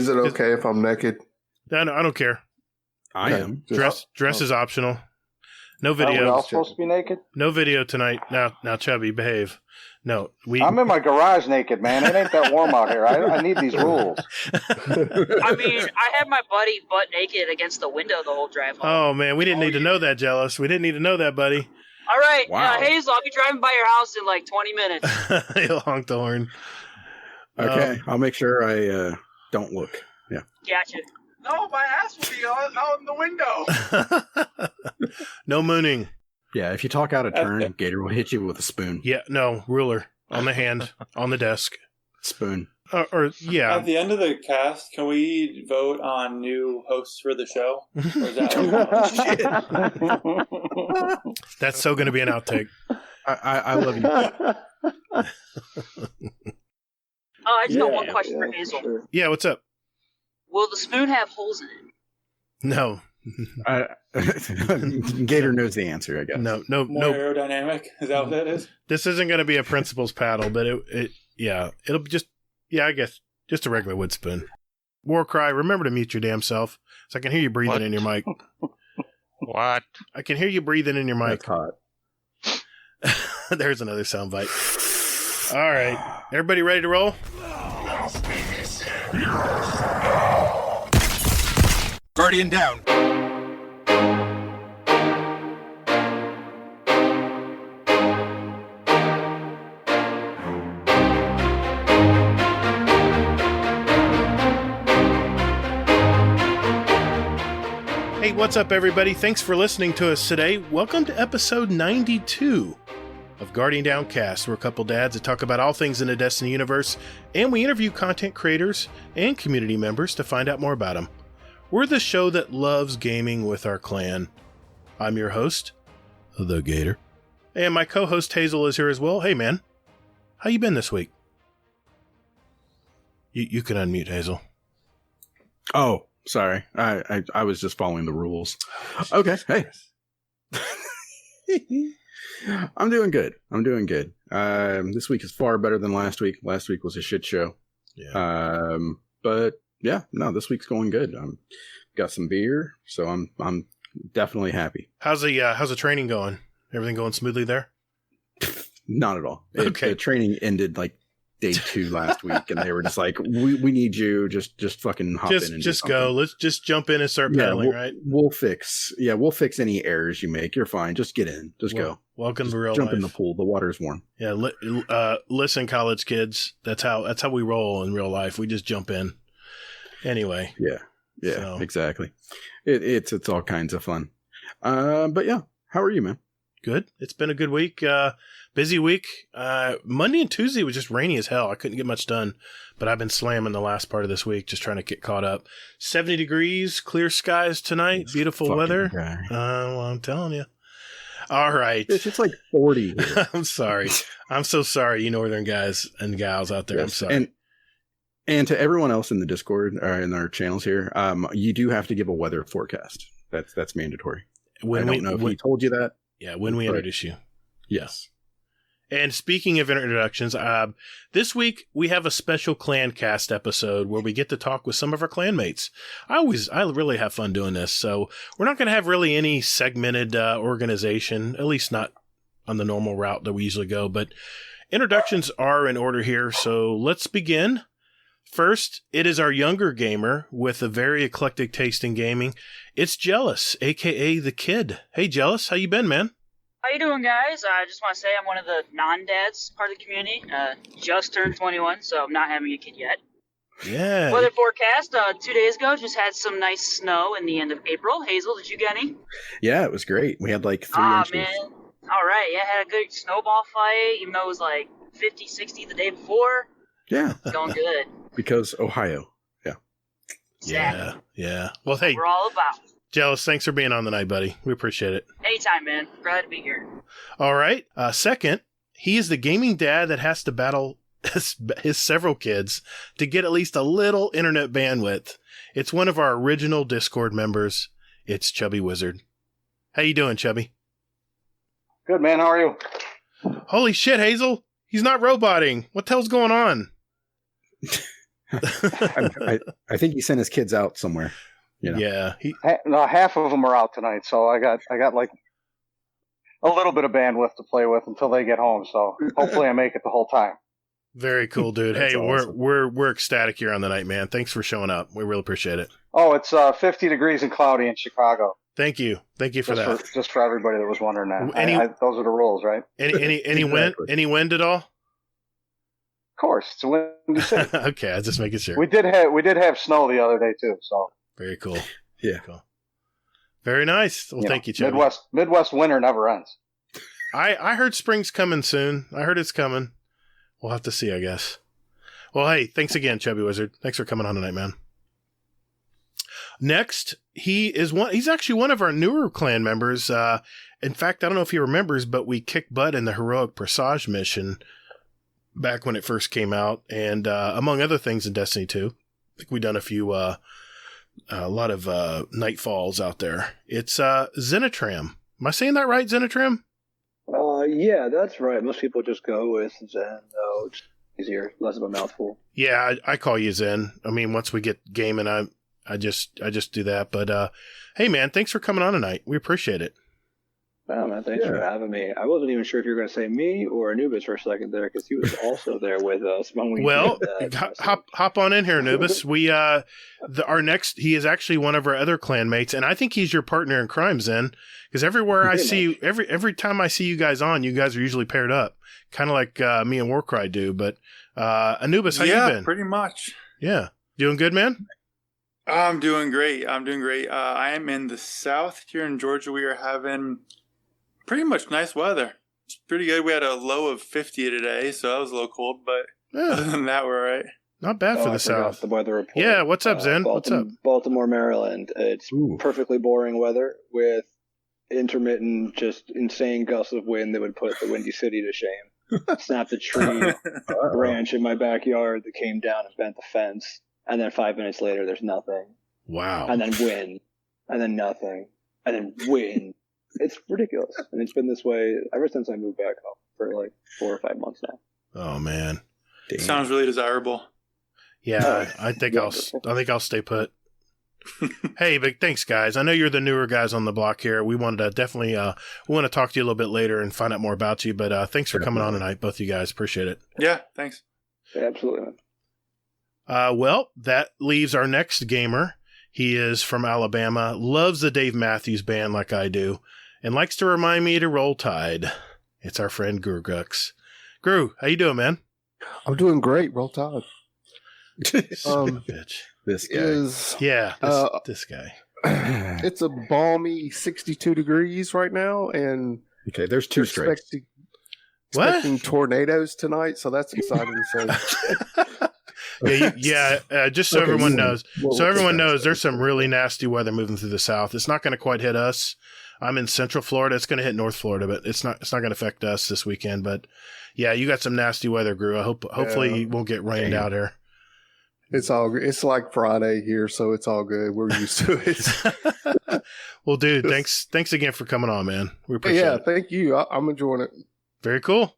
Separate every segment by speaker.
Speaker 1: Is it okay if I'm naked?
Speaker 2: I don't care.
Speaker 3: I am.
Speaker 2: Dress is optional. No
Speaker 4: Are we
Speaker 2: video.
Speaker 4: all supposed to be naked?
Speaker 2: No video tonight. Now, Chubby, behave. No,
Speaker 4: I'm in my garage naked, man. It ain't that warm out here. I need these rules.
Speaker 5: I mean, I had my buddy butt naked against the window the whole drive home.
Speaker 2: Oh, man, we didn't need to know that, Jealous. We didn't need to know that, buddy.
Speaker 5: All right,
Speaker 3: Wow.
Speaker 5: Hazel, I'll be driving by your house in like 20 minutes.
Speaker 2: He'll honk the horn.
Speaker 3: Okay, I'll make sure I don't look. Yeah.
Speaker 5: Gotcha.
Speaker 6: No, my ass will be out in the window.
Speaker 2: No mooning.
Speaker 3: Yeah, if you talk out of turn, Gatr will hit you with a spoon.
Speaker 2: Yeah, no, ruler. On the hand. On the desk.
Speaker 3: Spoon.
Speaker 2: Yeah.
Speaker 6: At the end of the cast, can we vote on new hosts for the show? Or is that
Speaker 2: That's so going to be an outtake.
Speaker 3: I love you.
Speaker 5: I just got one question for Hazel.
Speaker 4: Sure.
Speaker 2: Yeah, what's up?
Speaker 5: Will the spoon have holes in it?
Speaker 2: No.
Speaker 3: Gatr knows the answer, I guess.
Speaker 2: No.
Speaker 6: more aerodynamic? Is that what that is?
Speaker 2: This isn't going to be a principal's paddle, but it'll just, I guess, just a regular wood spoon. Warcry, remember to mute your damn self, so I can hear you breathing in your mic.
Speaker 7: What?
Speaker 2: I can hear you breathing in your mic.
Speaker 3: That's hot.
Speaker 2: There's another soundbite. All right, everybody ready to roll?
Speaker 7: Guardian down.
Speaker 2: Hey, what's up, everybody? Thanks for listening to us today. Welcome to episode 92 of Guardian Downcast. We're a couple dads that talk about all things in the Destiny universe, and we interview content creators and community members to find out more about them. We're the show that loves gaming with our clan. I'm your host, the Gatr, and my co-host Hazel is here as well. Hey, man, how you been this week? You can unmute, Hazel.
Speaker 3: Oh, sorry. I was just following the rules. Okay. Hey. I'm doing good. This week is far better than last week. Last week was a shit show.
Speaker 2: Yeah.
Speaker 3: But yeah, no, this week's going good. Got some beer, so I'm definitely happy.
Speaker 2: How's the training going? Everything going smoothly there?
Speaker 3: Not at all.
Speaker 2: Okay.
Speaker 3: The training ended like day 2 last week, and they were just like, we need you. Just fucking hop in and
Speaker 2: just go. Let's just jump in and start pedaling, right?
Speaker 3: We'll fix any errors you make. You're fine. Just get in. Go.
Speaker 2: Welcome to real
Speaker 3: jump
Speaker 2: life.
Speaker 3: in the pool. The water's warm.
Speaker 2: Yeah. Listen, college kids. That's how we roll in real life. We just jump in. Anyway.
Speaker 3: Yeah.
Speaker 2: So.
Speaker 3: Exactly. It's all kinds of fun. But yeah, how are you, man?
Speaker 2: Good. It's been a good week. Busy week. Monday and Tuesday was just rainy as hell. I couldn't get much done, but I've been slamming the last part of this week, just trying to get caught up. 70 degrees, clear skies tonight, beautiful weather. Well, I'm telling you. All right.
Speaker 3: It's like 40 here.
Speaker 2: I'm sorry. I'm so sorry, you northern guys and gals out there.
Speaker 3: Yes.
Speaker 2: I'm sorry.
Speaker 3: And to everyone else in the Discord or in our channels here, you do have to give a weather forecast. That's mandatory. I don't know if he told you that.
Speaker 2: Yeah, when we introduce you.
Speaker 3: Yes.
Speaker 2: And speaking of introductions, this week we have a special clan cast episode where we get to talk with some of our clanmates. I really have fun doing this. So we're not going to have really any segmented organization, at least not on the normal route that we usually go. But introductions are in order here. So let's begin. First, it is our younger gamer with a very eclectic taste in gaming. It's Jealous, a.k.a. The Kid. Hey, Jealous, how you been, man?
Speaker 5: How you doing, guys? I just want to say I'm one of the non-dads part of the community. Just turned 21, so I'm not having a kid yet.
Speaker 2: Yeah.
Speaker 5: Weather forecast, 2 days ago, just had some nice snow in the end of April. Hazel, did you get any?
Speaker 3: Yeah, it was great. We had like 3 inches.
Speaker 5: Man. All right, yeah, had a good snowball fight, even though it was like 50, 60 the day before.
Speaker 3: Yeah.
Speaker 5: It's going good.
Speaker 3: Because Ohio. Yeah.
Speaker 5: Exactly.
Speaker 2: Yeah. Well, hey,
Speaker 5: we're all about it.
Speaker 2: Jealous, thanks for being on tonight, buddy. We appreciate it.
Speaker 5: Anytime, man. Glad to be here.
Speaker 2: All right. Second, he is the gaming dad that has to battle his several kids to get at least a little internet bandwidth. It's one of our original Discord members. It's Chubby Wizard. How you doing, Chubby?
Speaker 4: Good, man. How are you?
Speaker 2: Holy shit, Hazel. He's not roboting. What the hell's going on?
Speaker 3: I think he sent his kids out somewhere. You know?
Speaker 2: Yeah.
Speaker 4: No, half of them are out tonight, so I got like a little bit of bandwidth to play with until they get home. So hopefully I make it the whole time.
Speaker 2: Very cool, dude. Hey,
Speaker 3: awesome.
Speaker 2: we're ecstatic here on the night, man. Thanks for showing up. We really appreciate it.
Speaker 4: Oh, it's 50 degrees and cloudy in Chicago.
Speaker 2: Thank you for that.
Speaker 4: Just for everybody that was wondering that. Those are the rules, right?
Speaker 2: Any wind at all?
Speaker 4: Of course, it's a windy city.
Speaker 2: Okay, I was just making sure.
Speaker 4: We did have snow the other day too. So
Speaker 2: very cool.
Speaker 3: Yeah,
Speaker 2: cool. Very nice. Well, thank you, Chubby.
Speaker 4: Midwest winter never ends.
Speaker 2: I heard spring's coming soon. I heard it's coming. We'll have to see, I guess. Well, hey, thanks again, Chubby Wizard. Thanks for coming on tonight, man. Next, he's actually one of our newer clan members. In fact, I don't know if he remembers, but we kicked butt in the Heroic Presage mission back when it first came out, and among other things in Destiny 2. I think we've done a lot of Nightfalls out there. It's Zenitram. Am I saying that right, Zenitram?
Speaker 1: Yeah, that's right. Most people just go with Zen, though. It's easier, less of a mouthful.
Speaker 2: Yeah, I call you Zen. I mean, once we get gaming, I just do that. But hey, man, thanks for coming on tonight. We appreciate it.
Speaker 1: Wow, man, thanks for having me. I wasn't even sure if you were going to say me or Anubis for a second there, because he was also there with us when we did that.
Speaker 2: Hop on in here, Anubis. He is actually one of our other clanmates, and I think he's your partner in crime, Zen. Because everywhere I see, every time I see you guys on, you guys are usually paired up, kind of like me and Warcry do. But Anubis, how you been?
Speaker 6: Yeah, pretty much.
Speaker 2: Yeah, doing good, man.
Speaker 6: I'm doing great. I am in the south here in Georgia. We are having pretty much nice weather. It's pretty good. We had a low of 50 today, so that was a little cold. But other than that, we're all right.
Speaker 2: Not bad for the south.
Speaker 1: The weather report.
Speaker 2: Yeah, what's up, Zen? What's up?
Speaker 1: Baltimore, Maryland. It's perfectly boring weather with intermittent, just insane gusts of wind that would put the Windy City to shame. Snapped a tree branch in my backyard that came down and bent the fence. And then 5 minutes later, there's nothing.
Speaker 2: Wow.
Speaker 1: And then wind. And then nothing. And then wind. It's ridiculous. And it's been this way ever since I moved back home for like 4 or 5 months now.
Speaker 2: Oh, man.
Speaker 6: Damn. Sounds really desirable.
Speaker 2: Yeah, I think I'll stay put. Hey, big thanks, guys. I know you're the newer guys on the block here. We wanted to definitely we want to talk to you a little bit later and find out more about you. But thanks for coming on tonight, both of you guys. Appreciate it.
Speaker 6: Yeah, thanks.
Speaker 1: Yeah, absolutely, man.
Speaker 2: Well, that leaves our next gamer. He is from Alabama, loves the Dave Matthews Band like I do, and likes to remind me to roll Tide. It's our friend Gru Gux. Gru, how you doing, man?
Speaker 8: I'm doing great. Roll Tide.
Speaker 2: Bitch.
Speaker 3: This guy.
Speaker 2: This guy.
Speaker 8: It's a balmy 62 degrees right now, and
Speaker 3: okay, there's two strikes.
Speaker 8: Expecting tornadoes tonight, so that's exciting to
Speaker 2: say. Just so everyone knows. There's some really nasty weather moving through the south. It's not going to quite hit us. I'm in Central Florida. It's going to hit North Florida, but it's not going to affect us this weekend. But yeah, you got some nasty weather, Gru. Hopefully you won't get rained out here.
Speaker 8: It's all good. It's like Friday here, so it's all good. We're used to it.
Speaker 2: Well, dude, thanks again for coming on, man. We appreciate it.
Speaker 8: Yeah, thank you. I'm enjoying it.
Speaker 2: Very cool.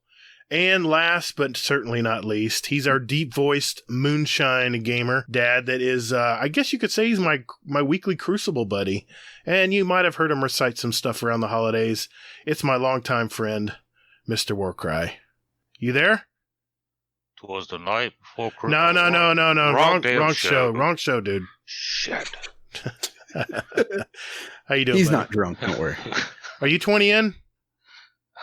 Speaker 2: And last but certainly not least, he's our deep-voiced moonshine gamer dad that is, I guess you could say he's my weekly Crucible buddy. And you might have heard him recite some stuff around the holidays. It's my longtime friend, Mr. Warcry. You there?
Speaker 7: Was the night before Christmas.
Speaker 2: No. Wrong show, dude.
Speaker 7: Shit.
Speaker 2: How you doing,
Speaker 3: He's
Speaker 2: buddy?
Speaker 3: not drunk, don't worry.
Speaker 2: Are you 20 in?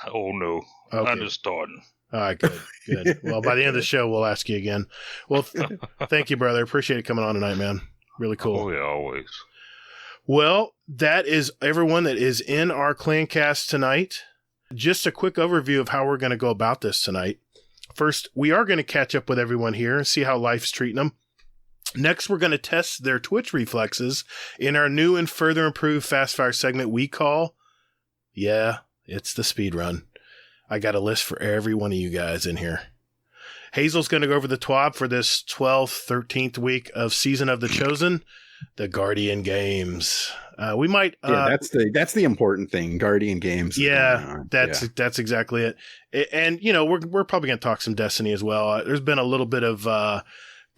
Speaker 7: Oh, no.
Speaker 2: Okay.
Speaker 7: I'm just starting.
Speaker 2: All right, good. Well, by the end of the show, we'll ask you again. Well, thank you, brother. Appreciate it coming on tonight, man. Really cool.
Speaker 7: Oh, yeah, always.
Speaker 2: Well, that is everyone that is in our Clancast tonight. Just a quick overview of how we're going to go about this tonight. First, we are going to catch up with everyone here and see how life's treating them. Next, we're going to test their Twitch reflexes in our new and further improved Fast Fire segment we call, it's the speed run. I got a list for every one of you guys in here. Hazel's going to go over the TWAB for this 12th, 13th week of Season of the Chosen, the Guardian Games. We might.
Speaker 3: That's the important thing. Guardian Games.
Speaker 2: That's exactly it. And we're probably going to talk some Destiny as well. There's been a little bit of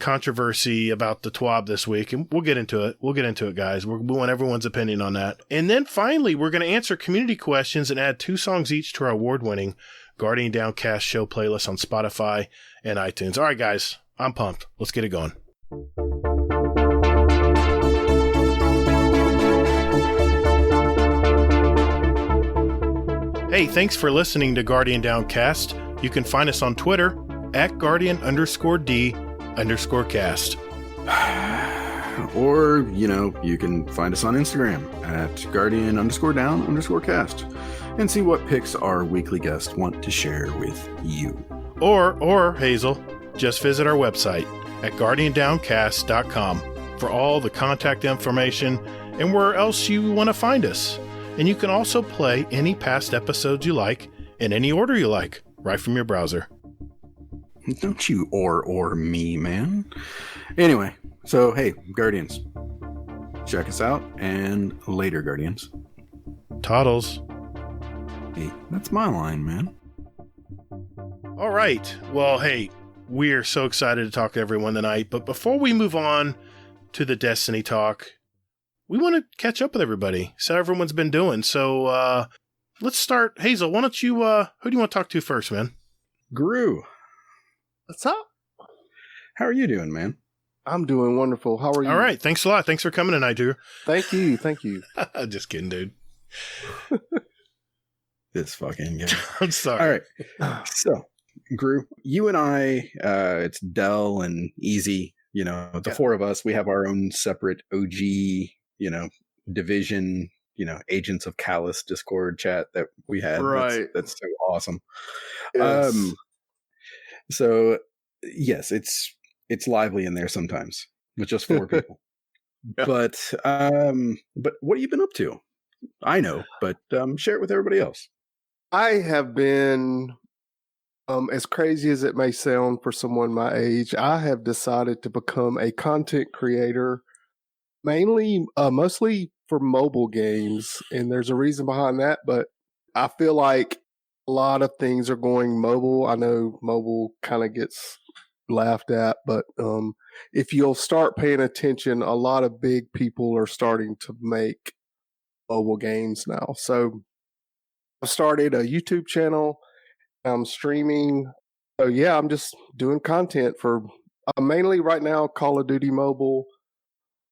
Speaker 2: controversy about the TWAB this week, and we'll get into it. We'll get into it, guys. We want everyone's opinion on that. And then finally, we're going to answer community questions and add 2 songs each to our award-winning Guardian Downcast show playlist on Spotify and iTunes. All right, guys, I'm pumped. Let's get it going. Hey, thanks for listening to Guardian Downcast. You can find us on Twitter at Guardian_D_cast.
Speaker 3: Or, you can find us on Instagram at Guardian_Down_cast and see what picks our weekly guests want to share with you.
Speaker 2: Or Hazel, just visit our website at GuardianDowncast.com for all the contact information and where else you want to find us. And you can also play any past episodes you like in any order you like, right from your browser.
Speaker 3: Don't you or me, man. Anyway, so hey, Guardians, check us out, and later, Guardians.
Speaker 2: Toddles.
Speaker 3: Hey, that's my line, man.
Speaker 2: All right. Well, hey, we're so excited to talk to everyone tonight, but before we move on to the Destiny talk, we want to catch up with everybody, see how everyone's been doing. So let's start. Hazel, why don't you, who do you want to talk to first, man?
Speaker 3: Gru.
Speaker 8: What's up?
Speaker 3: How are you doing, man?
Speaker 8: I'm doing wonderful. How are you?
Speaker 2: All right. Thanks a lot. Thanks for coming tonight, Drew.
Speaker 8: Thank you. Thank you.
Speaker 2: Just kidding, dude.
Speaker 3: This fucking guy.
Speaker 2: I'm sorry.
Speaker 3: All right. So, Gru, you and I, it's Dell and Easy, the 4 of us, we have our own separate OG, division, Agents of Callus Discord chat that we had.
Speaker 8: Right.
Speaker 3: That's so awesome.
Speaker 8: Yes.
Speaker 3: So yes, it's lively in there sometimes with just 4 people.
Speaker 8: Yeah.
Speaker 3: But what have you been up to? I know, but share it with everybody else.
Speaker 8: I have been, as crazy as it may sound for someone my age, I have decided to become a content creator, mostly for mobile games. And there's a reason behind that, but I feel like a lot of things are going mobile. I know mobile kind of gets laughed at, but if you'll start paying attention, a lot of big people are starting to make mobile games now. So I started a YouTube channel. I'm streaming. So yeah, I'm just doing content for mainly right now Call of Duty Mobile.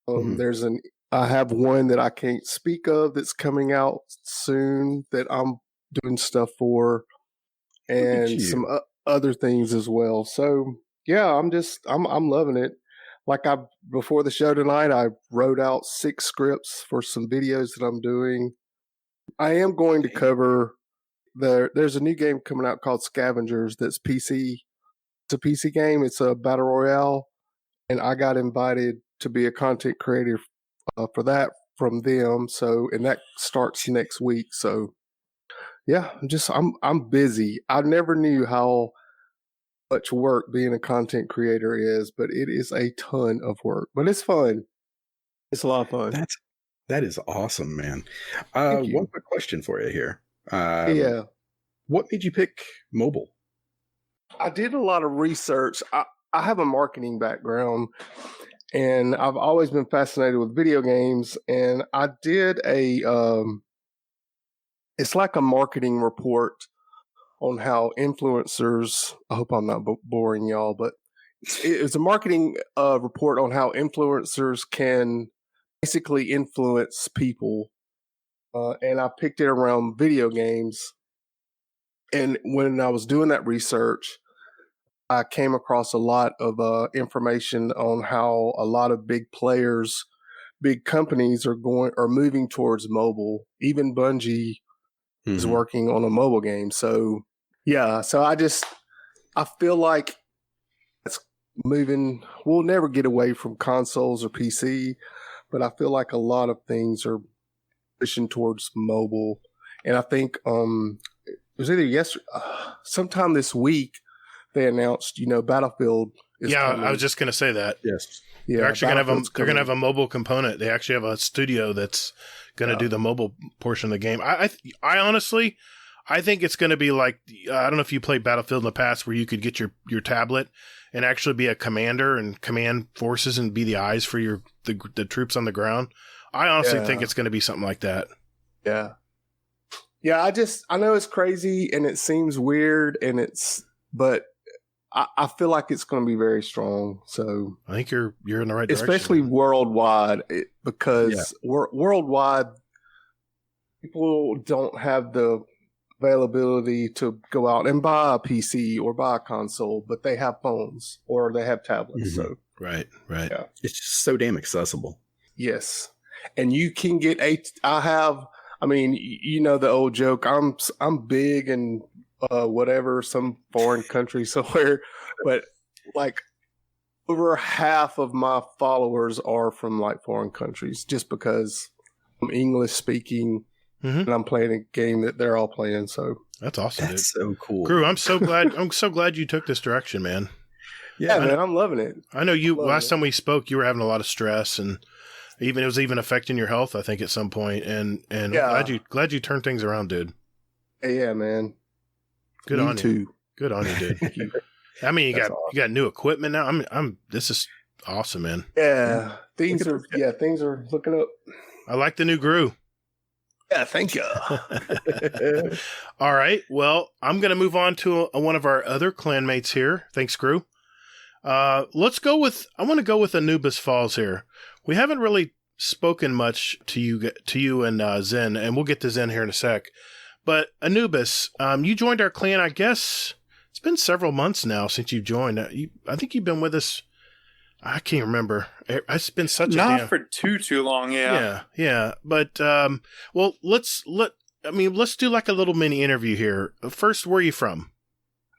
Speaker 8: I have one that I can't speak of that's coming out soon that I'm doing stuff for, and some other things as well. So yeah, I'm loving it. Like before the show tonight, I wrote out 6 scripts for some videos that I'm doing. I am going to cover there's a new game coming out called Scavengers that's PC. It's a PC game. It's a battle royale, and I got invited to be a content creator for that from them. So, and that starts next week. So yeah, I'm busy. I never knew how much work being a content creator is, but it is a ton of work. But it's fun. It's a lot of fun.
Speaker 3: That is awesome, man. One quick question for you here.
Speaker 8: Yeah.
Speaker 3: What made you pick mobile?
Speaker 8: I did a lot of research. I have a marketing background, and I've always been fascinated with video games. And I did it's like a marketing report on how influencers, I hope I'm not boring y'all, but it's a marketing report on how influencers can basically influence people. And I picked it around video games. And when I was doing that research, I came across a lot of information on how a lot of big players, big companies are moving towards mobile. Even Bungie is working on a mobile game. So yeah, so I feel like it's moving. We'll never get away from consoles or PC, but I feel like a lot of things are pushing towards mobile. And I think it was either sometime this week they announced, Battlefield is coming.
Speaker 2: I was just going to say that.
Speaker 3: Yes.
Speaker 2: Yeah, they're actually going to have a mobile component. They actually have a studio that's going to do the mobile portion of the game. I honestly, I think it's going to be like, I don't know if you played Battlefield in the past where you could get your tablet and actually be a commander and command forces and be the eyes for the troops on the ground. I honestly think it's going to be something like that.
Speaker 8: Yeah. Yeah, I know it's crazy and it seems weird but I feel like it's going to be very strong. So
Speaker 2: I think you're in the right direction.
Speaker 8: Especially worldwide, because worldwide, people don't have the availability to go out and buy a PC or buy a console, but they have phones or they have tablets. So
Speaker 2: right. Yeah.
Speaker 3: It's just so damn accessible.
Speaker 8: Yes. And you can get the old joke, I'm big and whatever, some foreign country somewhere, but like over half of my followers are from like foreign countries just because I'm English speaking and I'm playing a game that they're all playing. So
Speaker 2: that's awesome.
Speaker 3: That's so cool.
Speaker 2: Crew, I'm so glad you took this direction, man.
Speaker 8: Yeah, man, I'm loving it.
Speaker 2: I know last time we spoke, you were having a lot of stress and it was even affecting your health, I think, at some point. And glad you turned things around, dude.
Speaker 8: Yeah, man.
Speaker 2: Good on you. Good on you, dude. I mean, you got new equipment now. This is awesome, man.
Speaker 8: Yeah, things are looking up.
Speaker 2: I like the new Gru.
Speaker 8: Yeah, thank you.
Speaker 2: All right. Well, I'm going to move on to one of our other clanmates here. Thanks, Gru. I want to go with Anubis Falls here. We haven't really spoken much to you and Zen, and we'll get to Zen here in a sec. But Anubis, you joined our clan, I guess it's been several months now since you joined. I think you've been with us. I can't remember. It's been such
Speaker 6: not for too long.
Speaker 2: Yeah. But let's do like a little mini interview here. First, where are you from?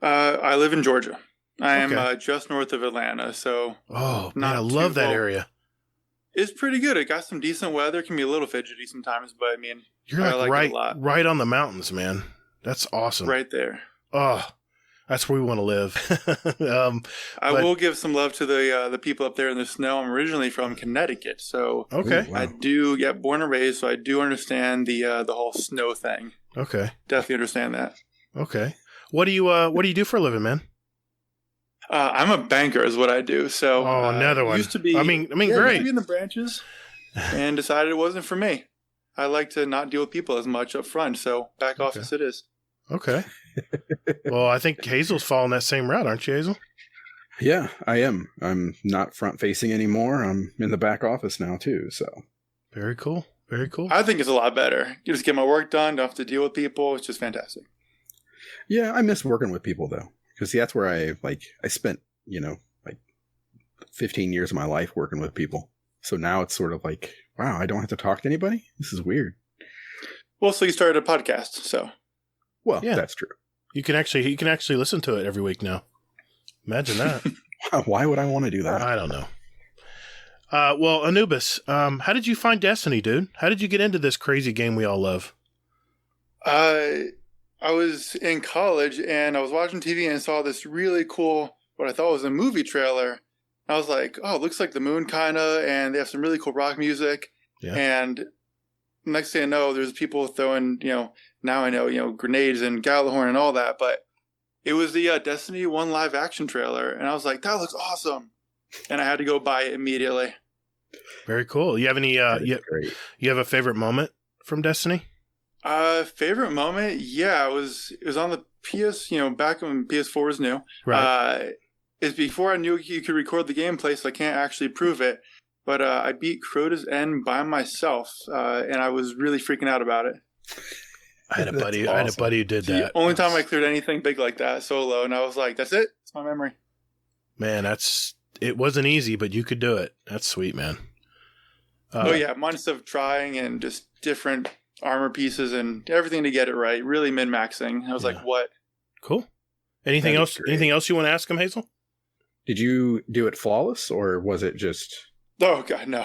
Speaker 6: I live in Georgia. I am just north of Atlanta, so
Speaker 2: I love that area.
Speaker 6: It's pretty good. It got some decent weather. It can be a little fidgety sometimes, but I mean,
Speaker 2: you're right on the mountains, man. That's awesome.
Speaker 6: Right there.
Speaker 2: Oh, that's where we want to live.
Speaker 6: I will give some love to the people up there in the snow. I'm originally from Connecticut, so I do get born and raised, so I do understand the whole snow thing.
Speaker 2: Okay,
Speaker 6: definitely understand that.
Speaker 2: Okay, what do you do for a living, man?
Speaker 6: I'm a banker, is what I do. So
Speaker 2: another one.
Speaker 6: Used to be.
Speaker 2: I mean, great.
Speaker 6: Used to be in the branches, and decided it wasn't for me. I like to not deal with people as much up front, so back office it is.
Speaker 2: Okay. Well, I think Hazel's following that same route, aren't you, Hazel?
Speaker 3: Yeah, I am. I'm not front facing anymore. I'm in the back office now too. So
Speaker 2: very cool. Very cool.
Speaker 6: I think it's a lot better. You just get my work done. Don't have to deal with people. It's just fantastic.
Speaker 3: Yeah, I miss working with people though. Because that's where I spent, 15 years of my life working with people. So now it's sort of like, wow, I don't have to talk to anybody? This is weird.
Speaker 6: Well, so you started a podcast, so.
Speaker 3: Well, that's true.
Speaker 2: You can actually listen to it every week now. Imagine that.
Speaker 3: Why would I want to do that?
Speaker 2: I don't know. Well, Anubis, how did you find Destiny, dude? How did you get into this crazy game we all love?
Speaker 6: I was in college and I was watching TV and saw this really cool, what I thought was a movie trailer. I was like, oh, it looks like the moon kind of, and they have some really cool rock music. Yeah. And next thing I know, there's people throwing, now I know, grenades and Gallahorn and all that. But it was the Destiny 1 live action trailer. And I was like, that looks awesome. And I had to go buy it immediately.
Speaker 2: Very cool. You have any, you have a favorite moment from Destiny?
Speaker 6: Favorite moment? Yeah, it was on the PS, back when PS4 was new.
Speaker 2: Right.
Speaker 6: It's before I knew you could record the gameplay, so I can't actually prove it. But I beat Crota's End by myself, and I was really freaking out about it.
Speaker 2: I had a buddy who did that.
Speaker 6: The only time I cleared anything big like that solo, and I was like, that's it. It's my memory.
Speaker 2: Man, it wasn't easy, but you could do it. That's sweet, man.
Speaker 6: Months of trying and just different armor pieces and everything to get it right. Really min-maxing. I was like, what?
Speaker 2: Cool. Anything else? Great. Anything else you want to ask him, Hazel?
Speaker 3: Did you do it flawless, or was it just?
Speaker 6: Oh God, no.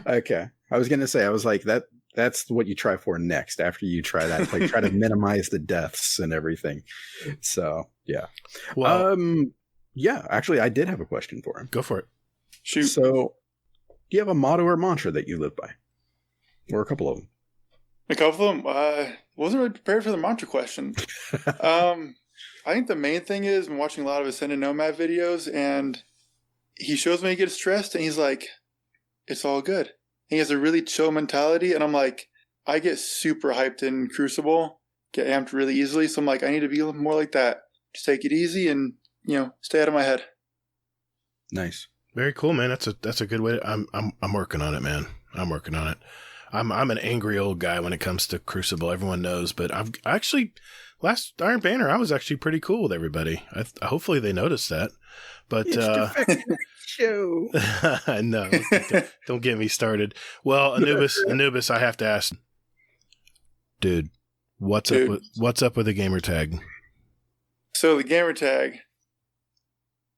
Speaker 3: Okay, I was gonna say, I was like that. That's what you try for next after you try that. Like try to minimize the deaths and everything. So yeah. Well, yeah. Actually, I did have a question for him.
Speaker 2: Go for it.
Speaker 6: Shoot.
Speaker 3: So, do you have a motto or mantra that you live by, or a couple of them?
Speaker 6: A couple of them. Wasn't really prepared for the mantra question. I think the main thing is I'm watching a lot of Ascended Nomad videos, and he shows me he gets stressed, and he's like, it's all good. He has a really chill mentality, and I'm like, I get super hyped in Crucible, get amped really easily, so I'm like, I need to be a little more like that. Just take it easy and, stay out of my head.
Speaker 2: Nice. Very cool, man. That's a good way. I'm working on it, man. I'm working on it. I'm an angry old guy when it comes to Crucible. Everyone knows, but I've actually last Iron Banner I was actually pretty cool with everybody. Hopefully they noticed that. But
Speaker 3: show.
Speaker 2: No, don't get me started. Well, Anubis, I have to ask, dude, what's up with the gamer tag?
Speaker 6: So the gamer tag.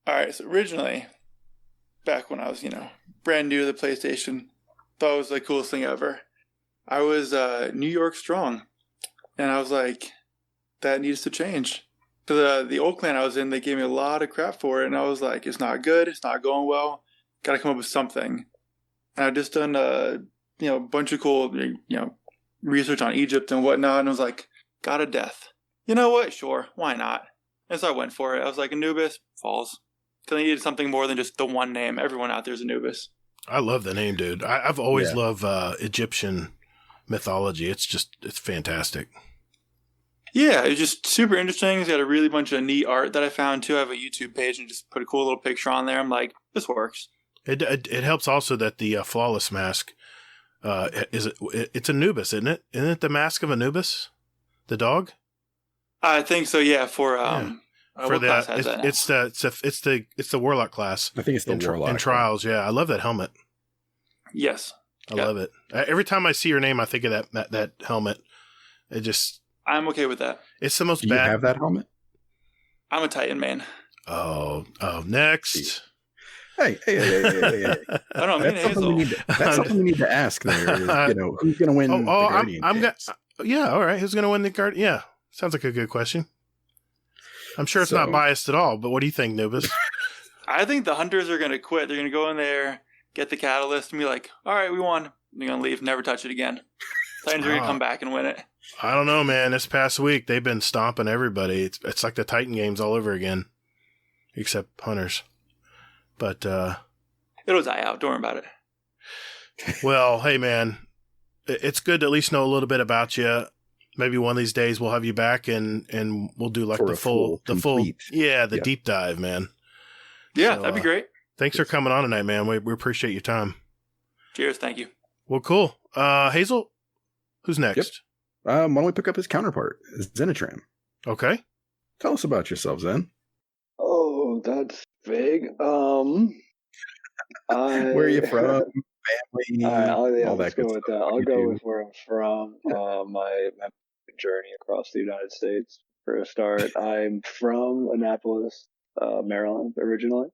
Speaker 6: All right. So originally, back when I was brand new to the PlayStation, thought it was the coolest thing ever. I was New York strong, and I was like, that needs to change. Because the old clan I was in, they gave me a lot of crap for it, and I was like, it's not good, it's not going well, gotta come up with something. And I've just done a bunch of cool research on Egypt and whatnot, and I was like, God of Death. You know what? Sure, why not? And so I went for it. I was like, Anubis falls. Because I needed something more than just the one name. Everyone out there is Anubis.
Speaker 2: I love the name, dude. I've always loved Egyptian mythology. It's fantastic.
Speaker 6: Yeah, it's just super interesting. It's got a really bunch of neat art that I found too. I have a YouTube page and just put a cool little picture on there. I'm like, this works.
Speaker 2: It helps also that the flawless mask it's Anubis, isn't it? Isn't it the mask of Anubis, the dog?
Speaker 6: I think so. Yeah, for
Speaker 2: for the it's the warlock class.
Speaker 3: I think it's the warlock
Speaker 2: in Trials. Yeah, I love that helmet.
Speaker 6: Yes,
Speaker 2: I love it. Every time I see your name, I think of that helmet.
Speaker 6: I'm okay with that.
Speaker 2: It's the most
Speaker 3: Do
Speaker 2: bad.
Speaker 3: You have that helmet?
Speaker 6: I'm a Titan main.
Speaker 2: Oh, next.
Speaker 3: Hey.
Speaker 6: I don't know.
Speaker 3: That's something we need to ask there. Who's going to win the Guardian?
Speaker 2: Yeah, all right. Who's going to win the Guardian? Yeah, sounds like a good question. I'm sure it's not biased at all, but what do you think, Nubis?
Speaker 6: I think the Hunters are going to quit. They're going to go in there, get the Catalyst, and be like, all right, we won. They're going to leave, never touch it again. Titans are going to come back and win it.
Speaker 2: I don't know, man. This past week, they've been stomping everybody. It's like the Titan games all over again, except Hunters. But
Speaker 6: it'll die out. Don't worry about it.
Speaker 2: Well, hey, man, it's good to at least know a little bit about you. Maybe one of these days we'll have you back and we'll do like the full deep dive, man.
Speaker 6: Yeah, so, that'd be great.
Speaker 2: Thanks for coming on tonight, man. We appreciate your time.
Speaker 6: Cheers. Thank you.
Speaker 2: Well, cool. Hazel, who's next?
Speaker 3: Yep. Why don't we pick up his counterpart, Zenitram?
Speaker 2: Okay.
Speaker 3: Tell us about yourself, Zen.
Speaker 1: Oh, that's vague.
Speaker 3: Where are you from? Family?
Speaker 1: All that. Go with that. I'll go with where I'm from. My journey across the United States. For a start, I'm from Annapolis, Maryland, originally.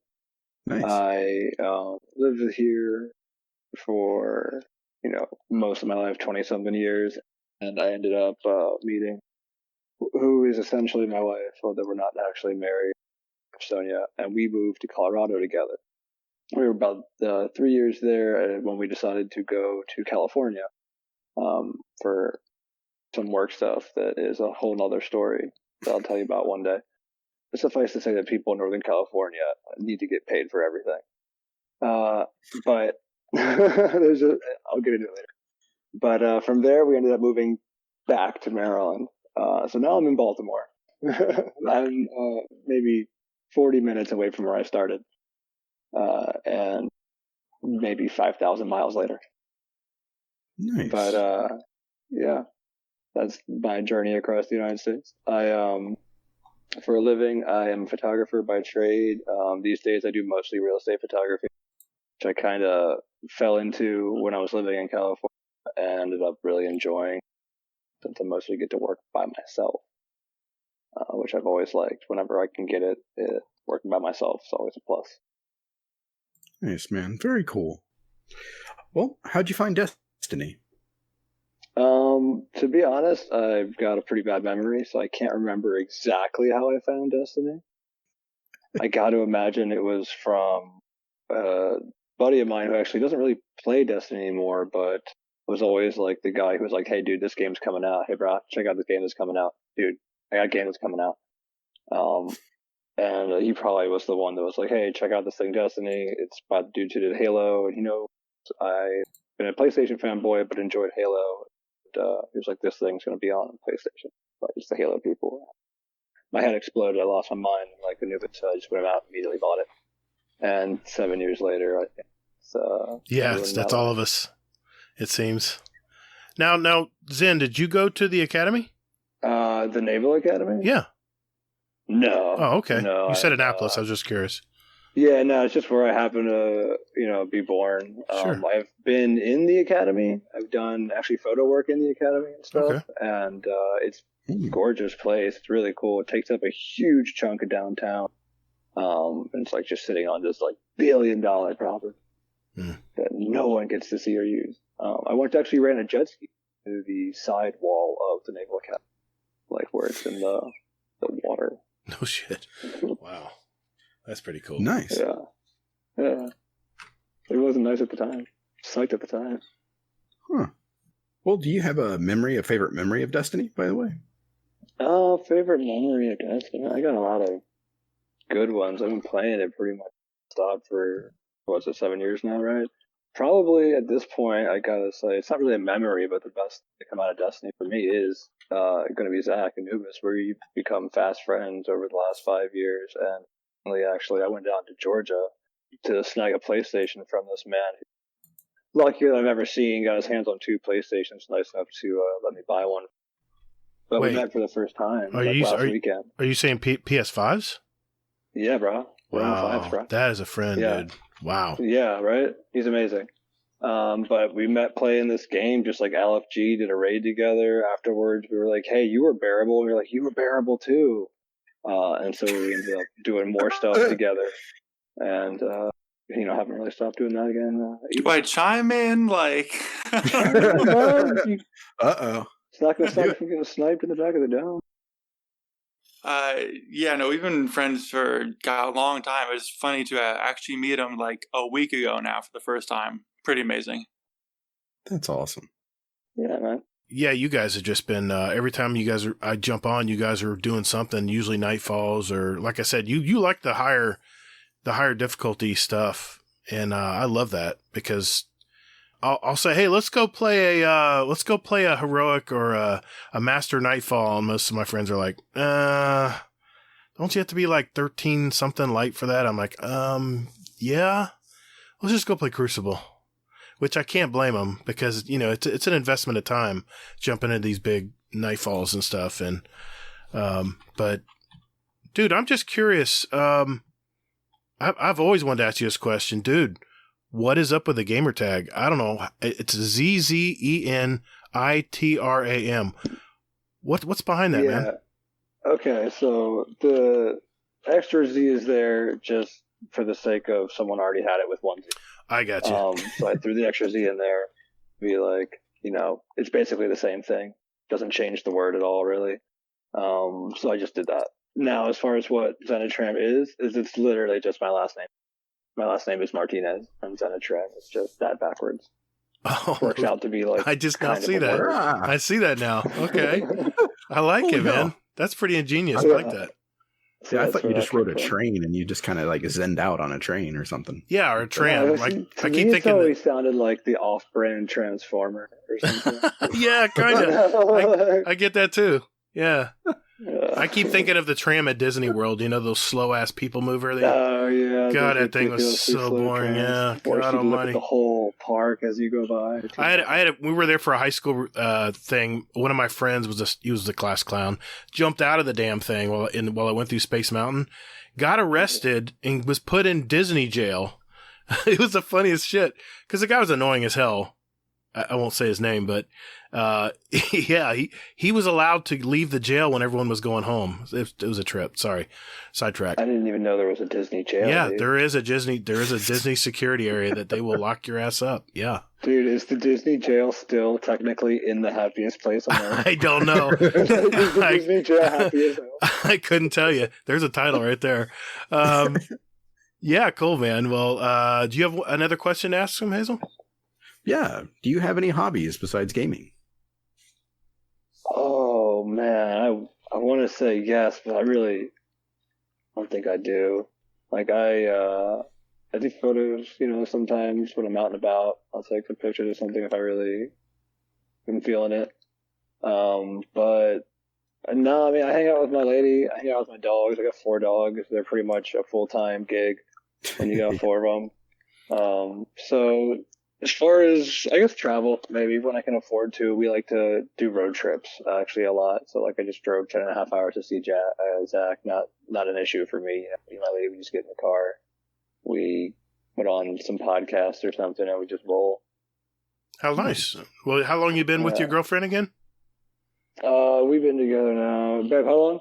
Speaker 3: Nice.
Speaker 1: I lived here for most of my life, 20-something years, and I ended up meeting who is essentially my wife, although we're not actually married, Sonia, and we moved to Colorado together. We were about 3 years there when we decided to go to California for some work stuff that is a whole nother story that I'll tell you about one day. But suffice to say that people in Northern California need to get paid for everything. But I'll get into it later. But from there, we ended up moving back to Maryland. So now I'm in Baltimore. I'm maybe 40 minutes away from where I started. And maybe 5,000 miles later.
Speaker 3: Nice.
Speaker 1: But yeah, that's my journey across the United States. For a living, I am a photographer by trade. These days I do mostly real estate photography, which I kind of fell into when I was living in California and ended up really enjoying, since I mostly get to work by myself, which I've always liked. Whenever I can get it, working by myself is always a plus.
Speaker 3: Nice, man. Very cool. Well, how'd you find Destiny?
Speaker 1: To be honest, I've got a pretty bad memory, so I can't remember exactly how I found Destiny. I got to imagine it was from a buddy of mine who actually doesn't really play Destiny anymore, but was always like the guy who was like, hey, dude, this game's coming out. Hey, bro, check out this game that's coming out. Dude, I got a game that's coming out. And he probably was the one that was like, "Hey, check out this thing, Destiny. It's by the dude who did Halo." And I've been a PlayStation fanboy, but enjoyed Halo. And, he was like, "This thing's going to be on PlayStation." But it's the Halo people. My head exploded. I lost my mind. Like I knew it, so I just went out, immediately bought it. And 7 years later, I think
Speaker 2: that's all of us. It seems. Now, Zen, did you go to the academy?
Speaker 1: The Naval Academy?
Speaker 2: Yeah.
Speaker 1: No.
Speaker 2: Oh, okay.
Speaker 1: No,
Speaker 2: you said Annapolis. I was just curious.
Speaker 1: Yeah, no, it's just where I happen to, be born.
Speaker 2: Sure.
Speaker 1: I've been in the academy. I've done actually photo work in the academy and stuff.
Speaker 2: Okay.
Speaker 1: And it's a gorgeous place. It's really cool. It takes up a huge chunk of downtown. And it's like just sitting on this like $1 billion property that no one gets to see or use. I once actually ran a jet ski to the side wall of the Naval Academy, like where it's in the water.
Speaker 2: No shit. Wow. That's pretty cool.
Speaker 3: Nice.
Speaker 1: Yeah. It wasn't nice at the time. Psyched at the time.
Speaker 3: Huh. Well, do you have a favorite memory of Destiny, by the way?
Speaker 1: Favorite memory of Destiny? I got a lot of good ones. I've been playing it pretty much stopped for, 7 years now, right? Probably at this point, I gotta say, it's not really a memory, but the best to come out of Destiny for me is going to be Zach and Nubis, where you become fast friends over the last 5 years. And actually, I went down to Georgia to snag a PlayStation from this man. Luckier than I've ever seen. Got his hands on 2 PlayStations. Nice enough to let me buy one. But we met for the first time last weekend.
Speaker 2: Are you saying PS5s?
Speaker 1: Yeah, bro.
Speaker 2: Wow,
Speaker 1: 5s, bro.
Speaker 2: that is a friend, dude. Wow.
Speaker 1: Yeah, right? He's amazing. But we met playing this game, just like LFG did a raid together. Afterwards, we were like, "Hey, you were bearable." And we were like, "You were bearable too." And so we ended up doing more stuff together. And, haven't really stopped doing that again.
Speaker 6: Do I chime in? Like,
Speaker 3: Uh-oh.
Speaker 1: It's not going to stop you from getting sniped in the back of the dome.
Speaker 6: We've been friends for a long time. It's funny to actually meet him like a week ago now for the first time. Pretty amazing.
Speaker 3: That's awesome.
Speaker 1: Yeah, man.
Speaker 2: Yeah, you guys have just been, every time I jump on, you guys are doing something, usually Nightfalls, or like I said, you like the higher difficulty stuff. And, I love that because I'll say, "Hey, let's go play a heroic or a master Nightfall." And most of my friends are like, "Don't you have to be like 13 something light for that?" I'm like, yeah, let's just go play Crucible," which I can't blame them because, it's an investment of time jumping into these big Nightfalls and stuff. And, but dude, I'm just curious. I've always wanted to ask you this question, dude. What is up with the gamer tag? I don't know. It's ZZENITRAM. What's behind that, man?
Speaker 1: Okay, so the extra Z is there just for the sake of someone already had it with one Z.
Speaker 2: I got you.
Speaker 1: So I threw the extra Z in there. Be like, it's basically the same thing. Doesn't change the word at all, really. So I just did that. Now, as far as what Zenitram is it's literally just my last name. My last name is Martinez, and Zenitram is just that backwards.
Speaker 2: Oh,
Speaker 1: works out to be like.
Speaker 2: I just now see that. I see that now. Okay, I like it, man. That's pretty ingenious. I like that.
Speaker 3: See, I thought you just wrote a train and you just kind of like zenned out on a train or something.
Speaker 2: Yeah, or a tram. I keep thinking
Speaker 1: it always sounded like the off-brand Transformer or something.
Speaker 2: Yeah, kind of. I get that too. Yeah. I keep thinking of the tram at Disney World. Those slow ass people mover.
Speaker 1: Oh yeah.
Speaker 2: God, that thing was so boring. Yeah. God almighty.
Speaker 1: Look at the whole park as you go by.
Speaker 2: We were there for a high school thing. One of my friends he was the class clown. Jumped out of the damn thing while I went through Space Mountain. Got arrested and was put in Disney jail. It was the funniest shit because the guy was annoying as hell. I won't say his name, but yeah, he was allowed to leave the jail when everyone was going home. It was a trip. Sorry, sidetrack.
Speaker 1: I didn't even know there was a Disney jail.
Speaker 2: Yeah,
Speaker 1: dude.
Speaker 2: there is a Disney security area that they will lock your ass up. Yeah,
Speaker 1: dude, is the Disney jail still technically in the happiest place on earth?
Speaker 2: I don't know.
Speaker 1: Is the Disney jail happy as hell?
Speaker 2: I couldn't tell you. There's a title right there. Yeah, cool, man. Well, do you have another question to ask him, Hazel?
Speaker 3: Yeah. Do you have any hobbies besides gaming?
Speaker 1: Oh man, I want to say yes, but I really don't think I do. Like I take photos, sometimes when I'm out and about, I'll take some pictures of something if I really am feeling it. But no, I mean, I hang out with my lady, I hang out with my dogs. I got 4 dogs. They're pretty much a full-time gig when you got 4 of them. So as far as, I guess, travel, maybe when I can afford to, we like to do road trips, actually a lot. So like I just drove 10.5 hours to see Zach, not an issue for me. Me and my lady, we just get in the car. We went on some podcast or something and we just roll.
Speaker 2: How nice. Well, how long you been with your girlfriend again?
Speaker 1: We've been together now. Babe, how long?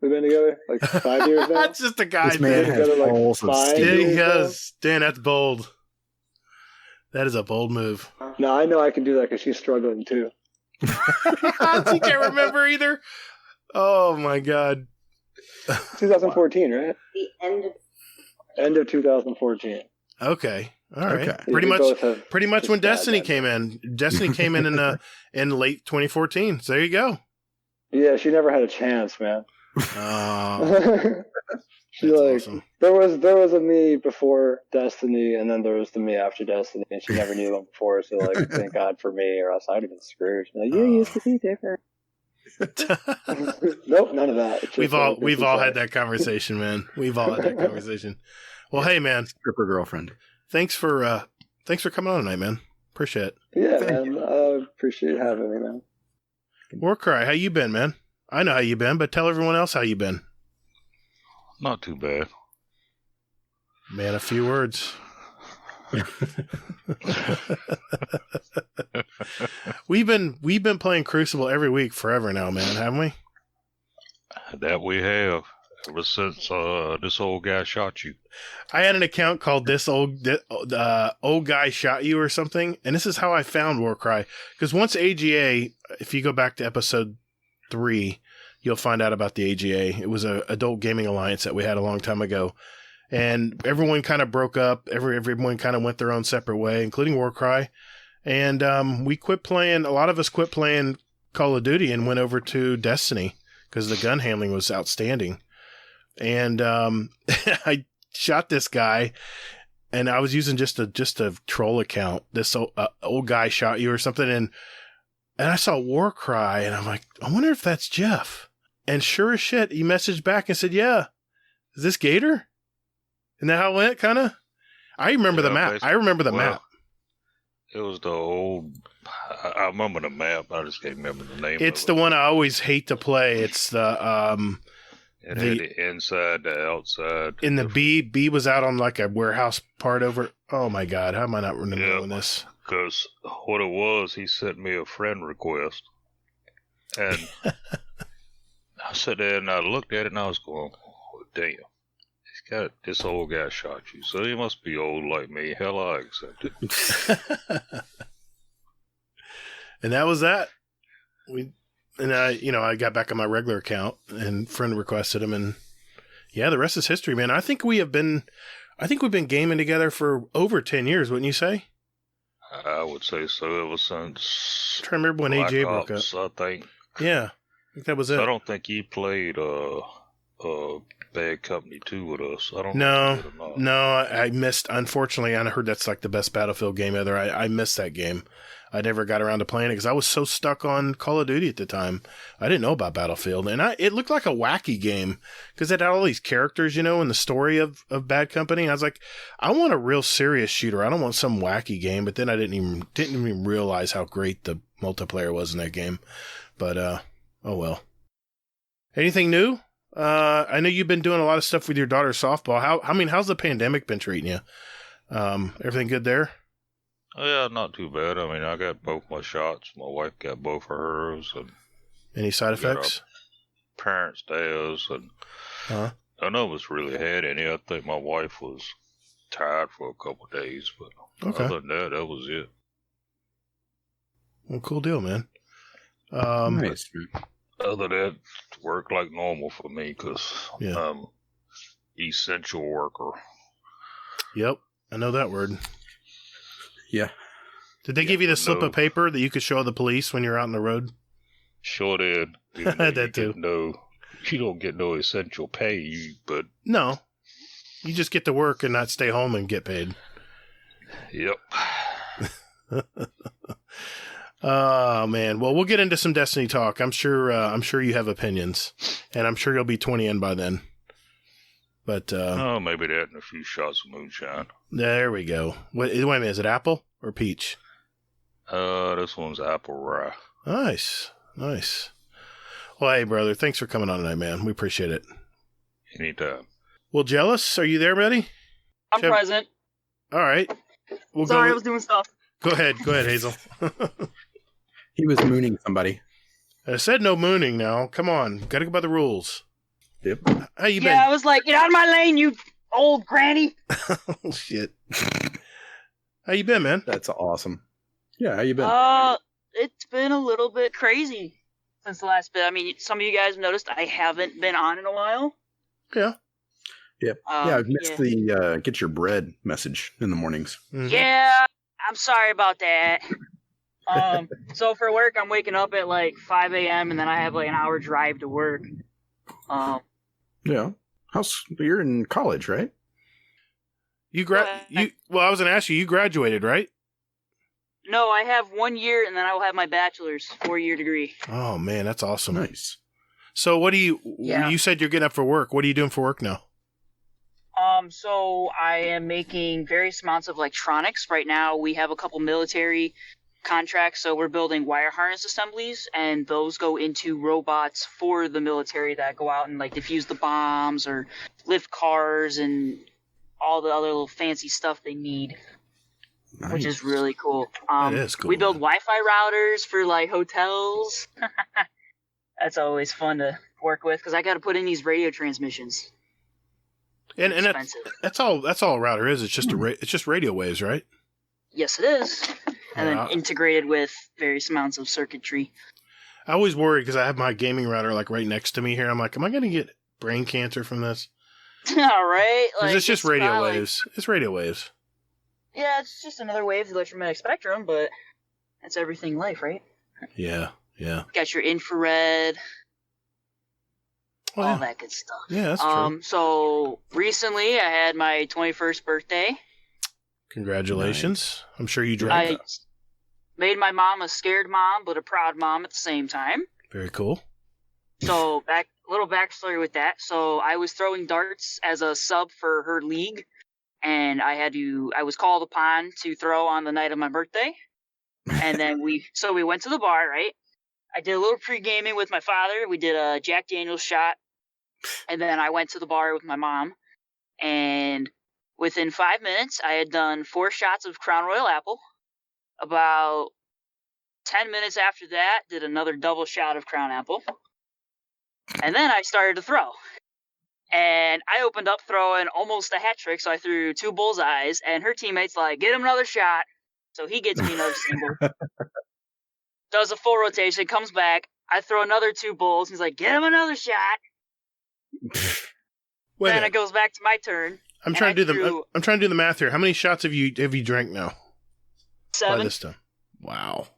Speaker 1: We've been together? Like 5 years now?
Speaker 2: That's just a guy,
Speaker 3: this man has balls of steel.
Speaker 2: Yeah, he does. Dan, that's bold. That is a bold move.
Speaker 1: No, I know I can do that because she's struggling too.
Speaker 2: She can't remember either. Oh my God.
Speaker 1: 2014, right?
Speaker 9: The
Speaker 1: end of 2014.
Speaker 2: Okay. All right.
Speaker 3: Okay.
Speaker 2: Pretty much when Destiny came in. Destiny came in late 2014. So there you go.
Speaker 1: Yeah, she never had a chance, man. She
Speaker 2: awesome.
Speaker 1: there was a me before Destiny, and then there was the me after Destiny, and she never knew him before. So thank God for me, or else I'd have been screwed. Like, you used to be different. Nope, none of that.
Speaker 2: We've all had that conversation, man. We've all had that conversation. Well, hey, man,
Speaker 3: stripper girlfriend.
Speaker 2: Thanks for coming on tonight, man. Appreciate it.
Speaker 1: Yeah, man. I appreciate having me, man.
Speaker 2: Warcry, how you been, man? I know how you been, but tell everyone else how you been.
Speaker 7: Not too bad.
Speaker 2: Man, a few words. We've been playing Crucible every week forever now, man, haven't we?
Speaker 7: That we have. Ever since this old guy shot you.
Speaker 2: I had an account called this old guy shot you or something, and this is how I found Warcry. Because once AGA, if you go back to episode 3, you'll find out about the AGA. It was an adult gaming alliance that we had a long time ago, and everyone kind of broke up. Everyone kind of went their own separate way, including Warcry. And we quit playing. A lot of us quit playing Call of Duty and went over to Destiny because the gun handling was outstanding. And I shot this guy, and I was using just a troll account. This old guy shot you or something, and I saw Warcry, and I'm like, I wonder if that's Jeff. And sure as shit, he messaged back and said, "Yeah, is this Gatr?" And that how it went, kind of. I remember the map. I remember the map.
Speaker 7: It was the old. I remember the map. I just can't remember the name.
Speaker 2: It's the one I always hate to play. It's the
Speaker 7: It had the inside, the outside.
Speaker 2: And the B was out on like a warehouse part over. Oh my God, how am I not remembering this?
Speaker 7: Because what it was, he sent me a friend request, and I sat there and I looked at it and I was going, oh, "Damn, he's got this old guy shot you, so he must be old like me." Hell, I accept it.
Speaker 2: And that was that. And I got back on my regular account and friend requested him, and yeah, the rest is history, man. I think we've been gaming together for over 10 years, wouldn't you say?
Speaker 7: I would say so. Ever since
Speaker 2: I'm trying to remember when AJ broke up.
Speaker 7: I think.
Speaker 2: Yeah, I think that was it.
Speaker 7: I don't think he played Bad Company 2 with us. I don't know.
Speaker 2: No, I missed. Unfortunately, I heard that's like the best Battlefield game ever. I missed that game. I never got around to playing it because I was so stuck on Call of Duty at the time. I didn't know about Battlefield, and it looked like a wacky game because it had all these characters, and the story of Bad Company. I was like, I want a real serious shooter. I don't want some wacky game. But then I didn't even realize how great the multiplayer was in that game. But oh well. Anything new? I know you've been doing a lot of stuff with your daughter's softball. How's the pandemic been treating you? Everything good there?
Speaker 7: Yeah, not too bad. I mean, I got both my shots. My wife got both of hers. And
Speaker 2: any side effects?
Speaker 7: Parents, theirs, and none of us really had any. I think my wife was tired for a couple of days, but other than that, that was it.
Speaker 2: Well, cool deal, man.
Speaker 3: Nice.
Speaker 7: Other than that, work like normal for me because I'm essential worker.
Speaker 2: Yep, I know that word.
Speaker 3: Yeah.
Speaker 2: Did they give you the slip of paper that you could show the police when you're out on the road?
Speaker 7: Sure did.
Speaker 2: That too.
Speaker 7: No, You don't get no essential pay, but...
Speaker 2: No. You just get to work and not stay home and get paid.
Speaker 7: Yep.
Speaker 2: Oh, man. Well, we'll get into some Destiny talk. I'm sure you have opinions, and I'm sure you'll be 20 in by then. But
Speaker 7: maybe that and a few shots of moonshine.
Speaker 2: There we go. Wait a minute, is it apple or peach?
Speaker 7: This one's apple rye.
Speaker 2: Nice. Well, hey, brother, thanks for coming on tonight, man. We appreciate it.
Speaker 7: Anytime.
Speaker 2: Well, Jealous, are you there, buddy?
Speaker 5: I'm present.
Speaker 2: All right.
Speaker 5: Sorry, I was doing stuff.
Speaker 2: Go ahead, Hazel.
Speaker 3: He was mooning somebody.
Speaker 2: I said no mooning now. Come on. Got to go by the rules.
Speaker 3: Yep.
Speaker 2: How you been?
Speaker 5: Yeah, I was like, get out of my lane, you old granny.
Speaker 2: Oh, shit. How you been, man?
Speaker 3: That's awesome. Yeah, how you been?
Speaker 5: It's been a little bit crazy since the last bit. I mean, some of you guys noticed I haven't been on in a while.
Speaker 2: Yeah.
Speaker 3: Yep. I've missed the get your bread message in the mornings.
Speaker 2: Mm-hmm.
Speaker 5: Yeah, I'm sorry about that. So for work, I'm waking up at like 5 a.m. and then I have like an hour drive to work.
Speaker 3: Yeah. You're in college, right?
Speaker 2: Well, I was going to ask you, you graduated, right?
Speaker 5: No, I have 1 year and then I will have my bachelor's 4-year degree.
Speaker 2: Oh, man, that's awesome.
Speaker 3: Nice.
Speaker 2: So what you said you're getting up for work. What are you doing for work now?
Speaker 5: So I am making various amounts of electronics. Right now we have a couple military contracts, so we're building wire harness assemblies, and those go into robots for the military that go out and defuse the bombs or lift cars and all the other little fancy stuff they need. Nice. Which is really cool.
Speaker 2: That is cool.
Speaker 5: We build Wi-Fi routers for hotels. That's always fun to work with because I got to put in these radio transmissions.
Speaker 2: And that's all a router is. It's just it's just radio waves, right?
Speaker 5: Yes, it is. And then integrated with various amounts of circuitry.
Speaker 2: I always worry because I have my gaming router right next to me here. I'm like, am I going to get brain cancer from this?
Speaker 5: All right.
Speaker 2: It's just radio waves. It's radio waves.
Speaker 5: Yeah, it's just another wave of the electromagnetic spectrum, but that's everything life, right?
Speaker 2: Yeah.
Speaker 5: Got your infrared. All that good stuff.
Speaker 2: Yeah, that's true.
Speaker 5: So recently I had my 21st birthday.
Speaker 2: Congratulations. Nice. I'm sure you drank.
Speaker 5: I made my mom a scared mom, but a proud mom at the same time.
Speaker 2: Very cool.
Speaker 5: So little backstory with that. So I was throwing darts as a sub for her league, and I was called upon to throw on the night of my birthday. And then we went to the bar, right? I did a little pre-gaming with my father. We did a Jack Daniels shot. And then I went to the bar with my mom. And within 5 minutes, I had done 4 shots of Crown Royal Apple. About 10 minutes after that, did another double shot of Crown Apple. And then I started to throw. And I opened up throwing almost a hat trick, so I threw 2 bullseyes. And her teammate's like, get him another shot. So he gets me another single. Does a full rotation, comes back. I throw another 2 bulls. He's like, get him another shot. Then it goes back to my turn.
Speaker 2: I'm trying to do the math here. How many shots have you drank now?
Speaker 5: 7.
Speaker 2: By this time. Wow.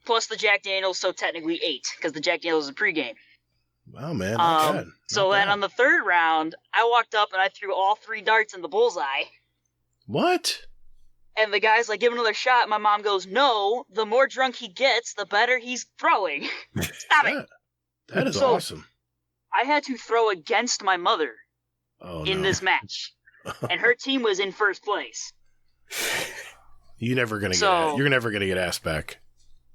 Speaker 5: Plus the Jack Daniels, so technically 8, because the Jack Daniels is a pregame.
Speaker 2: Wow, man. Not bad.
Speaker 5: So then on the 3rd round, I walked up and I threw all 3 darts in the bullseye.
Speaker 2: What?
Speaker 5: And the guy's like, give him another shot. My mom goes, no, the more drunk he gets, the better he's throwing. Stop it.
Speaker 2: That is awesome.
Speaker 5: I had to throw against my mother in this match. And her team was in first place.
Speaker 2: You're never going to get asked back.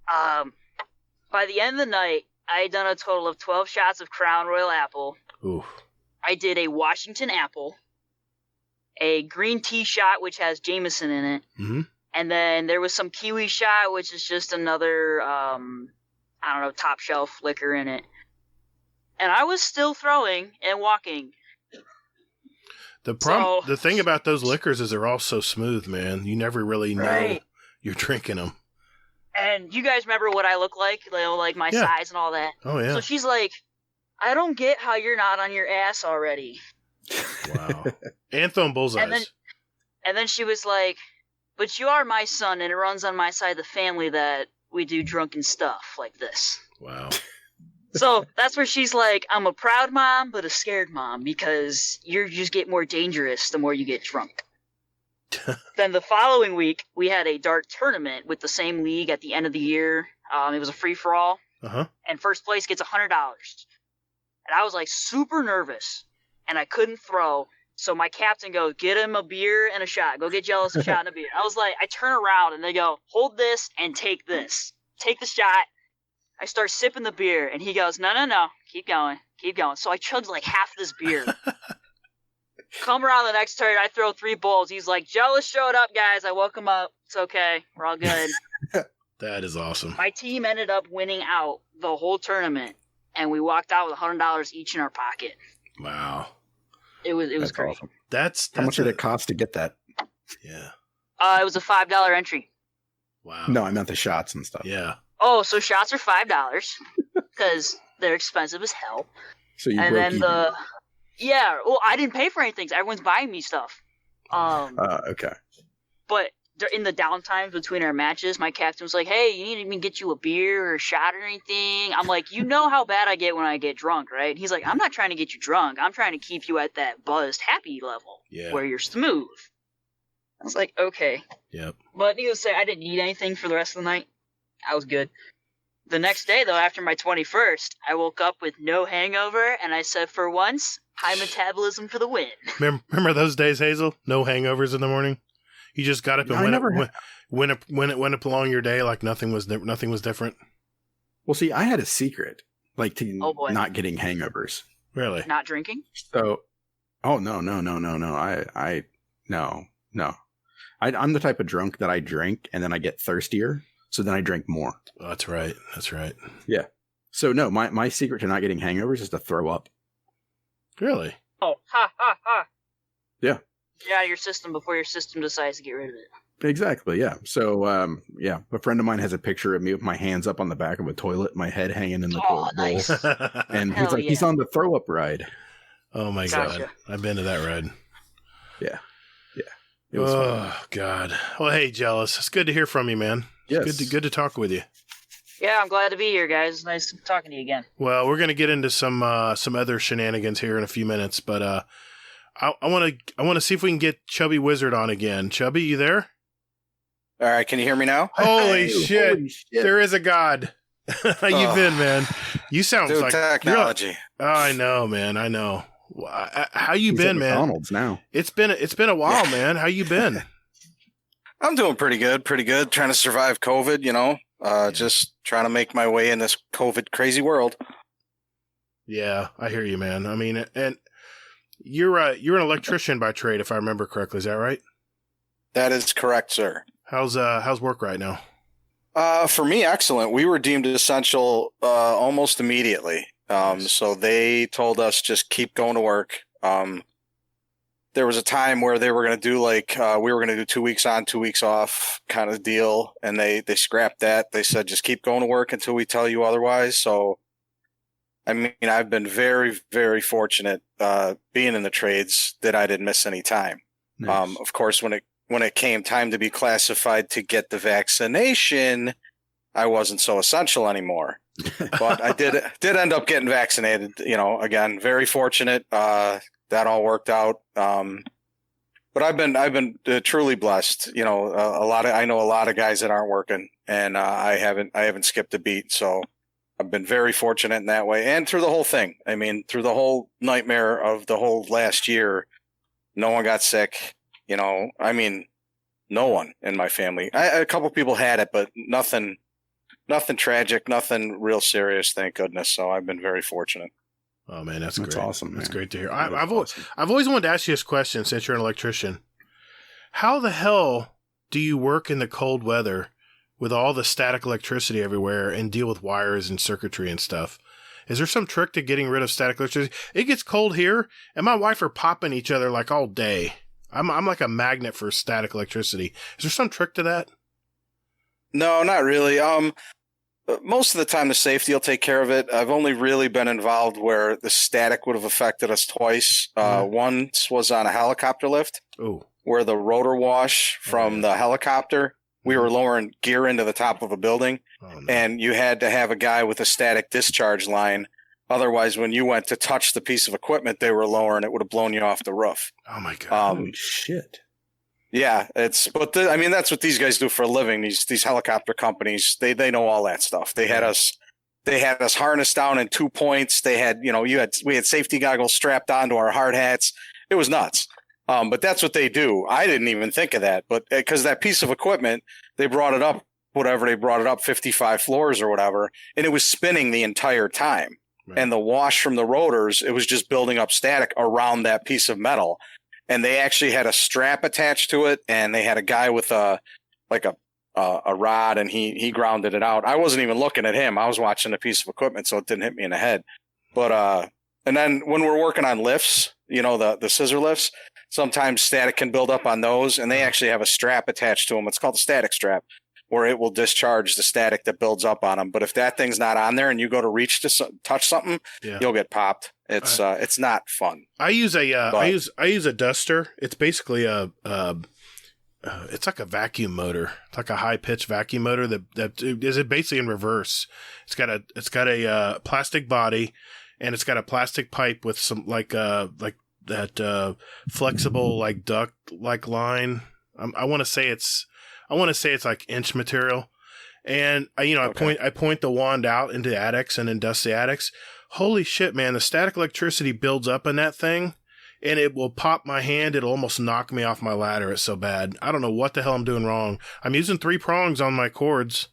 Speaker 5: By the end of the night, I had done a total of 12 shots of Crown Royal Apple.
Speaker 2: Ooh.
Speaker 5: I did a Washington Apple. A green tea shot, which has Jameson in it.
Speaker 2: Mm-hmm.
Speaker 5: And then there was some kiwi shot, which is just another, top shelf liquor in it. And I was still throwing and walking.
Speaker 2: The thing about those liquors is they're all so smooth, man. You never really know you're drinking them.
Speaker 5: And you guys remember what I look like? My size and all that.
Speaker 2: Oh, yeah.
Speaker 5: So she's like, I don't get how you're not on your ass already.
Speaker 2: Wow. And throwing bullseyes.
Speaker 5: And then she was like, but you are my son, and it runs on my side of the family that we do drunken stuff like this.
Speaker 2: Wow.
Speaker 5: So that's where she's like, I'm a proud mom, but a scared mom because you just get more dangerous the more you get drunk. Then the following week, we had a dart tournament with the same league at the end of the year. It was a free-for-all. And first place gets $100. And I was like super nervous, and I couldn't throw. So my captain goes, get him a beer and a shot. Go get Jealous a shot and a beer. I was like, I turn around, and they go, hold this and take this. Take the shot. I start sipping the beer, and he goes, no, keep going. So I chugged like half this beer. Come around the next turn, I throw 3 bowls. He's like, Jealous showed up, guys. I woke him up. It's okay. We're all good.
Speaker 2: That is awesome.
Speaker 5: My team ended up winning out the whole tournament, and we walked out with $100 each in our pocket.
Speaker 2: Wow.
Speaker 5: It was great.
Speaker 3: Awesome.
Speaker 2: That's
Speaker 3: how much did it cost to get that?
Speaker 2: Yeah.
Speaker 5: It was a $5 entry.
Speaker 2: Wow.
Speaker 3: No, I meant the shots and stuff.
Speaker 2: Yeah.
Speaker 5: Oh, so shots are $5 because they're expensive as hell.
Speaker 3: So you
Speaker 5: and
Speaker 3: broke
Speaker 5: then
Speaker 3: even.
Speaker 5: Yeah. Well, I didn't pay for anything. Everyone's buying me stuff.
Speaker 3: Okay.
Speaker 5: But in the downtimes between our matches, my captain was like, "Hey, you need to even get you a beer or a shot or anything." I'm like, "You know how bad I get when I get drunk, right?" And he's like, "I'm not trying to get you drunk. I'm trying to keep you at that buzzed, happy level where you're smooth." I was like, "Okay."
Speaker 2: Yep.
Speaker 5: But needless to say, I didn't need anything for the rest of the night. I was good. The next day, though, after my 21st, I woke up with no hangover, and I said, for once, high metabolism for the win.
Speaker 2: Remember those days, Hazel? No hangovers in the morning? You just got up and went up along your day like nothing was different?
Speaker 3: Well, see, I had a secret, like to not getting hangovers.
Speaker 2: Really?
Speaker 5: Not drinking?
Speaker 3: So, no. I'm the type of drunk that I drink, and then I get thirstier. So then I drink more.
Speaker 2: Oh, that's right.
Speaker 3: Yeah. So no, my secret to not getting hangovers is to throw up.
Speaker 2: Really?
Speaker 5: Oh, ha.
Speaker 3: Yeah.
Speaker 5: Get out of your system before your system decides to get rid of it.
Speaker 3: Exactly, yeah. So, a friend of mine has a picture of me with my hands up on the back of a toilet, my head hanging in the toilet
Speaker 5: nice.
Speaker 3: bowl. And he's like, he's on the throw-up ride.
Speaker 2: Oh, my God. I've been to that ride.
Speaker 3: Yeah.
Speaker 2: Oh, God. Well, hey, Jealous. It's good to hear from you, man.
Speaker 3: Yes.
Speaker 2: Good to talk with you.
Speaker 5: Yeah, I'm glad to be here, guys. It's nice talking to you again.
Speaker 2: Well, we're going to get into some other shenanigans here in a few minutes, but I want to see if we can get Chubby Wizard on again. Chubby, you there?
Speaker 9: All right, can you hear me now?
Speaker 2: Holy shit. There is a God. How you been, man? You sound like
Speaker 9: technology.
Speaker 2: I know, man. I know. How you been, man?
Speaker 3: McDonald's now.
Speaker 2: It's been a while, man. How you been?
Speaker 9: I'm doing pretty good. Trying to survive COVID, just trying to make my way in this COVID crazy world.
Speaker 2: Yeah, I hear you, man. I mean, and you're an electrician by trade, if I remember correctly. Is that right?
Speaker 9: That is correct, sir.
Speaker 2: How's work right now?
Speaker 9: For me, excellent. We were deemed essential almost immediately. So they told us just keep going to work. There was a time where they were going to do we were going to do 2 weeks on, 2 weeks off kind of deal. And they scrapped that. They said, just keep going to work until we tell you otherwise. So, I mean, I've been very, very fortunate, being in the trades that I didn't miss any time. Nice. Of course, when it came time to be classified to get the vaccination, I wasn't so essential anymore. But I did end up getting vaccinated, again, very fortunate. That all worked out. But I've been truly blessed. I know a lot of guys that aren't working, and I haven't skipped a beat. So I've been very fortunate in that way. And through the whole thing, I mean, through the whole nightmare of the whole last year, no one got sick. I mean, no one in my family. A couple people had it, but nothing tragic, nothing real serious. Thank goodness. So I've been very fortunate.
Speaker 2: Oh man, that's great.
Speaker 3: Awesome. Man.
Speaker 2: That's great to hear. I've always wanted to ask you this question since you're an electrician. How the hell do you work in the cold weather with all the static electricity everywhere and deal with wires and circuitry and stuff? Is there some trick to getting rid of static electricity? It gets cold here, and my wife are popping each other like all day. I'm like a magnet for static electricity. Is there some trick to that?
Speaker 9: No, not really. Most of the time, the safety will take care of it. I've only really been involved where the static would have affected us twice. Once was on a helicopter lift, where the rotor wash from the helicopter, we were lowering gear into the top of a building, and you had to have a guy with a static discharge line. Otherwise, when you went to touch the piece of equipment they were lowering, it would have blown you off the roof.
Speaker 2: Oh my God.
Speaker 3: Holy shit.
Speaker 9: Yeah, that's what these guys do for a living. These helicopter companies, they know all that stuff. They had us harnessed down in 2 points. They had, we had safety goggles strapped onto our hard hats. It was nuts. But that's what they do. I didn't even think of that, but because that piece of equipment, they brought it up, 55 floors or whatever, and it was spinning the entire time. Right. And the wash from the rotors, it was just building up static around that piece of metal. And they actually had a strap attached to it, and they had a guy with a rod, and he grounded it out. I wasn't even looking at him. I was watching a piece of equipment, so it didn't hit me in the head. But and then when we're working on lifts, the scissor lifts, sometimes static can build up on those, and they actually have a strap attached to them. It's called a static strap, where it will discharge the static that builds up on them. But if that thing's not on there and you go to reach to touch something, you'll get popped. It's not fun.
Speaker 2: I use a duster. It's basically it's like a vacuum motor. It's like a high pitched vacuum motor that is basically in reverse. It's got a plastic body, and it's got a plastic pipe with some like that flexible like duct like line. I want to say it's like inch material, and I point the wand out into the attics and then dust the attics. Holy shit, man! The static electricity builds up in that thing, and it will pop my hand. It'll almost knock me off my ladder. It's so bad. I don't know what the hell I'm doing wrong. I'm using 3 prongs on my cords,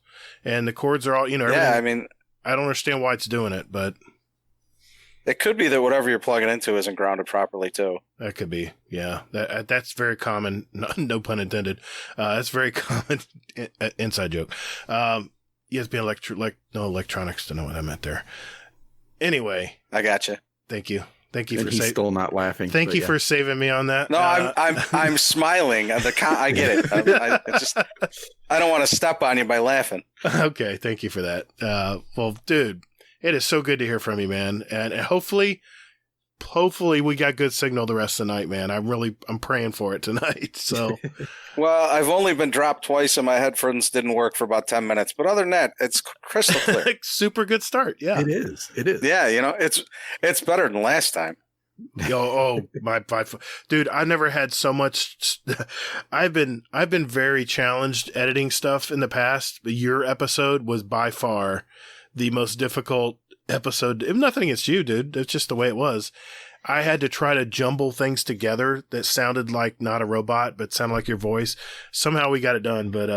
Speaker 2: and the cords are all
Speaker 9: Yeah, I mean,
Speaker 2: I don't understand why it's doing it, but
Speaker 9: it could be that whatever you're plugging into isn't grounded properly too.
Speaker 2: That could be, yeah. That's very common. No pun intended. That's very common. Inside joke. You have to be no electronics to know what I meant there. Anyway,
Speaker 9: I got you.
Speaker 2: Thank you. Thank you
Speaker 3: and
Speaker 2: for
Speaker 3: he's still not laughing.
Speaker 2: Thank you for saving me on that.
Speaker 9: No, I'm smiling. I get it. I don't want to step on you by laughing.
Speaker 2: Okay, thank you for that. Well, dude, it is so good to hear from you, man, and hopefully we got good signal the rest of the night, man. I'm praying for it tonight. So,
Speaker 9: well, I've only been dropped twice, and my headphones didn't work for about 10 minutes. But other than that, it's crystal clear.
Speaker 2: Super good start. Yeah,
Speaker 3: it is.
Speaker 9: Yeah, it's better than last time.
Speaker 2: My dude, I've never had so much. I've been very challenged editing stuff in the past, but your episode was by far the most difficult episode. Nothing against you, dude. It's just the way it was. I had to try to jumble things together that sounded like not a robot, but sounded like your voice. Somehow we got it done, but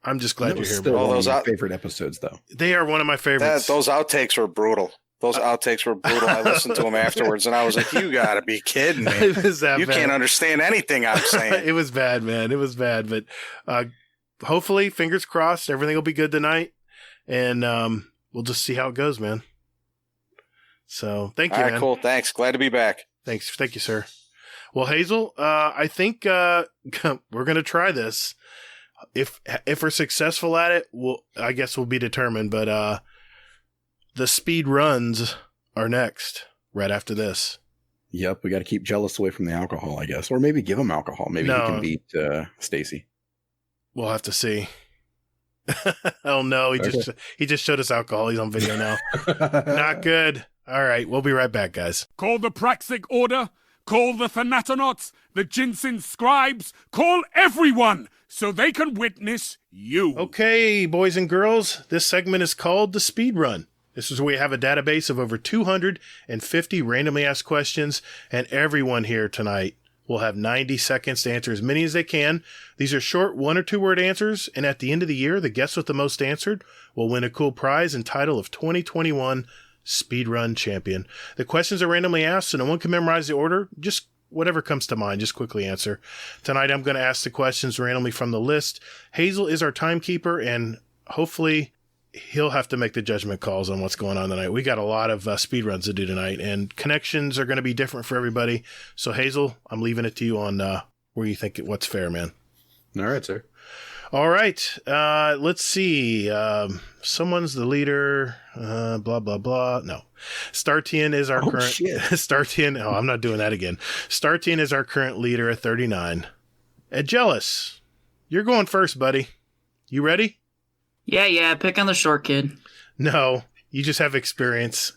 Speaker 2: I'm just glad you're here.
Speaker 3: Still one of my favorite episodes, though.
Speaker 2: They are one of my favorites.
Speaker 9: Those outtakes were brutal. I listened to them afterwards, and I was like, "You got to be kidding me!
Speaker 2: It was that bad.
Speaker 9: Can't understand anything I'm saying."
Speaker 2: It was bad, man. It was bad, but hopefully, fingers crossed, everything will be good tonight, and we'll just see how it goes, man. So thank you,
Speaker 9: All right,
Speaker 2: man.
Speaker 9: Cool. Thanks. Glad to be back.
Speaker 2: Thanks. Thank you, sir. Well, Hazel, I think we're going to try this. If we're successful at it, I guess we'll be determined. But the speed runs are next, right after this.
Speaker 3: Yep, we got to keep Jealous away from the alcohol, I guess. Or maybe give him alcohol. Maybe he can beat Stacy.
Speaker 2: We'll have to see. Oh, no. He just showed us alcohol. He's on video now. Not good. All right, we'll be right back, guys.
Speaker 10: Call the Praxic Order, call the Thanatonauts, the Jinsen Scribes, call everyone so they can witness you.
Speaker 2: Okay, boys and girls, this segment is called the Speed Run. This is where we have a database of over 250 randomly asked questions, and everyone here tonight will have 90 seconds to answer as many as they can. These are short 1 or 2 word answers, and at the end of the year, the guest with the most answered will win a cool prize and title of 2021 Speedrun Champion. The questions are randomly asked, so no one can memorize the order. Just whatever comes to mind, just quickly answer. Tonight, I'm going to ask the questions randomly from the list. Hazel is our timekeeper, and hopefully he'll have to make the judgment calls on what's going on tonight. We got a lot of speedruns to do tonight, and connections are going to be different for everybody. So, Hazel, I'm leaving it to you on where you think what's fair, man.
Speaker 3: All right, sir.
Speaker 2: All right. Let's see. Someone's the leader. Blah, blah, blah. No. Startian is our current. Shit. Startian. Oh, I'm not doing that again. Startian is our current leader at 39. Jealous, you're going first, buddy. You ready?
Speaker 5: Yeah, pick on the short kid.
Speaker 2: No, you just have experience.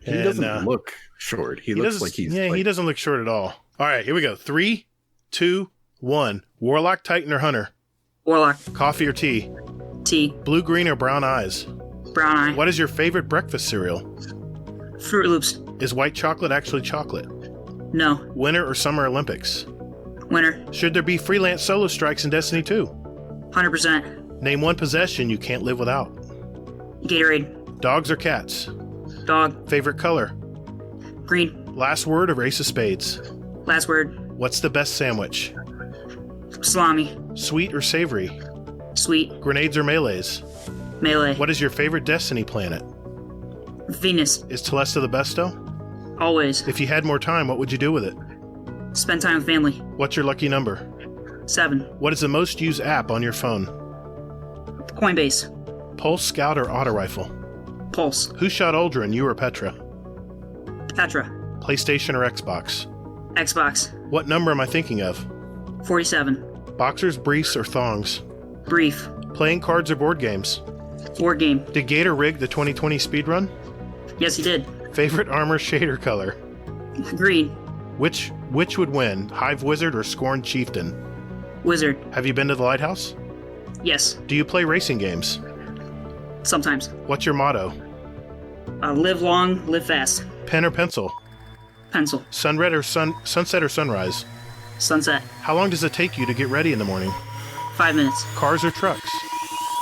Speaker 3: He doesn't look short. He looks like he's...
Speaker 2: Yeah, he doesn't look short at all. All right, here we go. 3, 2, 1. Warlock, Titan, or Hunter?
Speaker 5: Warlock.
Speaker 2: Coffee or tea?
Speaker 5: Tea.
Speaker 2: Blue, green, or brown eyes?
Speaker 5: Brown eye.
Speaker 2: What is your favorite breakfast cereal?
Speaker 5: Fruit Loops.
Speaker 2: Is white chocolate actually chocolate?
Speaker 5: No.
Speaker 2: Winter or Summer Olympics?
Speaker 5: Winter.
Speaker 2: Should there be freelance solo strikes in Destiny 2?
Speaker 5: 100%.
Speaker 2: Name one possession you can't live without.
Speaker 5: Gatorade.
Speaker 2: Dogs or cats?
Speaker 5: Dog.
Speaker 2: Favorite color?
Speaker 5: Green.
Speaker 2: Last word of Ace of Spades?
Speaker 5: Last word.
Speaker 2: What's the best sandwich?
Speaker 5: Salami.
Speaker 2: Sweet or savory?
Speaker 5: Sweet.
Speaker 2: Grenades or melees?
Speaker 5: Melee.
Speaker 2: What is your favorite Destiny planet?
Speaker 5: Venus.
Speaker 2: Is Telesta the besto?
Speaker 5: Always.
Speaker 2: If you had more time, what would you do with it?
Speaker 5: Spend time with family.
Speaker 2: What's your lucky number?
Speaker 5: 7.
Speaker 2: What is the most used app on your phone?
Speaker 5: Coinbase.
Speaker 2: Pulse, Scout, or Auto Rifle?
Speaker 5: Pulse.
Speaker 2: Who shot Aldrin, you or Petra?
Speaker 5: Petra.
Speaker 2: PlayStation or Xbox?
Speaker 5: Xbox.
Speaker 2: What number am I thinking of?
Speaker 5: 47.
Speaker 2: Boxers, briefs, or thongs?
Speaker 5: Brief.
Speaker 2: Playing cards or board games?
Speaker 5: Board game.
Speaker 2: Did Gatr rig the 2020 speedrun?
Speaker 5: Yes, he did.
Speaker 2: Favorite armor shader color?
Speaker 5: Green.
Speaker 2: Which would win, Hive Wizard or Scorned Chieftain?
Speaker 5: Wizard.
Speaker 2: Have you been to the Lighthouse?
Speaker 5: Yes.
Speaker 2: Do you play racing games?
Speaker 5: Sometimes.
Speaker 2: What's your motto?
Speaker 5: Live long, live fast.
Speaker 2: Pen or pencil?
Speaker 5: Pencil.
Speaker 2: Sunset or sunrise?
Speaker 5: Sunset.
Speaker 2: How long does it take you to get ready in the morning?
Speaker 5: 5 minutes.
Speaker 2: Cars or trucks?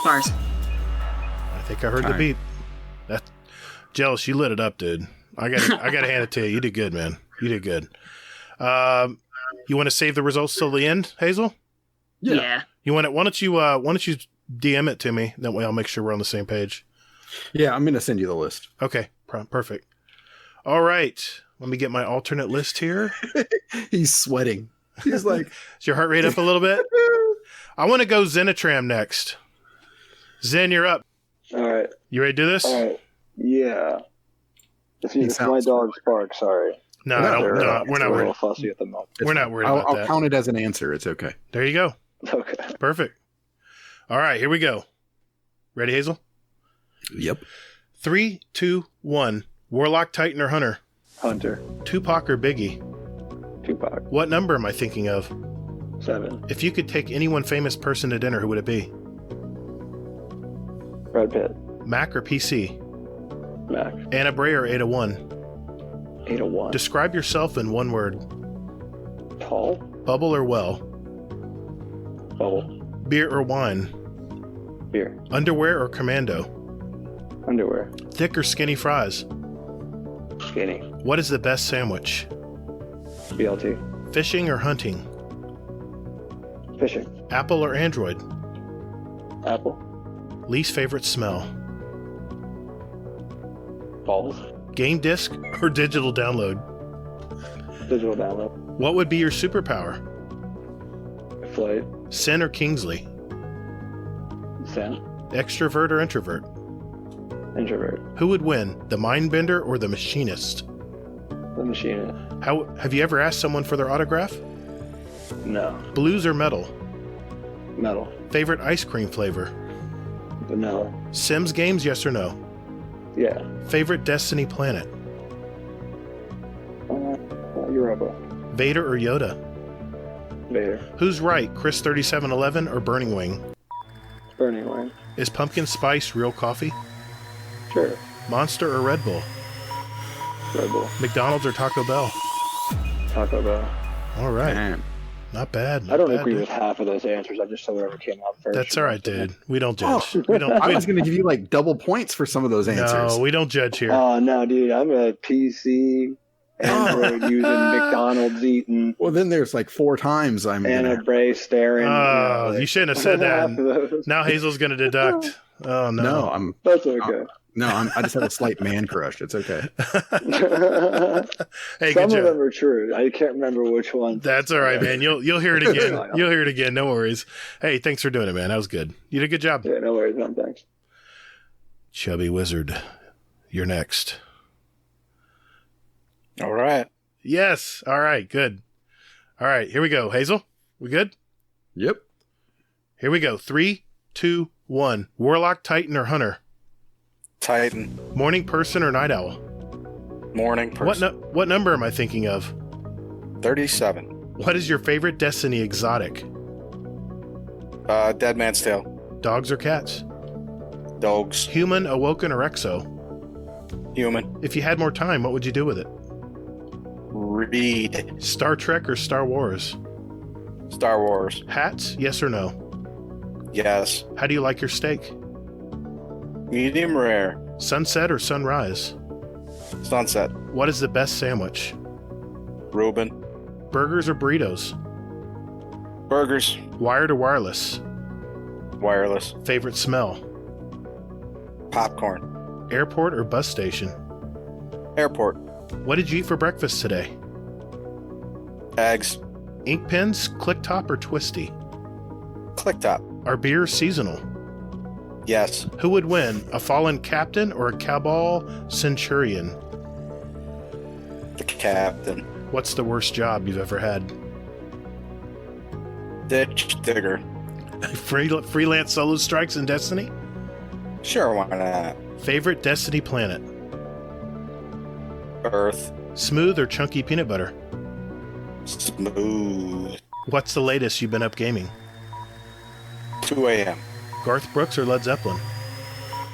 Speaker 5: Cars.
Speaker 2: I think I heard the beep. That Jealous, you lit it up, dude. I gotta hand it to you. You did good, man. You did good. You want to save the results till the end, Hazel?
Speaker 5: Yeah.
Speaker 2: You want it? Why don't you DM it to me? That way I'll make sure we're on the same page.
Speaker 3: Yeah, I'm gonna send you the list.
Speaker 2: Okay, perfect. All right, let me get my alternate list here.
Speaker 3: He's sweating. He's like,
Speaker 2: is your heart rate up a little bit? I want to go Zenitram next. Zen, you're up.
Speaker 1: All right.
Speaker 2: You ready to do this?
Speaker 1: All right. Yeah. It's my dog's bark. Sorry.
Speaker 2: No, we're not worried.
Speaker 1: Fussy at the moment.
Speaker 2: We're not worried about that.
Speaker 3: I'll count it as an answer. It's okay.
Speaker 2: There you go.
Speaker 1: Okay.
Speaker 2: Perfect. All right, here we go. Ready, Hazel?
Speaker 3: Yep.
Speaker 2: 3, 2, 1. Warlock, Titan, or Hunter?
Speaker 1: Hunter.
Speaker 2: Tupac or Biggie?
Speaker 1: Tupac.
Speaker 2: What number am I thinking of?
Speaker 1: 7.
Speaker 2: If you could take any one famous person to dinner, who would it be?
Speaker 1: Brad Pitt.
Speaker 2: Mac or PC?
Speaker 1: Mac.
Speaker 2: Anna Bray or 801?
Speaker 1: 801.
Speaker 2: Describe yourself in one word.
Speaker 1: Tall.
Speaker 2: Bubble or well?
Speaker 1: Bubble.
Speaker 2: Beer or wine?
Speaker 1: Beer.
Speaker 2: Underwear or commando?
Speaker 1: Underwear.
Speaker 2: Thick or skinny fries?
Speaker 1: Skinny.
Speaker 2: What is the best sandwich?
Speaker 1: BLT.
Speaker 2: Fishing or hunting?
Speaker 1: Fishing.
Speaker 2: Apple or Android?
Speaker 1: Apple.
Speaker 2: Least favorite smell?
Speaker 1: Balls.
Speaker 2: Game disc or digital download?
Speaker 1: Digital download.
Speaker 2: What would be your superpower?
Speaker 1: Flight.
Speaker 2: Sin or Kingsley?
Speaker 1: Sin.
Speaker 2: Extrovert or introvert?
Speaker 1: Introvert.
Speaker 2: Who would win, the Mindbender or the Machinist?
Speaker 1: The Machinist.
Speaker 2: Have you ever asked someone for their autograph?
Speaker 1: No.
Speaker 2: Blues or metal?
Speaker 1: Metal.
Speaker 2: Favorite ice cream flavor?
Speaker 1: Vanilla.
Speaker 2: Sims games, yes or no?
Speaker 1: Yeah.
Speaker 2: Favorite Destiny planet?
Speaker 1: Europa.
Speaker 2: Vader or Yoda?
Speaker 1: Vader.
Speaker 2: Who's right, Chris 3711 or Burning Wing?
Speaker 1: Burning Wing.
Speaker 2: Is pumpkin spice real coffee?
Speaker 1: Sure.
Speaker 2: Monster or Red Bull?
Speaker 1: Red Bull.
Speaker 2: McDonald's or Taco Bell?
Speaker 1: Taco Bell.
Speaker 2: All right.
Speaker 3: Man.
Speaker 2: Not bad.
Speaker 1: I don't agree with half of those answers. I just said whatever came out first.
Speaker 2: That's all right, dude. We don't
Speaker 3: Oh,
Speaker 2: judge. We don't.
Speaker 3: I was going to give you like double points for some of those answers.
Speaker 2: No, we don't judge here.
Speaker 1: Oh, no, dude. I'm a PC, Android using, McDonald's eating.
Speaker 3: Well, then there's like 4 times I'm
Speaker 1: Anna
Speaker 3: gonna...
Speaker 1: Bray staring.
Speaker 2: Oh, you shouldn't have said
Speaker 1: half
Speaker 2: that.
Speaker 1: of those.
Speaker 2: Now Hazel's going to deduct. Oh, no.
Speaker 3: No,
Speaker 1: That's okay.
Speaker 3: I just have a slight man crush. It's okay.
Speaker 2: Hey,
Speaker 1: Some
Speaker 2: good
Speaker 1: of
Speaker 2: job.
Speaker 1: them are true. I can't remember which one.
Speaker 2: That's all right, man. You'll hear it again. You'll hear it again. No worries. Hey, thanks for doing it, man. That was good. You did a good job.
Speaker 1: Yeah, no worries, man. Thanks.
Speaker 2: Chubby Wizard, you're next.
Speaker 9: All right.
Speaker 2: Yes. All right. Good. All right. Here we go. Hazel, we good?
Speaker 3: Yep.
Speaker 2: Here we go. 3, 2, 1. Warlock, Titan, or Hunter?
Speaker 9: Titan.
Speaker 2: Morning person or night owl?
Speaker 9: Morning person.
Speaker 2: What number am I thinking of?
Speaker 9: 37.
Speaker 2: What is your favorite Destiny exotic?
Speaker 9: Dead Man's Tale.
Speaker 2: Dogs or cats?
Speaker 9: Dogs.
Speaker 2: Human, awoken, or exo?
Speaker 9: Human.
Speaker 2: If you had more time, what would you do with it?
Speaker 9: Read.
Speaker 2: Star Trek or Star Wars?
Speaker 9: Star Wars.
Speaker 2: Hats, yes or no?
Speaker 9: Yes.
Speaker 2: How do you like your steak?
Speaker 9: Medium rare.
Speaker 2: Sunset or sunrise?
Speaker 9: Sunset.
Speaker 2: What is the best sandwich?
Speaker 9: Reuben.
Speaker 2: Burgers or burritos?
Speaker 9: Burgers.
Speaker 2: Wired or wireless?
Speaker 9: Wireless.
Speaker 2: Favorite smell?
Speaker 9: Popcorn.
Speaker 2: Airport or bus station?
Speaker 9: Airport.
Speaker 2: What did you eat for breakfast today?
Speaker 9: Eggs.
Speaker 2: Ink pens, click top or twisty?
Speaker 9: Click top.
Speaker 2: Are beers seasonal?
Speaker 9: Yes.
Speaker 2: Who would win, a fallen captain or a cabal centurion?
Speaker 9: The captain.
Speaker 2: What's the worst job you've ever had?
Speaker 9: Ditch digger.
Speaker 2: Freelance solo strikes in Destiny?
Speaker 9: Sure, why not?
Speaker 2: Favorite Destiny planet?
Speaker 9: Earth.
Speaker 2: Smooth or chunky peanut butter?
Speaker 9: Smooth.
Speaker 2: What's the latest you've been up gaming?
Speaker 9: 2 a.m.
Speaker 2: Garth Brooks or Led Zeppelin?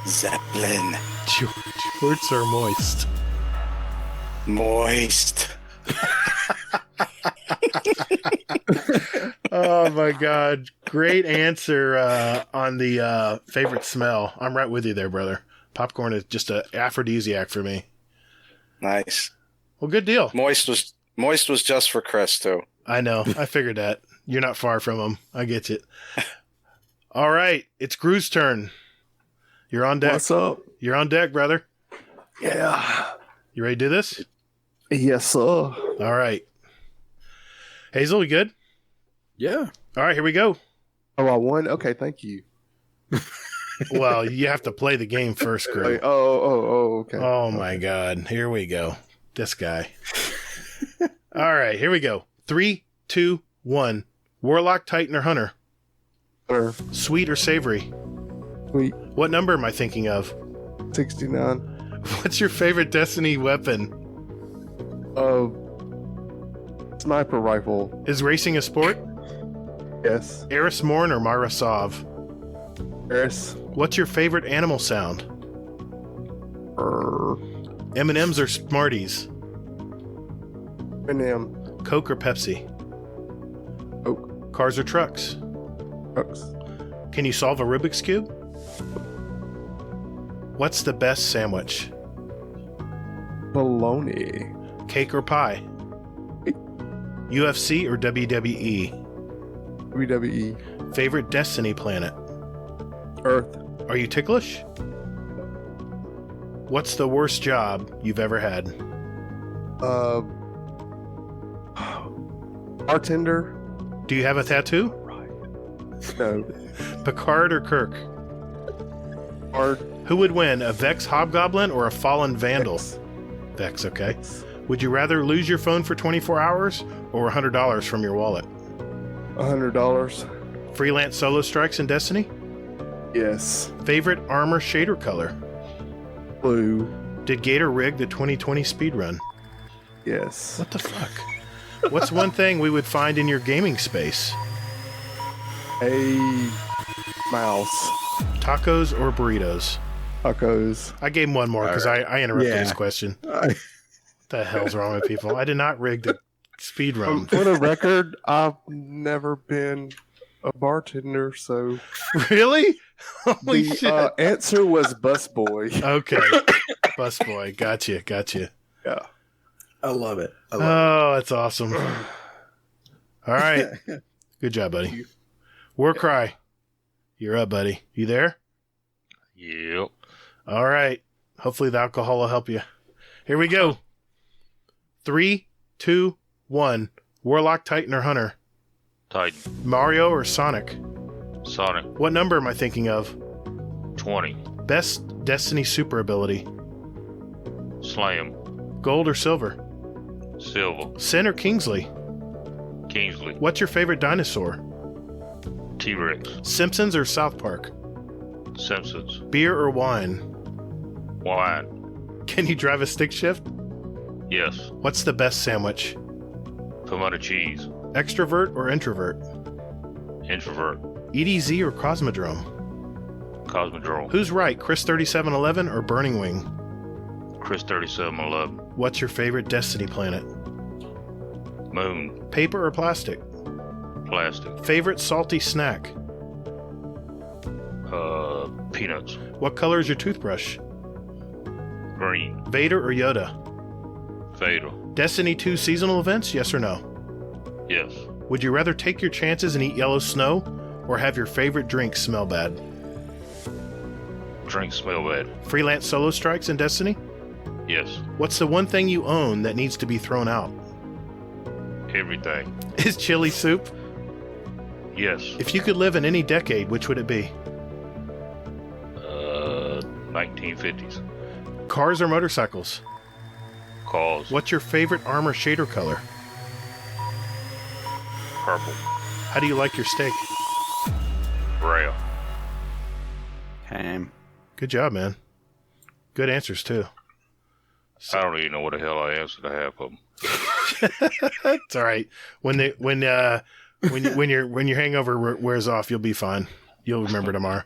Speaker 9: Zeppelin.
Speaker 2: Shorts or moist?
Speaker 9: Moist.
Speaker 2: Oh my god. Great answer on the favorite smell. I'm right with you there, brother. Popcorn is just an aphrodisiac for me.
Speaker 9: Nice.
Speaker 2: Well, good deal.
Speaker 9: Moist was just for Chris, too.
Speaker 2: I know. I figured that. You're not far from him. I get it. All right. It's Gru's turn. You're on deck.
Speaker 8: What's up?
Speaker 2: You're on deck, brother.
Speaker 8: Yeah.
Speaker 2: You ready to do this?
Speaker 8: Yes, sir.
Speaker 2: All right. Hazel, you good?
Speaker 3: Yeah.
Speaker 2: All right, here we go.
Speaker 8: Oh, I won? Okay, thank you.
Speaker 2: Well, you have to play the game first, Gru.
Speaker 8: Okay.
Speaker 2: Oh, my God. Here we go. This guy. All right, here we go. 3, 2, 1. Warlock, Titan, or Hunter?
Speaker 8: Hunter.
Speaker 2: Sweet or savory?
Speaker 8: Sweet.
Speaker 2: What number am I thinking of?
Speaker 8: 69.
Speaker 2: What's your favorite Destiny weapon?
Speaker 8: Sniper rifle.
Speaker 2: Is racing a sport?
Speaker 8: Yes.
Speaker 2: Eris Morn or Mara Sov?
Speaker 8: Eris.
Speaker 2: What's your favorite animal sound? M&M's or Smarties?
Speaker 8: M&M.
Speaker 2: Coke or Pepsi?
Speaker 8: Coke.
Speaker 2: Cars or trucks?
Speaker 8: Trucks.
Speaker 2: Can you solve a Rubik's Cube? What's the best sandwich?
Speaker 8: Bologna.
Speaker 2: Cake or pie? UFC or WWE?
Speaker 8: WWE.
Speaker 2: Favorite Destiny planet?
Speaker 8: Earth.
Speaker 2: Are you ticklish? What's the worst job you've ever had?
Speaker 8: Bartender.
Speaker 2: Do you have a tattoo?
Speaker 8: No.
Speaker 2: Picard or Kirk?
Speaker 8: Picard.
Speaker 2: Who would win, a Vex Hobgoblin or a Fallen Vandal? Vex, okay.
Speaker 8: Vex.
Speaker 2: Would you rather lose your phone for 24 hours or $100 from your wallet?
Speaker 8: $100.
Speaker 2: Freelance solo strikes in Destiny?
Speaker 8: Yes.
Speaker 2: Favorite armor shader color?
Speaker 8: Blue.
Speaker 2: Did Gatr rig the 2020 speedrun?
Speaker 8: Yes.
Speaker 2: What the fuck? What's one thing we would find in your gaming space?
Speaker 8: A mouse.
Speaker 2: Tacos or burritos?
Speaker 8: Tacos.
Speaker 2: I gave him one more because I interrupted his question. What the hell's wrong with people? I did not rig the speedrun.
Speaker 8: For the record, I've never been a bartender, so...
Speaker 2: Really? Holy shit.
Speaker 8: Answer was busboy.
Speaker 2: Okay. Busboy. Gotcha.
Speaker 8: Yeah.
Speaker 3: I love it.
Speaker 2: That's awesome. All right. Good job, buddy. Warcry. You're up, buddy. You there?
Speaker 7: Yep.
Speaker 2: All right. Hopefully the alcohol will help you. Here we go. 3, 2, 1. Warlock, Titan, or Hunter?
Speaker 7: Titan.
Speaker 2: Mario or Sonic?
Speaker 7: Sonic.
Speaker 2: What number am I thinking of?
Speaker 7: 20.
Speaker 2: Best Destiny super ability?
Speaker 7: Slam.
Speaker 2: Gold or silver?
Speaker 7: Silver.
Speaker 2: Sin or Kingsley?
Speaker 7: Kingsley.
Speaker 2: What's your favorite dinosaur?
Speaker 7: T-Rex.
Speaker 2: Simpsons or South Park?
Speaker 7: Simpsons.
Speaker 2: Beer or wine?
Speaker 7: Wine.
Speaker 2: Can you drive a stick shift?
Speaker 7: Yes.
Speaker 2: What's the best sandwich?
Speaker 7: Tomato cheese.
Speaker 2: Extrovert or introvert?
Speaker 7: Introvert.
Speaker 2: EDZ or Cosmodrome?
Speaker 7: Cosmodrome.
Speaker 2: Who's right, Chris 3711 or Burning Wing?
Speaker 7: Chris 3711.
Speaker 2: What's your favorite Destiny planet?
Speaker 7: Moon.
Speaker 2: Paper or plastic?
Speaker 7: Plastic.
Speaker 2: Favorite salty snack?
Speaker 7: Peanuts.
Speaker 2: What color is your toothbrush?
Speaker 7: Green.
Speaker 2: Vader or Yoda?
Speaker 7: Vader.
Speaker 2: Destiny 2 seasonal events, yes or no?
Speaker 7: Yes.
Speaker 2: Would you rather take your chances and eat yellow snow or have your favorite drink smell bad?
Speaker 7: Drink smell bad.
Speaker 2: Freelance solo strikes in Destiny?
Speaker 7: Yes.
Speaker 2: What's the one thing you own that needs to be thrown out?
Speaker 7: Everything.
Speaker 2: Is chili soup?
Speaker 7: Yes.
Speaker 2: If you could live in any decade, which would it be?
Speaker 7: 1950s.
Speaker 2: Cars or motorcycles?
Speaker 7: Cars.
Speaker 2: What's your favorite armor shader color?
Speaker 7: Purple.
Speaker 2: How do you like your steak?
Speaker 7: Rare.
Speaker 3: Ham.
Speaker 2: Good job, man. Good answers, too.
Speaker 7: I don't even know what the hell I answered to half of them.
Speaker 2: It's all right. When your hangover wears off, you'll be fine. You'll remember tomorrow.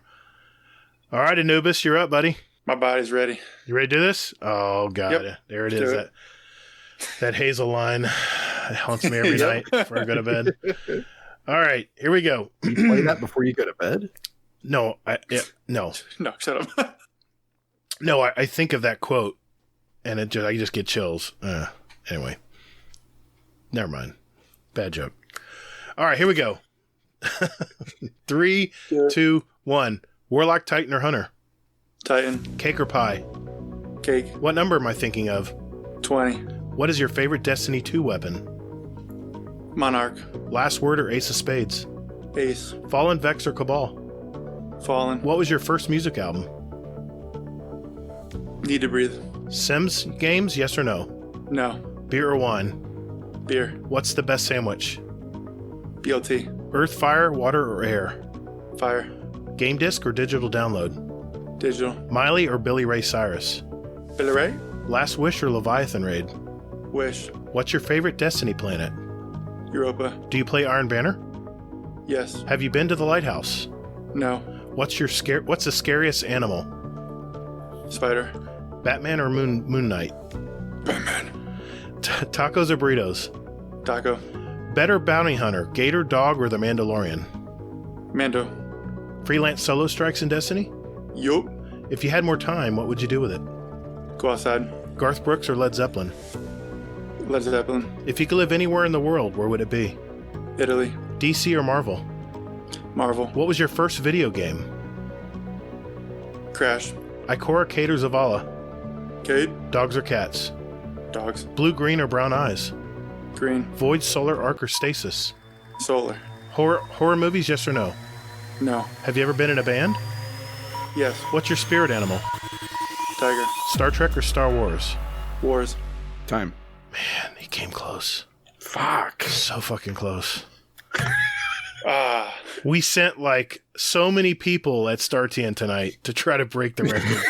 Speaker 2: All right, Anubis, you're up, buddy.
Speaker 6: My body's ready.
Speaker 2: You ready to do this? Oh, God.
Speaker 6: Yep.
Speaker 2: There it
Speaker 6: Let's
Speaker 2: is.
Speaker 6: do
Speaker 2: That Hazel line haunts me every night before I go to bed. All right, here we go.
Speaker 3: You play that before you go to bed?
Speaker 2: No.
Speaker 6: No, shut up.
Speaker 2: No, I think of that quote, and I just get chills. Anyway. Never mind. Bad joke. All right, here we go. 3, 2, 1. Warlock, Titan, or Hunter?
Speaker 6: Titan.
Speaker 2: Cake or pie?
Speaker 6: Cake.
Speaker 2: What number am I thinking of?
Speaker 6: 20.
Speaker 2: What is your favorite Destiny 2 weapon?
Speaker 6: Monarch.
Speaker 2: Last word or Ace of Spades?
Speaker 6: Ace.
Speaker 2: Fallen, Vex, or Cabal?
Speaker 6: Fallen.
Speaker 2: What was your first music album?
Speaker 6: Need to breathe.
Speaker 2: Sims games, yes or no?
Speaker 6: No.
Speaker 2: Beer or wine?
Speaker 6: Beer.
Speaker 2: What's the best sandwich?
Speaker 6: BLT.
Speaker 2: Earth, fire, water, or air?
Speaker 6: Fire.
Speaker 2: Game disc or digital download?
Speaker 6: Digital.
Speaker 2: Miley or Billy Ray Cyrus?
Speaker 6: Billy Ray.
Speaker 2: Last Wish or Leviathan Raid?
Speaker 6: Wish.
Speaker 2: What's your favorite Destiny planet?
Speaker 6: Europa.
Speaker 2: Do you play Iron Banner?
Speaker 6: Yes.
Speaker 2: Have you been to the lighthouse?
Speaker 6: No.
Speaker 2: What's the scariest animal?
Speaker 6: Spider.
Speaker 2: Batman or Moon Knight?
Speaker 6: Batman.
Speaker 2: Tacos or burritos?
Speaker 6: Taco.
Speaker 2: Better bounty hunter, Gatr, Dog, or the Mandalorian?
Speaker 6: Mando.
Speaker 2: Freelance solo strikes in Destiny?
Speaker 6: Yup.
Speaker 2: If you had more time, what would you do with it?
Speaker 6: Go outside.
Speaker 2: Garth Brooks or Led Zeppelin?
Speaker 6: Led Zeppelin.
Speaker 2: If you could live anywhere in the world, where would it be?
Speaker 6: Italy.
Speaker 2: DC or Marvel?
Speaker 6: Marvel.
Speaker 2: What was your first video game?
Speaker 6: Crash.
Speaker 2: Ikora, Kate, or Zavala?
Speaker 6: Cade.
Speaker 2: Dogs or cats?
Speaker 6: Dogs.
Speaker 2: Blue, green, or brown eyes?
Speaker 6: Green.
Speaker 2: Void, solar, arc, or stasis?
Speaker 6: Solar.
Speaker 2: Horror movies, yes or no?
Speaker 6: No.
Speaker 2: Have you ever been in a band?
Speaker 6: Yes.
Speaker 2: What's your spirit animal?
Speaker 6: Tiger.
Speaker 2: Star Trek or Star Wars?
Speaker 6: Wars.
Speaker 3: Time.
Speaker 2: Man, he came close.
Speaker 3: Fuck.
Speaker 2: So fucking close.
Speaker 6: Ah.
Speaker 2: We sent like so many people at StarTN tonight to try to break the record.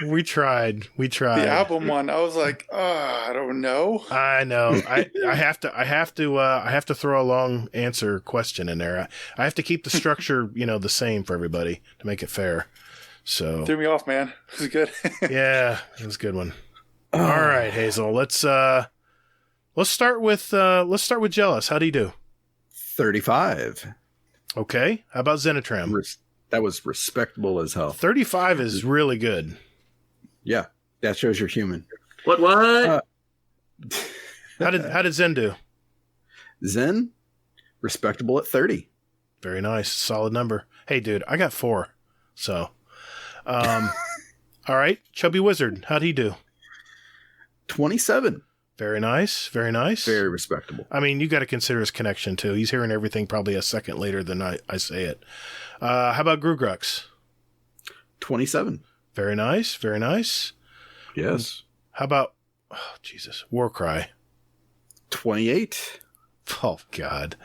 Speaker 2: We tried.
Speaker 6: The album one, I was like, I don't know.
Speaker 2: I know. I have to throw a long answer question in there. I have to keep the structure, the same for everybody to make it fair. So
Speaker 6: Threw me off, man. It was good.
Speaker 2: yeah, it was a good one. All right, Hazel. Let's start with Jealous. How do you do?
Speaker 3: 35.
Speaker 2: Okay. How about Zenitram?
Speaker 3: That was respectable as hell.
Speaker 2: 35 is really good.
Speaker 3: Yeah, that shows you're human.
Speaker 11: What?
Speaker 2: How did Zen do?
Speaker 3: Zen, respectable at 30.
Speaker 2: Very nice. Solid number. Hey, dude, I got 4. So, all right. Chubby Wizard, how'd he do?
Speaker 3: 27.
Speaker 2: Very nice. Very nice.
Speaker 3: Very respectable.
Speaker 2: I mean, you got to consider his connection, too. He's hearing everything probably a second later than I say it. How about Grugrux?
Speaker 3: 27.
Speaker 2: Very nice. Very nice.
Speaker 3: Yes.
Speaker 2: How about, oh, Jesus, Warcry?
Speaker 3: 28.
Speaker 2: Oh, God.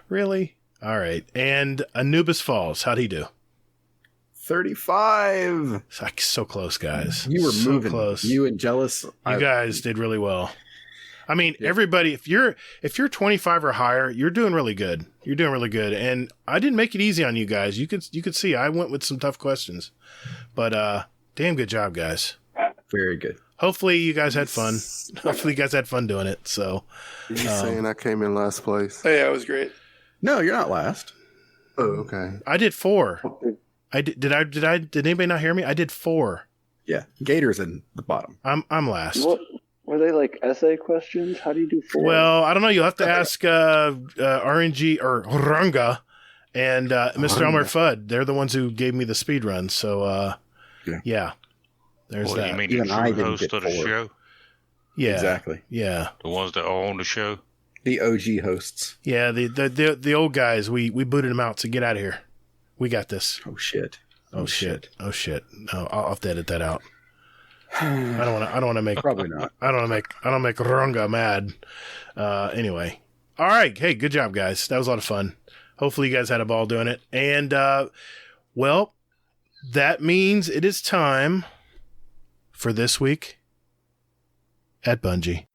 Speaker 2: Really? All right. And Anubis Falls, how'd he do?
Speaker 3: 35.
Speaker 2: So close, guys.
Speaker 3: You were
Speaker 2: so
Speaker 3: moving.
Speaker 2: Close.
Speaker 3: You and Jealous.
Speaker 2: You guys did really well. I mean, everybody, if you're 25 or higher, you're doing really good. You're doing really good. And I didn't make it easy on you guys. You could see I went with some tough questions. But damn good job, guys.
Speaker 3: Very good.
Speaker 2: Hopefully you guys had fun. Hopefully you guys had fun doing it. So
Speaker 8: Are you saying I came in last place?
Speaker 6: Oh, yeah, it was great.
Speaker 3: No, you're not last.
Speaker 8: Oh, okay.
Speaker 2: I did 4. Did anybody not hear me? I did 4.
Speaker 3: Yeah. Gator's in the bottom.
Speaker 2: I'm last.
Speaker 1: What were they, like essay questions? How do you do 4?
Speaker 2: Well, I don't know. You'll have to ask RNG or Ranga and Mr. Elmer Fudd. They're the ones who gave me the speed run. So yeah. There's that.
Speaker 7: You mean
Speaker 3: Even
Speaker 7: the
Speaker 3: I
Speaker 7: true
Speaker 3: didn't
Speaker 7: host
Speaker 3: get
Speaker 7: of the
Speaker 3: 4.
Speaker 7: show?
Speaker 2: Yeah.
Speaker 3: Exactly.
Speaker 2: Yeah.
Speaker 7: The ones that own the show?
Speaker 3: The OG hosts.
Speaker 2: Yeah, the old guys, we booted them out, so get out of here. We got this.
Speaker 3: Oh shit.
Speaker 2: Oh shit. No, I'll have to edit that out. I don't want to make
Speaker 3: Probably not.
Speaker 2: I don't want to make Ranga mad. Anyway. All right. Hey, good job, guys. That was a lot of fun. Hopefully you guys had a ball doing it. And well, that means it is time for this week at Bungie.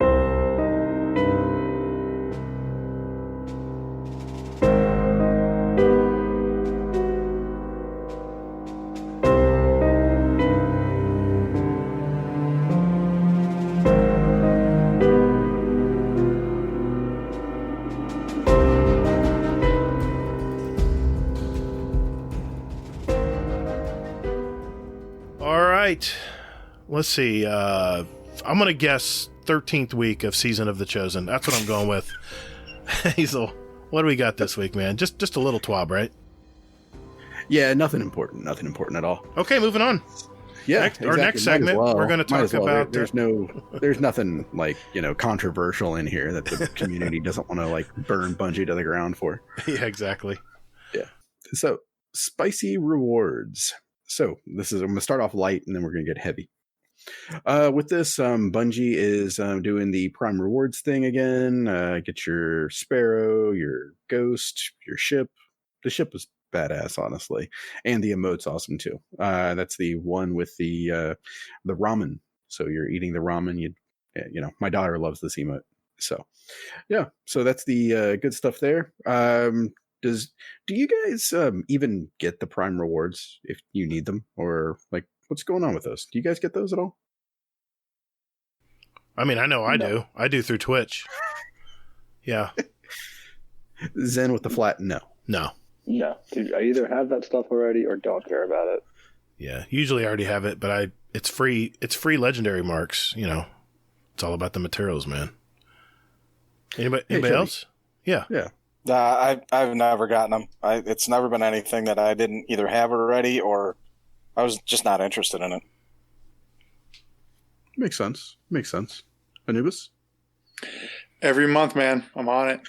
Speaker 2: Let's see. I'm going to guess 13th week of Season of the Chosen. That's what I'm going with. Hazel, what do we got this week, man? Just a little twab, right?
Speaker 3: Yeah, nothing important. Nothing important at all.
Speaker 2: Okay, moving on.
Speaker 3: Yeah,
Speaker 2: Our next segment, we're going to talk about...
Speaker 3: There's nothing like, controversial in here that the community doesn't want to like burn Bungie to the ground for.
Speaker 2: Yeah, exactly.
Speaker 3: Yeah. So, spicy rewards. So, I'm going to start off light and then we're going to get heavy. With this, Bungie is doing the Prime Rewards thing again. Get your Sparrow, your Ghost, your ship. The ship is badass, honestly, and the emote's awesome too. That's the one with the ramen. So you're eating the ramen. My daughter loves this emote. So yeah, so that's the good stuff there. Do you guys even get the Prime Rewards if you need them, or like what's going on with those? Do you guys get those at all?
Speaker 2: I mean, I know I do. I do through Twitch. Yeah.
Speaker 3: Zen with the flat, no.
Speaker 1: No, dude, I either have that stuff already or don't care about it.
Speaker 2: Yeah, usually I already have it, but it's free. It's free legendary marks. It's all about the materials, man. Anybody else? Yeah.
Speaker 9: I've never gotten them. It's never been anything that I didn't either have already or I was just not interested in it.
Speaker 3: Makes sense. Anubis?
Speaker 6: Every month, man. I'm on it.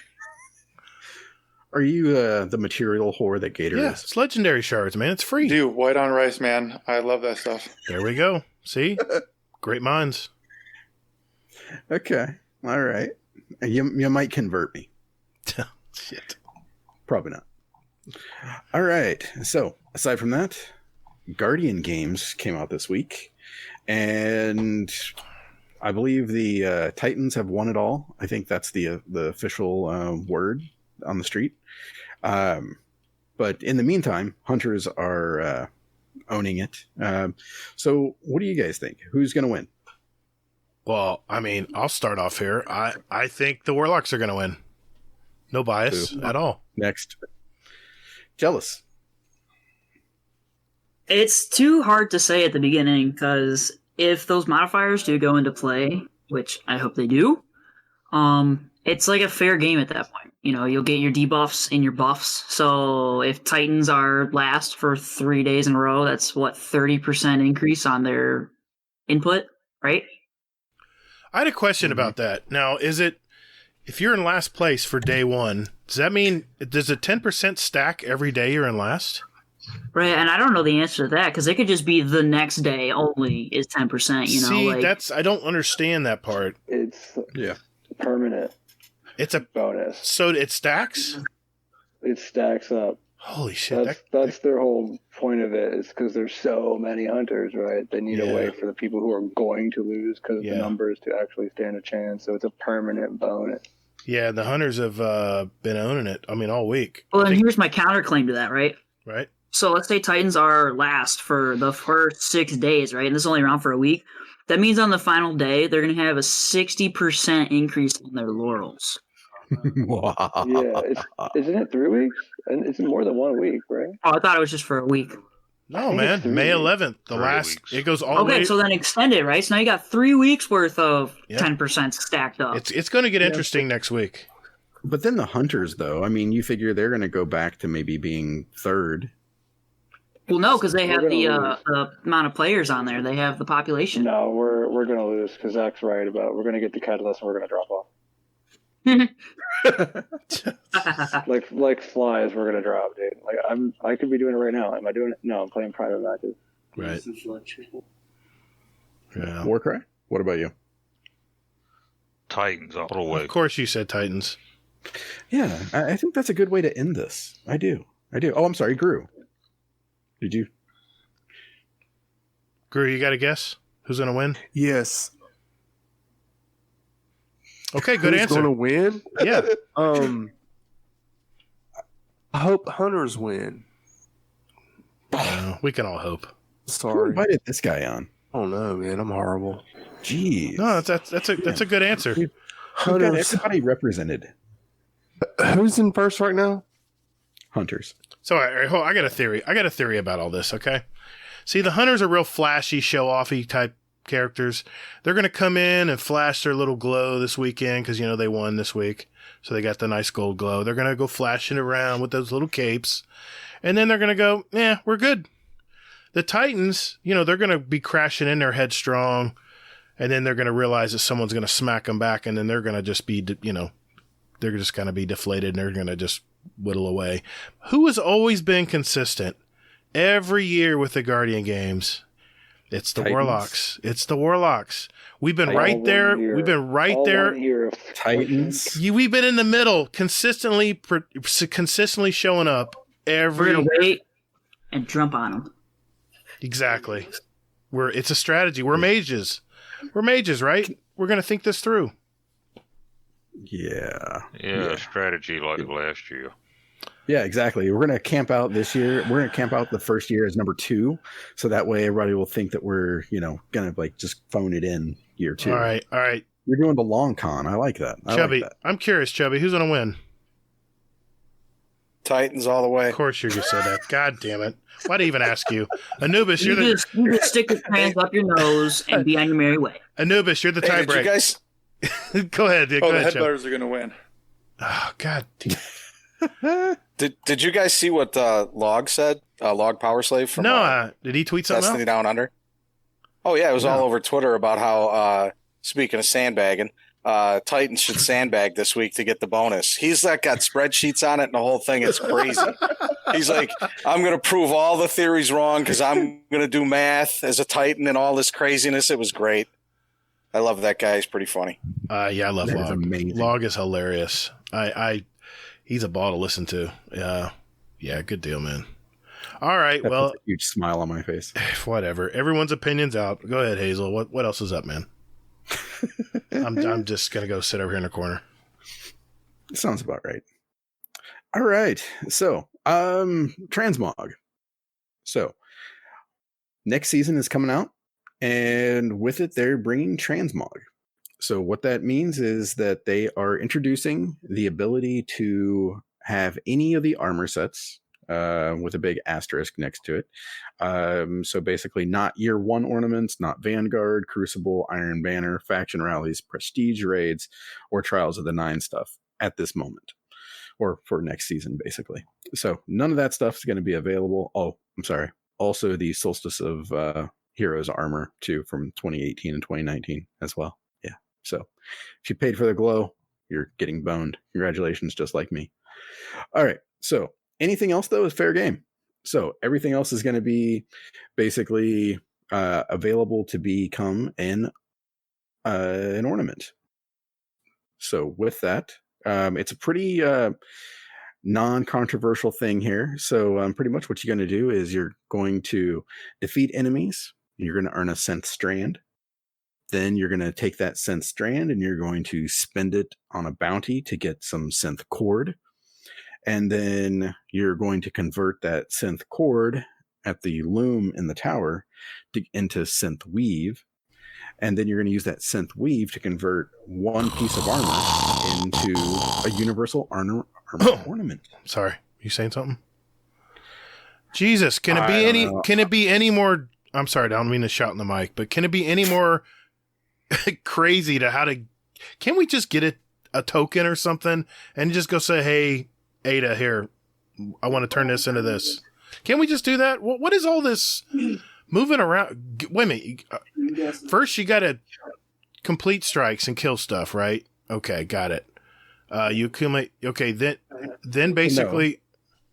Speaker 3: Are you the material whore that Gatr is?
Speaker 2: It's legendary shards, man. It's free.
Speaker 6: Dude, white on rice, man. I love that stuff.
Speaker 2: There we go. See? Great minds.
Speaker 3: Okay. All right. You might convert me.
Speaker 2: Shit.
Speaker 3: Probably not. All right. So, aside from that, Guardian games came out this week. And I believe the Titans have won it all. I think that's the official word on the street. But in the meantime, Hunters are owning it. So what do you guys think? Who's going to win?
Speaker 2: Well, I mean, I'll start off here. I think the Warlocks are going to win. No bias at all.
Speaker 3: Next. Jealous.
Speaker 5: It's too hard to say at the beginning because if those modifiers do go into play, which I hope they do, it's like a fair game at that point. You'll get your debuffs and your buffs. So if Titans are last for 3 days in a row, that's 30% increase on their input, right?
Speaker 2: I had a question about that. Now, if you're in last place for day one, does that mean, does a 10% stack every day you're in last?
Speaker 5: Right, and I don't know the answer to that because it could just be the next day only is 10%.
Speaker 2: See, I don't understand that part.
Speaker 1: It's permanent.
Speaker 2: It's a
Speaker 1: bonus.
Speaker 2: So it stacks?
Speaker 1: it stacks up.
Speaker 2: Holy shit!
Speaker 1: That's their whole point of it, is because there's so many hunters, right? They need a way for the people who are going to lose because of the numbers to actually stand a chance. So it's a permanent bonus.
Speaker 2: Yeah, the hunters have been owning it. I mean, all week.
Speaker 5: Well, and here's my counterclaim to that, right?
Speaker 2: Right.
Speaker 5: So let's say Titans are last for the first 6 days, right? And this is only around for a week. That means on the final day, they're going to have a 60% increase in their laurels.
Speaker 3: Wow.
Speaker 1: Yeah, isn't it 3 weeks? And it's more than 1 week, right?
Speaker 5: Oh, I thought it was just for a week.
Speaker 2: No, man. May 11th, the last. Weeks. It goes all the way.
Speaker 5: Okay, so then extend it, right? So now you got 3 weeks worth of 10% stacked up.
Speaker 2: It's going to get interesting next week.
Speaker 3: But then the hunters, though, I mean, you figure they're going to go back to maybe being third.
Speaker 5: Well, no, because they have the amount of players on there. They have the population.
Speaker 1: No, we're going to lose because Zach's right about we're going to get the catalyst and we're going to drop off. like flies, we're gonna drop, dude. Like I could be doing it right now. Am I doing it? No, I'm playing private matches.
Speaker 2: Right. Yeah.
Speaker 3: Warcry. What about you?
Speaker 7: Titans all the way.
Speaker 2: Of course, you said Titans.
Speaker 3: Yeah, I think that's a good way to end this. I do. Oh, I'm sorry, Gru. Did you?
Speaker 2: Gru, you got a guess? Who's gonna win?
Speaker 8: Yes.
Speaker 2: Okay, good answer.
Speaker 8: Who's going to win?
Speaker 2: Yeah.
Speaker 8: I hope hunters win.
Speaker 2: We can all hope.
Speaker 3: Who invited this guy on?
Speaker 8: Oh no, man, I'm horrible.
Speaker 3: Jeez.
Speaker 2: No, that's a good answer.
Speaker 3: We've got everybody represented.
Speaker 8: Who's in first right now?
Speaker 3: Hunters.
Speaker 2: So I got a theory. I got a theory about all this. Okay. See, the hunters are real flashy, show-offy type characters. They're going to come in and flash their little glow this weekend because, they won this week. So they got the nice gold glow. They're going to go flashing around with those little capes. And then they're going to go, we're good. The Titans, they're going to be crashing in there headstrong. And then they're going to realize that someone's going to smack them back. And then they're going to just be, they're just going to be deflated and they're going to just whittle away. Who has always been consistent every year with the Guardian games? It's the Titans. Warlocks. We've been right there. We've been right there.
Speaker 3: Titans.
Speaker 2: We've been in the middle, consistently showing up every.
Speaker 5: We're gonna wait and jump on them.
Speaker 2: Exactly. It's a strategy. We're mages. Right? We're gonna think this through.
Speaker 3: Yeah.
Speaker 7: Strategy like last year.
Speaker 3: Yeah, exactly. We're going to camp out this year. We're going to camp out the first year as number 2. So that way everybody will think that we're, going to just phone it in year 2.
Speaker 2: All right.
Speaker 3: You're doing the long con. I like that.
Speaker 2: Chubby, I'm curious, Chubby, who's going to win?
Speaker 9: Titans all the way.
Speaker 2: Of course you're going to say that. God damn it. Why'd I even ask you? Anubis,
Speaker 5: you just stick your hands up your nose and be on your merry way.
Speaker 2: Anubis, you're the tiebreaker.
Speaker 9: Did you guys...
Speaker 2: Go ahead. Go ahead,
Speaker 6: the Headbutters are going to win.
Speaker 2: Oh, God.
Speaker 9: Did you guys see what Log said? Log Power Slave from
Speaker 2: did he tweet something
Speaker 9: Destiny Down Under? Oh yeah, it was all over Twitter about how speaking of sandbagging, Titans should sandbag this week to get the bonus. He's got spreadsheets on it and the whole thing. It's crazy. He's like, I'm going to prove all the theories wrong because I'm going to do math as a Titan and all this craziness. It was great. I love that guy. He's pretty funny.
Speaker 2: I love Log. Log is hilarious. He's a ball to listen to. Yeah, good deal, man. All right,
Speaker 3: that puts a huge smile on my face.
Speaker 2: Whatever. Everyone's opinion's out. Go ahead, Hazel. What else is up, man? I'm just gonna go sit over here in the corner.
Speaker 3: Sounds about right. All right. So, Transmog. So, next season is coming out, and with it, they're bringing Transmog. So what that means is that they are introducing the ability to have any of the armor sets with a big asterisk next to it. So basically not year 1 ornaments, not Vanguard, Crucible, Iron Banner, Faction Rallies, Prestige Raids, or Trials of the Nine stuff at this moment. Or for next season, basically. So none of that stuff is going to be available. Oh, I'm sorry. Also the Solstice of Heroes armor, too, from 2018 and 2019 as well. So if you paid for the glow, you're getting boned. Congratulations, just like me. All right. So anything else, though, is fair game. So everything else is going to be basically available to become an ornament. So with that, it's a pretty non-controversial thing here. So pretty much what you're going to do is you're going to defeat enemies. You're going to earn a synth strand. Then you're going to take that synth strand and you're going to spend it on a bounty to get some synth cord. And then you're going to convert that synth cord at the loom in the tower into synth weave. And then you're going to use that synth weave to convert one piece of armor into a universal armor ornament.
Speaker 2: Sorry, you saying something? Jesus, can it be any more? I'm sorry, I don't mean to shout in the mic, but can it be any more crazy to how to? Can we just get a token or something and just go say, "Hey, Ada, here, I want to turn this into this." Can we just do that? What is all this moving around? Wait a minute. First, you got to complete strikes and kill stuff, right? Okay, got it. You accumulate. Okay, then basically.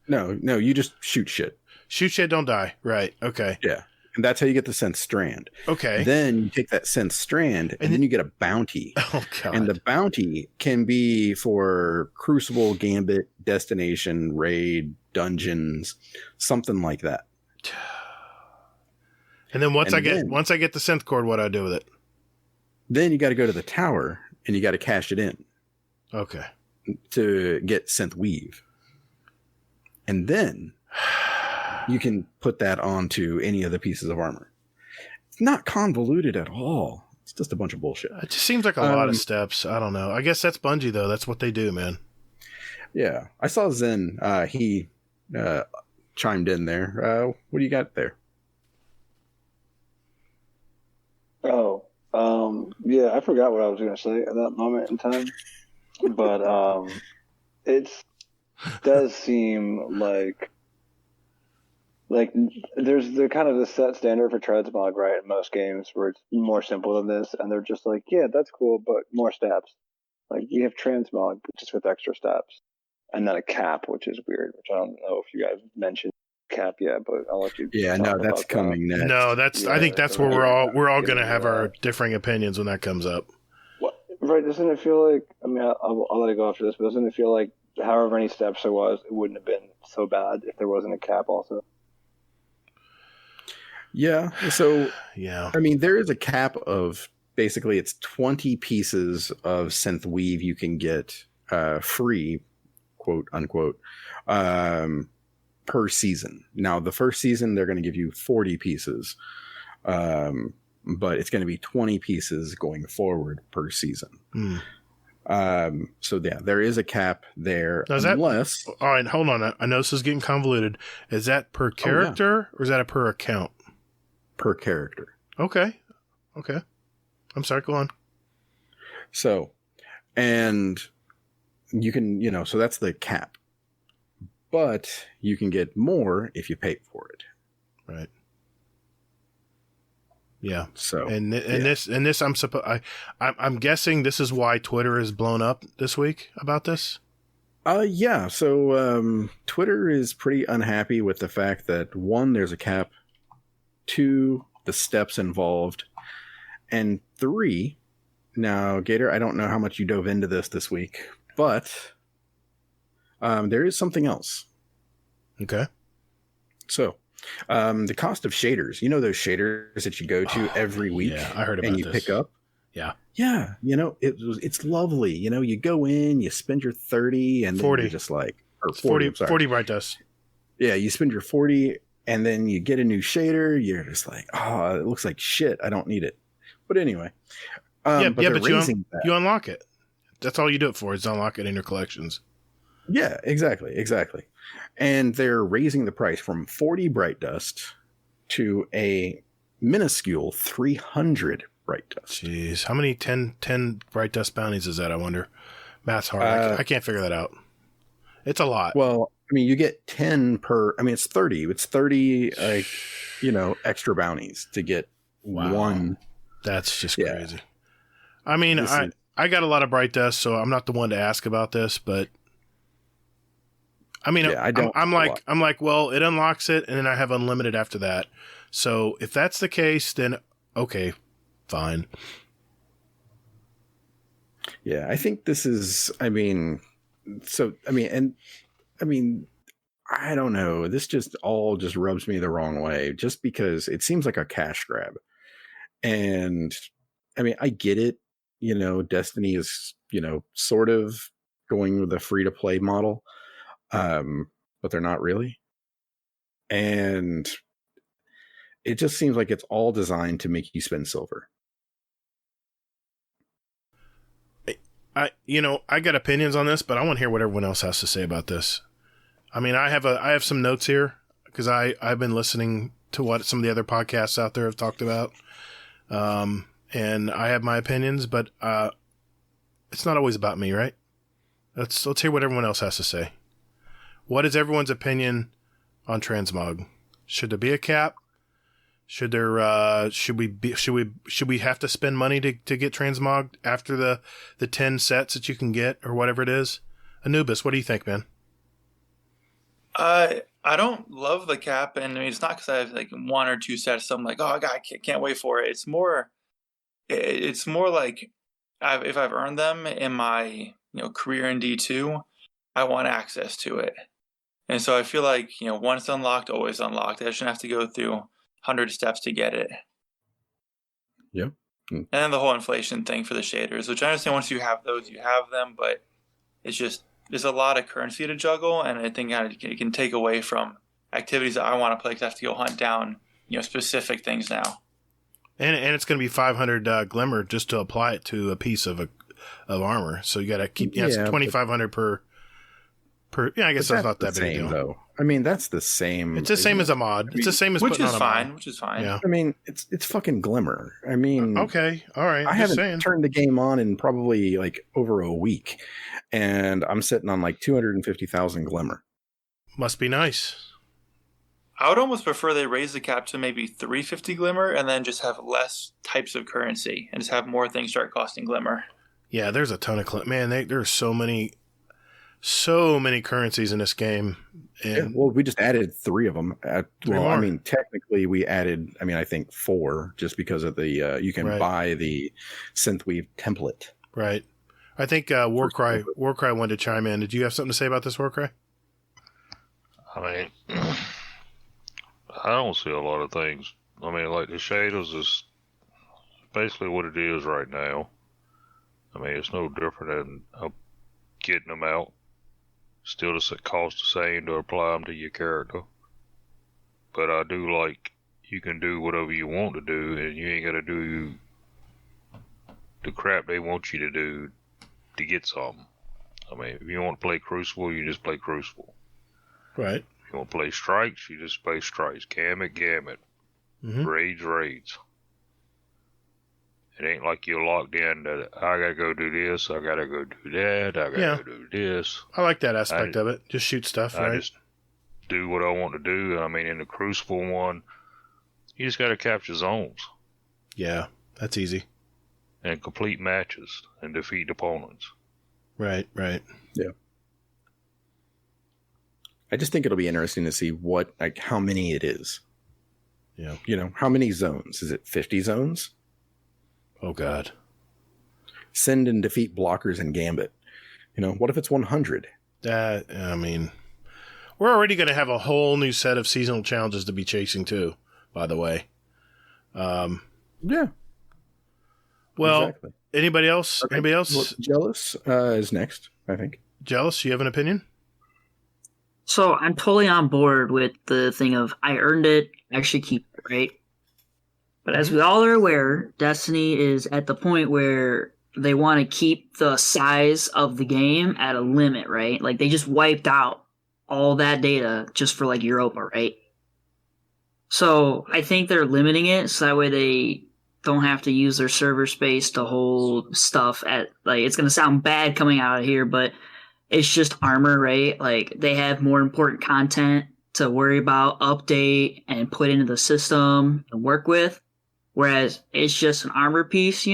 Speaker 3: No, you just shoot shit.
Speaker 2: Shoot shit, don't die. Right. Okay.
Speaker 3: Yeah. And that's how you get the synth strand.
Speaker 2: Okay.
Speaker 3: Then you take that synth strand and then you get a bounty.
Speaker 2: Oh, God.
Speaker 3: And the bounty can be for Crucible, Gambit, Destination, Raid, Dungeons, something like that.
Speaker 2: And then once I get the synth cord, what do I do with it?
Speaker 3: Then you got to go to the tower and you got to cash it in.
Speaker 2: Okay.
Speaker 3: To get synth weave. And then you can put that onto any of the pieces of armor. It's not convoluted at all. It's just a bunch of bullshit.
Speaker 2: It just seems like a lot of steps. I don't know. I guess that's Bungie, though. That's what they do, man.
Speaker 3: Yeah. I saw Zen. He chimed in there. What do you got there?
Speaker 1: Oh, yeah, I forgot what I was going to say at that moment in time. But it does seem like there's the kind of the set standard for Transmog, right? In most games where it's more simple than this, and they're just like, yeah, that's cool, but more stats. Like you have Transmog just with extra stats, and then a cap, which is weird. Which I don't know if you guys mentioned cap yet, but I'll let you.
Speaker 3: Yeah, no, that's coming next.
Speaker 2: No, that's. Yeah, I think that's where we're all going to have our differing opinions when that comes up.
Speaker 1: What? Right? Doesn't it feel like? I mean, I'll let it go after this, but doesn't it feel like however many steps there was, it wouldn't have been so bad if there wasn't a cap also?
Speaker 3: Yeah. So,
Speaker 2: yeah.
Speaker 3: I mean, there is a cap of basically it's 20 pieces of synth weave you can get free, quote unquote, per season. Now, the first season, they're going to give you 40 pieces, but it's going to be 20 pieces going forward per season. So, yeah, there is a cap there.
Speaker 2: All right, hold on. I know this is getting convoluted. Is that per character or is that a per account?
Speaker 3: Per character.
Speaker 2: Okay. I'm sorry, go on.
Speaker 3: So, and you can, so that's the cap. But you can get more if you pay for it.
Speaker 2: Right. Yeah.
Speaker 3: So,
Speaker 2: this I'm guessing this is why Twitter is blown up this week about this.
Speaker 3: Yeah. So, Twitter is pretty unhappy with the fact that 1, there's a cap. 2, the steps involved, and 3, now Gatr, I don't know how much you dove into this week, but there is something else.
Speaker 2: Okay.
Speaker 3: So, the cost of shaders, those shaders that you go to every week,
Speaker 2: yeah, I heard about
Speaker 3: and you pick up.
Speaker 2: Yeah.
Speaker 3: Yeah, it's lovely. You go in, you spend your 30, and then
Speaker 2: 40.
Speaker 3: you're just like, or
Speaker 2: 40 right dust.
Speaker 3: Yeah, you spend your 40. And then you get a new shader, you're just like, oh, it looks like shit. I don't need it. But anyway.
Speaker 2: But you unlock it. That's all you do it for, is unlock it in your collections.
Speaker 3: Yeah, exactly. And they're raising the price from 40 bright dust to a minuscule 300 bright dust.
Speaker 2: Jeez. How many 10 bright dust bounties is that, I wonder? Math's hard. I can't figure that out. It's a lot.
Speaker 3: Well, I mean, you get 10 per. I mean, it's 30. It's 30, extra bounties to get one.
Speaker 2: That's just crazy. I mean, I got a lot of bright dust, so I'm not the one to ask about this, but I mean, I'm like, well, it unlocks it, and then I have unlimited after that. So if that's the case, then okay, fine.
Speaker 3: Yeah, I think this is. And I mean, I don't know. This just rubs me the wrong way, just because it seems like a cash grab. And I mean, I get it. Destiny is, sort of going with a free to play model, but they're not really. And it just seems like it's all designed to make you spend silver.
Speaker 2: I got opinions on this, but I want to hear what everyone else has to say about this. I mean, I have some notes here because I've been listening to what some of the other podcasts out there have talked about. And I have my opinions, but it's not always about me, right? Let's hear what everyone else has to say. What is everyone's opinion on Transmog? Should there be a cap? Should we have to spend money to get Transmog after the 10 sets that you can get or whatever it is? Anubis, what do you think, man?
Speaker 6: I don't love the cap, and I mean, it's not because I have like 1 or 2 sets. So I'm like, oh, God, I can't wait for it. It's more like if I've earned them in my career in D2, I want access to it, and so I feel like once unlocked, always unlocked. I shouldn't have to go through 100 steps to get it.
Speaker 3: Yeah,
Speaker 6: and then the whole inflation thing for the shaders, which I understand once you have those, you have them, but it's just. There's a lot of currency to juggle, and I think it can take away from activities that I want to play because I have to go hunt down, specific things now.
Speaker 2: And it's going to be 500 glimmer just to apply it to a piece of armor. So you got to keep. Yeah, it's 2,500 per. Yeah, I guess that's not that big a deal.
Speaker 3: Though. I mean, that's the same.
Speaker 2: It's the same as a mod. It's the same as putting on a mod.
Speaker 6: Which is fine.
Speaker 2: Yeah.
Speaker 3: I mean, it's fucking glimmer. I mean,
Speaker 2: okay, all right.
Speaker 3: I haven't turned the game on in probably like over a week, and I'm sitting on like 250,000 glimmer.
Speaker 2: Must be nice.
Speaker 6: I would almost prefer they raise the cap to maybe 350 glimmer, and then just have less types of currency, and just have more things start costing glimmer.
Speaker 2: Yeah, there's a ton of man. There's so many currencies in this game. And
Speaker 3: yeah, well, we just added 3 of them. I mean, technically we added, I think 4 just because of the, you can buy the Synthweave template.
Speaker 2: Right. I think Warcry wanted to chime in. Did you have something to say about this, Warcry?
Speaker 7: I mean, I don't see a lot of things. I mean, like the shaders is basically what it is right now. I mean, it's no different than getting them out. Still, it costs the same to apply them to your character. But I do like you can do whatever you want to do, and you ain't got to do the crap they want you to do to get something. I mean, if you want to play Crucible, you just play Crucible.
Speaker 2: Right.
Speaker 7: If you want to play Strikes, you just play Strikes. Gamut.
Speaker 2: Mm-hmm.
Speaker 7: Raids. It ain't like you're locked in that I gotta go do this, I gotta go do that, I gotta go do this.
Speaker 2: I like that aspect of it. Just shoot stuff, right?
Speaker 7: I just do what I want to do. I mean, in the Crucible one, you just gotta capture zones.
Speaker 2: Yeah, that's easy.
Speaker 7: And complete matches and defeat opponents.
Speaker 2: Right.
Speaker 3: Yeah. I just think it'll be interesting to see how many it is.
Speaker 2: Yeah.
Speaker 3: How many zones? Is it 50 zones?
Speaker 2: Oh, God.
Speaker 3: Send and defeat blockers and Gambit. What if it's 100?
Speaker 2: I mean, we're already going to have a whole new set of seasonal challenges to be chasing, too, by the way.
Speaker 3: Yeah.
Speaker 2: Well,
Speaker 3: exactly.
Speaker 2: Anybody else?
Speaker 3: Okay.
Speaker 2: Anybody else?
Speaker 3: Well, Jealous is next, I think.
Speaker 2: Jealous, you have an opinion?
Speaker 5: So I'm totally on board with the thing of I earned it, I should keep it, right? But as we all are aware, Destiny is at the point where they want to keep the size of the game at a limit, right? Like they just wiped out all that data just for like Europa, right? So I think they're limiting it so that way they don't have to use their server space to hold stuff at, like, it's going to sound bad coming out of here, but it's just armor, right? Like they have more important content to worry about, update, and put into the system and work with. Whereas it's just an armor piece,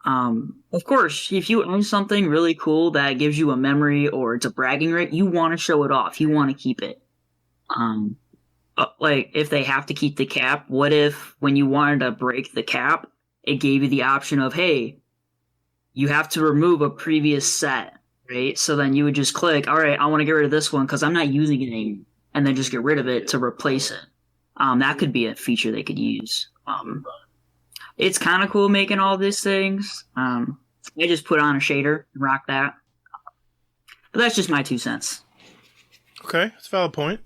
Speaker 5: Of course, if you own something really cool that gives you a memory or it's a bragging right, you want to show it off. You want to keep it. Like if they have to keep the cap, what if when you wanted to break the cap, it gave you the option of, hey, you have to remove a previous set, right? So then you would just click, all right, I want to get rid of this one because I'm not using it anymore, and then just get rid of it to replace it. That could be a feature they could use. It's kind of cool making all these things. I just put on a shader and rock that. But that's just my 2 cents.
Speaker 2: Okay, that's a valid point.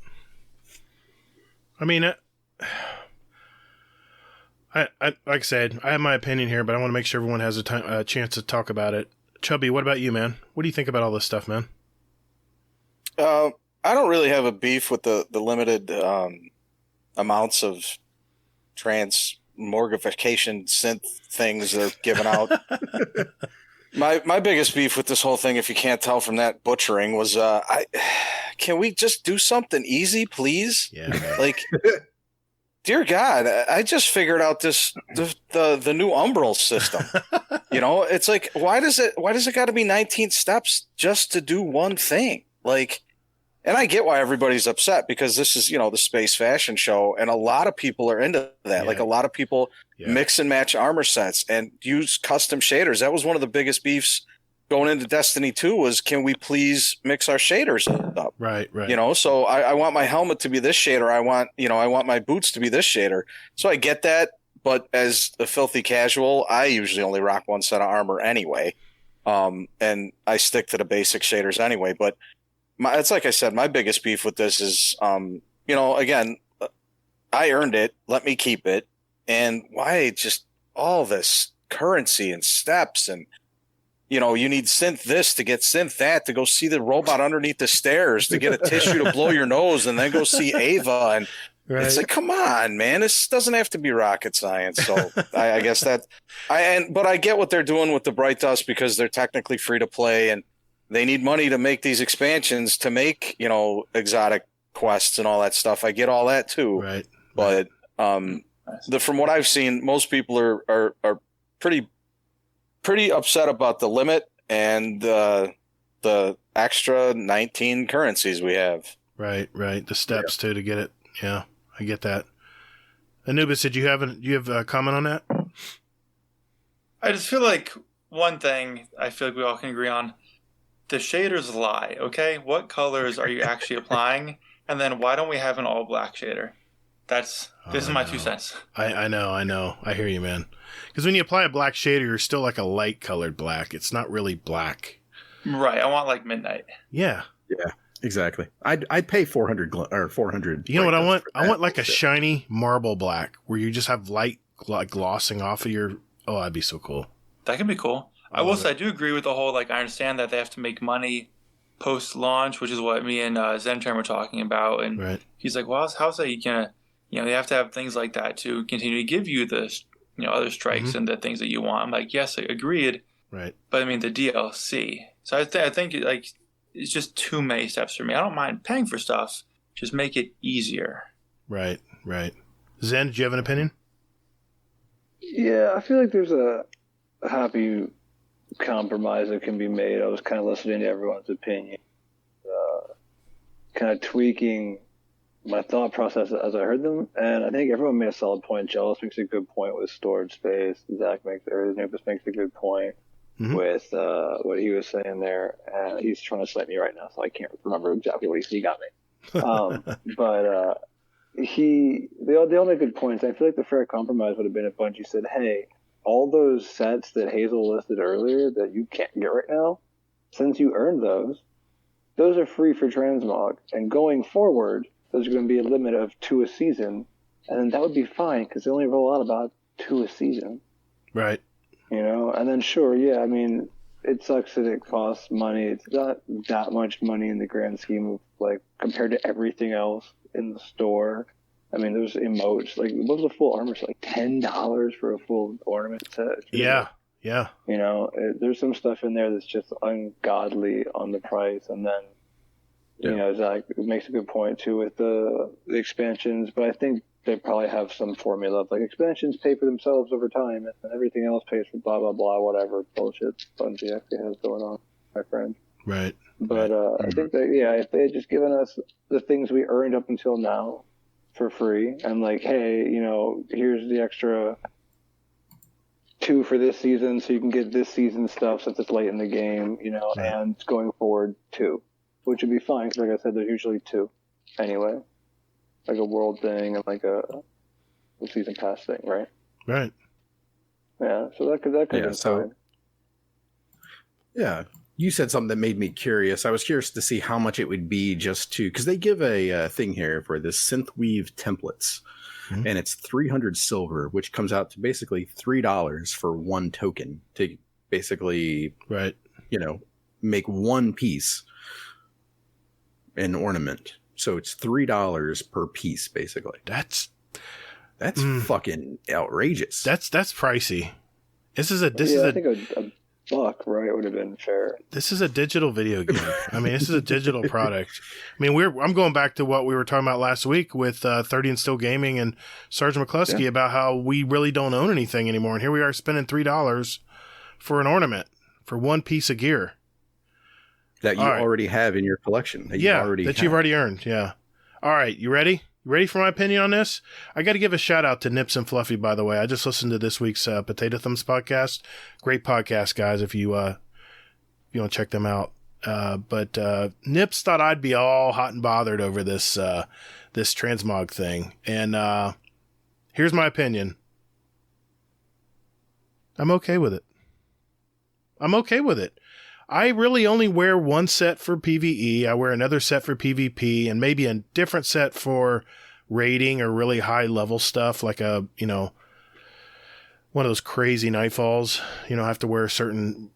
Speaker 2: I mean, I like I said, I have my opinion here, but I want to make sure everyone has a chance to talk about it. Chubby, what about you, man? What do you think about all this stuff, man?
Speaker 9: I don't really have a beef with the limited amounts of transmogrification synth things they're giving out. My biggest beef with this whole thing, if you can't tell from that butchering, was can we just do something easy, please?
Speaker 2: Yeah.
Speaker 9: Like, dear God, I just figured out the new umbral system. You know, it's like, why does it got to be 19 steps just to do one thing? Like, and I get why everybody's upset, because this is, the space fashion show, and a lot of people are into that. Yeah. Like, a lot of people mix and match armor sets and use custom shaders. That was one of the biggest beefs going into Destiny 2 was, can we please mix our shaders up?
Speaker 2: Right.
Speaker 9: So I want my helmet to be this shader. I want my boots to be this shader. So I get that. But as a filthy casual, I usually only rock one set of armor anyway. And I stick to the basic shaders anyway. But it's like I said, my biggest beef with this is, again, I earned it. Let me keep it. And why just all this currency and steps, and, you need synth this to get synth that, to go see the robot underneath the stairs, to get a tissue to blow your nose, and then go see Ava. And it's like, come on, man, this doesn't have to be rocket science. So I guess but I get what they're doing with the Bright Dust, because they're technically free to play, and they need money to make these expansions, to make, exotic quests and all that stuff. I get all that too.
Speaker 2: Right.
Speaker 9: But from what I've seen, most people are pretty upset about the limit and the extra 19 currencies we have.
Speaker 2: Right. The steps too to get it. Yeah, I get that. Anubis, do you have a comment on that?
Speaker 6: I just feel like one thing I feel like we all can agree on: the shaders lie. Okay, what colors are you actually applying? And then why don't we have an all black shader? This is my 2 cents.
Speaker 2: I know. I hear you, man. Because when you apply a black shader, you're still like a light colored black. It's not really black.
Speaker 6: Right. I want like midnight.
Speaker 2: Yeah.
Speaker 3: Yeah. Exactly. I'd pay 400 or 400.
Speaker 2: You know what I want? I want like a shiny marble black where you just have light like glossing off of your. Oh, that'd be so cool.
Speaker 6: That could be cool. I will say I do agree with the whole, like, I understand that they have to make money post launch, which is what me and Zentran were talking about. And he's like, well, how's that you gonna, they have to have things like that to continue to give you the, other strikes and the things that you want. I'm like, yes, agreed.
Speaker 2: Right.
Speaker 6: But I mean the DLC. So I think like it's just too many steps for me. I don't mind paying for stuff. Just make it easier.
Speaker 2: Right. Zen, do you have an opinion?
Speaker 1: Yeah, I feel like there's a happy compromise that can be made. I was kind of listening to everyone's opinion, kind of tweaking my thought process as I heard them, and I think everyone made a solid point. Jealous makes a good point with storage space. Nubis makes a good point with what he was saying there. He's trying to snipe me right now, so I can't remember exactly what he got me. But they all make good points. I feel like the fair compromise would have been if Bungie said, hey, all those sets that Hazel listed earlier that you can't get right now, since you earned those are free for Transmog. And going forward, there's going to be a limit of 2 a season. And then that would be fine, because they only roll out about 2 a season.
Speaker 2: Right.
Speaker 1: And then sure, yeah, I mean, it sucks that it costs money. It's not that much money in the grand scheme of, like, compared to everything else in the store. I mean, there's emotes. Like, what was a full armor set? Like $10 for a full ornament set?
Speaker 2: Yeah.
Speaker 1: There's some stuff in there that's just ungodly on the price. And then, Zach makes a good point, too, with the expansions. But I think they probably have some formula of, like, expansions pay for themselves over time, and everything else pays for blah, blah, blah, whatever bullshit Bungie actually has going on, my friend.
Speaker 2: Right.
Speaker 1: But I think that, if they had just given us the things we earned up until now for free, and like, hey, here's the extra 2 for this season, so you can get this season stuff since it's late in the game, and going forward 2, which would be fine. 'Cause like I said, there's usually 2 anyway, like a world thing and like a season pass thing, right?
Speaker 2: Right.
Speaker 1: Yeah. So that could be fine.
Speaker 3: Yeah. You said something that made me curious. I was curious to see how much it would be just to, because they give a thing here for this synthweave templates, and it's 300 silver, which comes out to basically $3 for 1 token to basically, make 1 piece an ornament. So it's $3 per piece, basically.
Speaker 2: That's
Speaker 3: fucking outrageous.
Speaker 2: That's pricey. I
Speaker 1: think a $1, right, would have been fair.
Speaker 2: This is a digital video game. I mean, this is a digital product. I mean, I'm going back to what we were talking about last week with 30 and Still Gaming and Sergeant McCluskey about how we really don't own anything anymore. And here we are spending $3 for an ornament, for 1 piece of gear.
Speaker 3: That you already have in your collection. You've
Speaker 2: already earned. Yeah. All right. You ready? You ready for my opinion on this? I got to give a shout out to Nips and Fluffy, by the way. I just listened to this week's Potato Thumbs podcast. Great podcast, guys, if you want to check them out. But Nips thought I'd be all hot and bothered over this Transmog thing. And here's my opinion. I'm okay with it. I really only wear 1 set for PvE. I wear another set for PvP and maybe a different set for raiding or really high level stuff like one of those crazy nightfalls. I have to wear certain,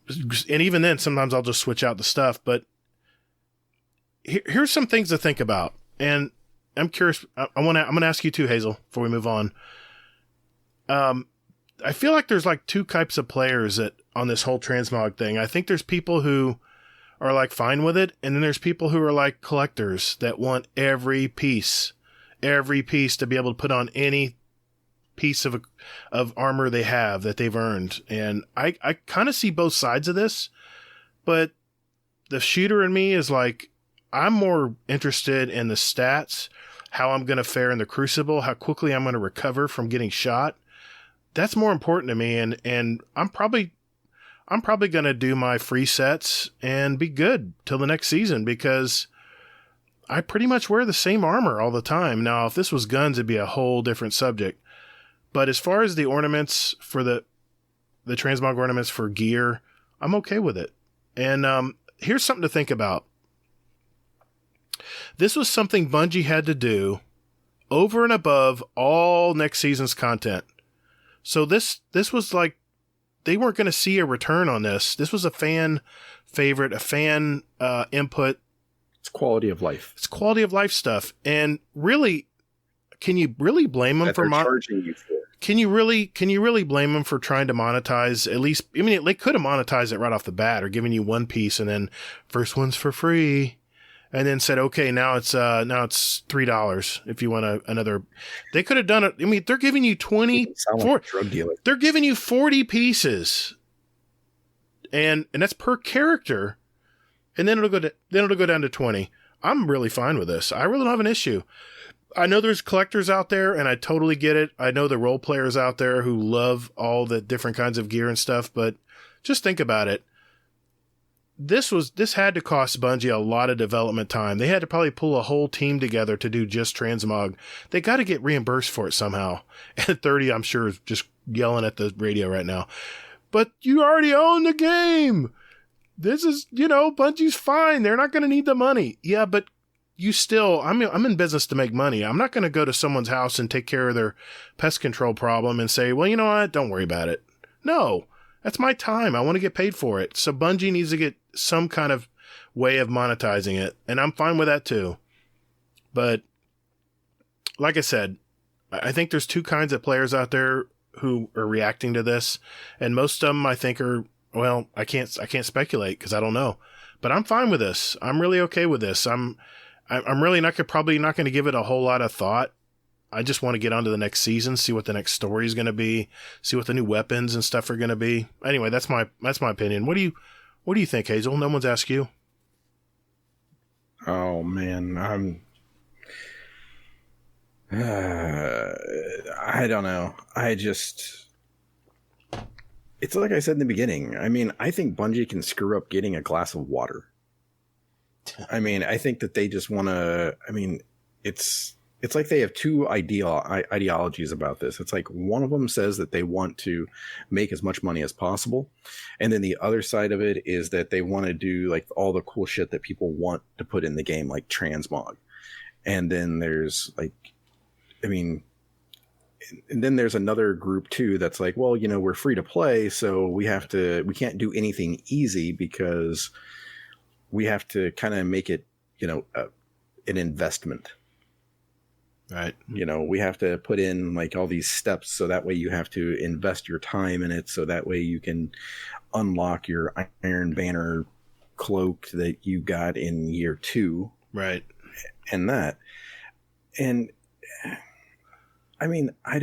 Speaker 2: and even then sometimes I'll just switch out the stuff. But here's some things to think about. And I'm curious. I'm going to ask you too, Hazel, before we move on. I feel like there's like 2 types of players that on this whole Transmog thing. I think there's people who are like fine with it, and then there's people who are like collectors that want every piece to be able to put on any piece of armor they have that they've earned. And I kind of see both sides of this, but the shooter in me is like, I'm more interested in the stats, how I'm going to fare in the Crucible, how quickly I'm going to recover from getting shot. That's more important to me, and I'm probably going to do my free sets and be good till the next season because I pretty much wear the same armor all the time. Now, if this was guns, it'd be a whole different subject. But as far as the ornaments for the Transmog ornaments for gear, I'm okay with it. And here's something to think about. This was something Bungie had to do over and above all next season's content. So this was like, they weren't going to see a return on this. This was a fan favorite, a fan input.
Speaker 3: It's quality of life.
Speaker 2: It's quality of life stuff. And really, can you really blame them for
Speaker 3: charging you for?
Speaker 2: Can you really blame them for trying to monetize at least? I mean, they could have monetized it right off the bat or given you 1 piece and then first one's for free. And then said, okay, now it's $3 if you want another. They could have done it. I mean, they're giving you 24.
Speaker 3: Drug dealer.
Speaker 2: They're giving you 40 pieces, and that's per character, and then it'll go down to 20. I'm really fine with this. I really don't have an issue. I know there's collectors out there, and I totally get it. I know the role players out there who love all the different kinds of gear and stuff, but just think about it. This had to cost Bungie a lot of development time. They had to probably pull a whole team together to do just Transmog. They got to get reimbursed for it somehow. And 30, I'm sure, is just yelling at the radio right now. But you already own the game. This is, Bungie's fine. They're not going to need the money. Yeah, but you still, I'm in business to make money. I'm not going to go to someone's house and take care of their pest control problem and say, well, you know what? Don't worry about it. No. That's my time. I want to get paid for it. So Bungie needs to get some kind of way of monetizing it. And I'm fine with that too. But like I said, I think there's 2 kinds of players out there who are reacting to this. And most of them I think are, well, I can't speculate because I don't know. But I'm fine with this. I'm really okay with this. I'm really probably not going to give it a whole lot of thought. I just want to get on to the next season, see what the next story is going to be, see what the new weapons and stuff are going to be. Anyway, that's my opinion. What do you think, Hazel? No one's asked you.
Speaker 3: Oh man, I don't know. it's like I said in the beginning. I mean, I think Bungie can screw up getting a glass of water. I mean, I think that they just want to. I mean, it's like they have two ideologies about this. It's like one of them says that they want to make as much money as possible, and then the other side of it is that they want to do like all the cool shit that people want to put in the game, like transmog. And then there's like, I mean. And then there's another group too that's like, well, we're free to play, so we can't do anything easy because we have to kind of make it, an investment.
Speaker 2: Right.
Speaker 3: We have to put in like all these steps, so that way you have to invest your time in it, so that way you can unlock your Iron Banner cloak that you got in year 2.
Speaker 2: Right.
Speaker 3: And that. And I mean, I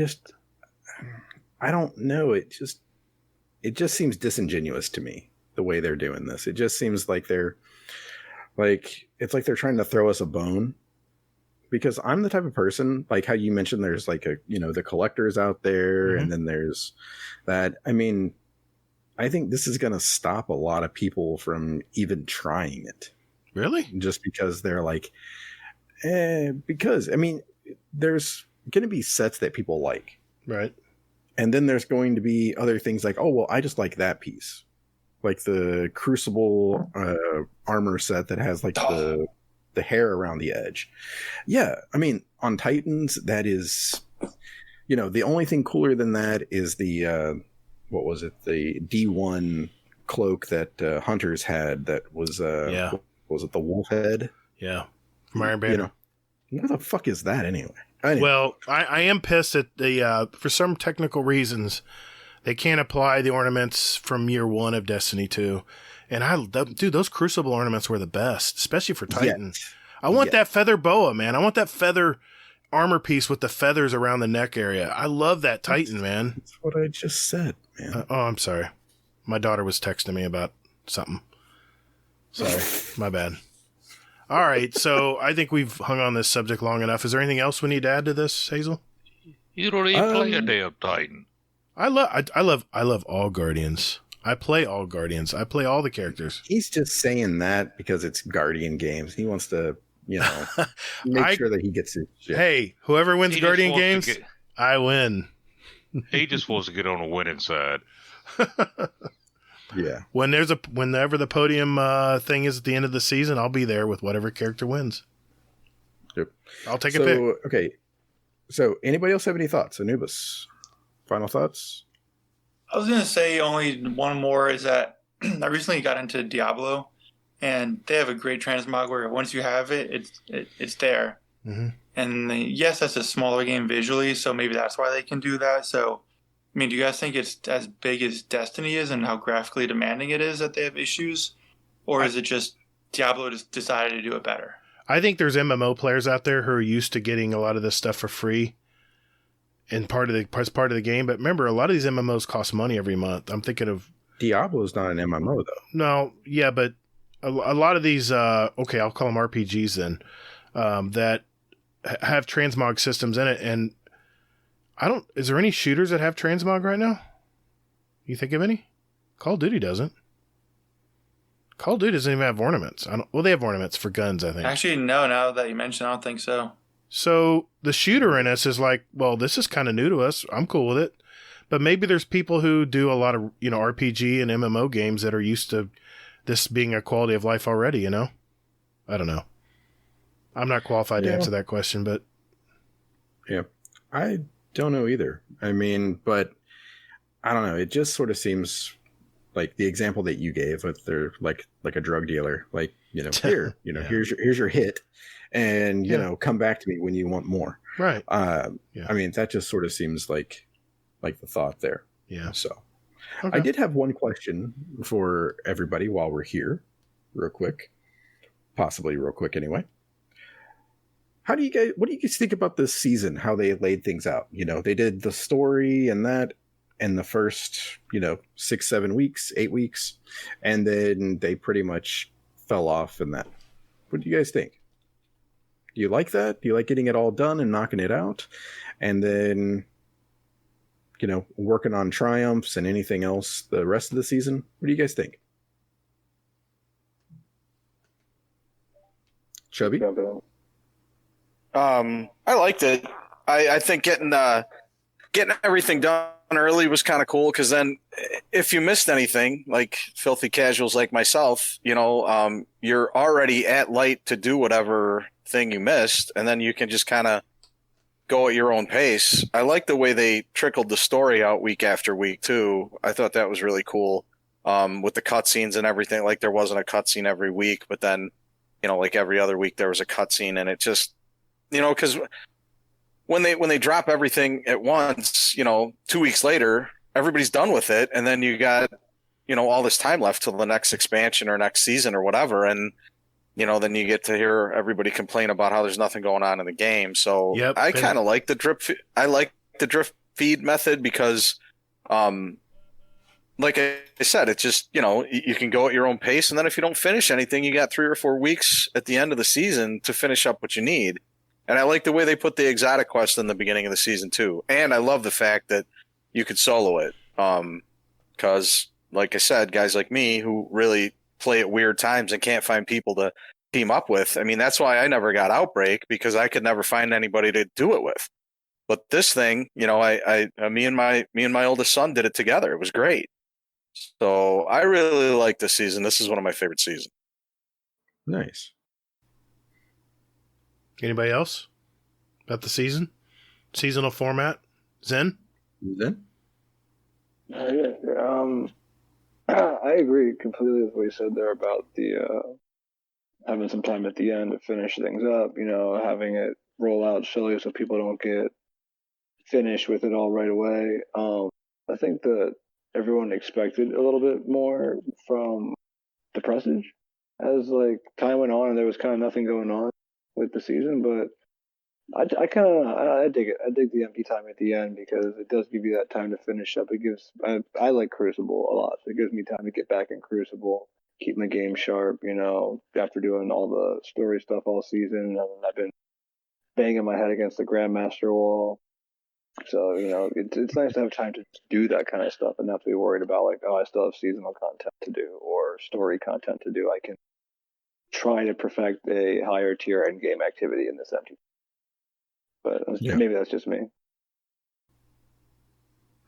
Speaker 3: don't know. It just seems disingenuous to me, the way they're doing this. It just seems like it's like they're trying to throw us a bone, because I'm the type of person, like how you mentioned, there's like the collectors out there, and then there's that. I mean, I think this is going to stop a lot of people from even trying it.
Speaker 2: Really?
Speaker 3: Just because they're like, because I mean, there's going to be sets that people like,
Speaker 2: right?
Speaker 3: And then there's going to be other things like, oh well, I just like that piece, like the Crucible armor set that has like the hair around the edge. Yeah, I mean, on Titans, that is, the only thing cooler than that is the what was it, the D1 cloak that Hunters had, that was what was it, the wolf head?
Speaker 2: Yeah, from Iron Banner.
Speaker 3: What the fuck is that anyway?
Speaker 2: Well, I am pissed that for some technical reasons, they can't apply the ornaments from year 1 of Destiny 2. And dude, those Crucible ornaments were the best, especially for Titan. Yes. I want that feather boa, man. I want that feather armor piece with the feathers around the neck area. I love that Titan, man.
Speaker 3: That's what I just said, man.
Speaker 2: I'm sorry. My daughter was texting me about something. Sorry, my bad. All right, so I think we've hung on this subject long enough. Is there anything else we need to add to this, Hazel?
Speaker 7: You don't even play a damn Titan.
Speaker 2: I love all Guardians. I play all Guardians. I play all the characters.
Speaker 3: He's just saying that because it's Guardian games. He wants to, make sure that he gets his shit.
Speaker 2: Hey, whoever wins Guardian games, I win.
Speaker 7: He just wants to get on the winning side.
Speaker 3: Yeah.
Speaker 2: Whenever the podium thing is at the end of the season, I'll be there with whatever character wins.
Speaker 3: Yep.
Speaker 2: I'll take a pick.
Speaker 3: Okay. So, anybody else have any thoughts? Anubis, final thoughts?
Speaker 6: I was going to say only one more is that I recently got into Diablo, and they have a great transmog where once you have it, it's there.
Speaker 2: Mm-hmm.
Speaker 6: And yes, that's a smaller game visually, so maybe that's why they can do that. So, I mean, do you guys think it's as big as Destiny is and how graphically demanding it is that they have issues? Or is it just Diablo just decided to do it better?
Speaker 2: I think there's MMO players out there who are used to getting a lot of this stuff for free and part of the game. But remember, a lot of these MMOs cost money every month. I'm thinking of...
Speaker 3: Diablo's not an MMO, though.
Speaker 2: No, yeah, but a lot of these, I'll call them RPGs then, that have transmog systems in it. And is there any shooters that have transmog right now? You think of any? Call of Duty doesn't. Call of Duty doesn't even have ornaments. They have ornaments for guns, I think.
Speaker 6: Actually, no, now that you mention it, I don't think so.
Speaker 2: So the shooter in us is like, well, this is kind of new to us. I'm cool with it. But maybe there's people who do a lot of, RPG and MMO games that are used to this being a quality of life already, I don't know. I'm not qualified to answer that question, but.
Speaker 3: Yeah. I don't know either. I mean, but I don't know. It just sort of seems like the example that you gave with they're like a drug dealer, like, here, here's your hit. And, come back to me when you want more.
Speaker 2: Right.
Speaker 3: I mean, that just sort of seems like the thought there.
Speaker 2: Yeah.
Speaker 3: So I did have one question for everybody while we're here, possibly real quick anyway. What do you guys think about this season? How they laid things out? They did the story and that in the first, 6, 7 weeks, 8 weeks, and then they pretty much fell off in that. What do you guys think? Do you like that? Do you like getting it all done and knocking it out? And then working on triumphs and anything else the rest of the season. What do you guys think? Chubby?
Speaker 9: I liked it. I think getting everything done early was kind of cool, because then if you missed anything, like filthy casuals like myself, you're already at light to do whatever thing you missed, and then you can just kind of go at your own pace. I like the way they trickled the story out week after week too. I thought that was really cool, with the cutscenes and everything. Like, there wasn't a cutscene every week, but then like every other week there was a cutscene, and it just, because when they drop everything at once, 2 weeks later, everybody's done with it, and then you got all this time left till the next expansion or next season or whatever, and then you get to hear everybody complain about how there's nothing going on in the game. So yep, I kind of like the drip. I like the drip feed method because, like I said, it's just, you can go at your own pace. And then if you don't finish anything, you got 3 or 4 weeks at the end of the season to finish up what you need. And I like the way they put the exotic quest in the beginning of the season too. And I love the fact that you could solo it. Cause like I said, guys like me who really play at weird times and can't find people to team up with. I mean, that's why I never got Outbreak, because I could never find anybody to do it with. But this thing, me and my oldest son did it together. It was great. So I really like this season. This is one of my favorite seasons.
Speaker 3: Nice.
Speaker 2: Anybody else about the seasonal format? Zen?
Speaker 1: I agree completely with what you said there about the having some time at the end to finish things up. Having it roll out slowly so people don't get finished with it all right away. I think that everyone expected a little bit more from the Prestige as time went on, and there was kind of nothing going on with the season, but I dig it. I dig the empty time at the end because it does give you that time to finish up. It gives I like Crucible a lot, so it gives me time to get back in Crucible, keep my game sharp. After doing all the story stuff all season, and I've been banging my head against the Grandmaster wall. So it's nice to have time to do that kind of stuff and not have to be worried about I still have seasonal content to do or story content to do. I can try to perfect a higher tier end game activity in this empty. But maybe that's just me.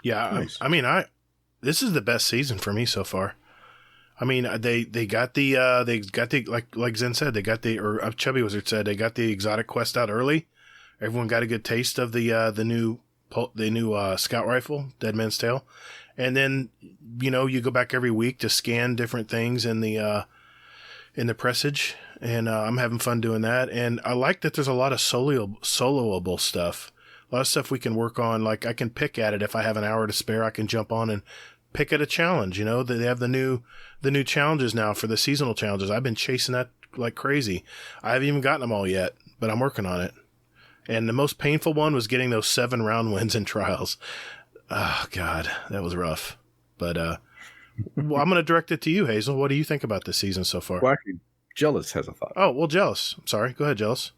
Speaker 2: Yeah, nice. This is the best season for me so far. I mean, they got the like Zen said, or Chubby Wizard said, they got the exotic quest out early. Everyone got a good taste of the new scout rifle, Dead Man's Tale, and then you go back every week to scan different things in the Prestige, and I'm having fun doing that. And I like that there's a lot of soloable stuff, a lot of stuff we can work on. Like, I can pick at it if I have an hour to spare. I can jump on and pick at a challenge. They have the new challenges now for the seasonal challenges. I've been chasing that like crazy. I haven't even gotten them all yet, but I'm working on it. And the most painful one was getting those 7 round wins in trials. Oh God, that was rough. But well, I'm going to direct it to you, Hazel. What do you think about this season so far?
Speaker 3: Well, actually, Jealous has a thought.
Speaker 2: Oh, well, Jealous. I'm sorry. Go ahead, Jealous.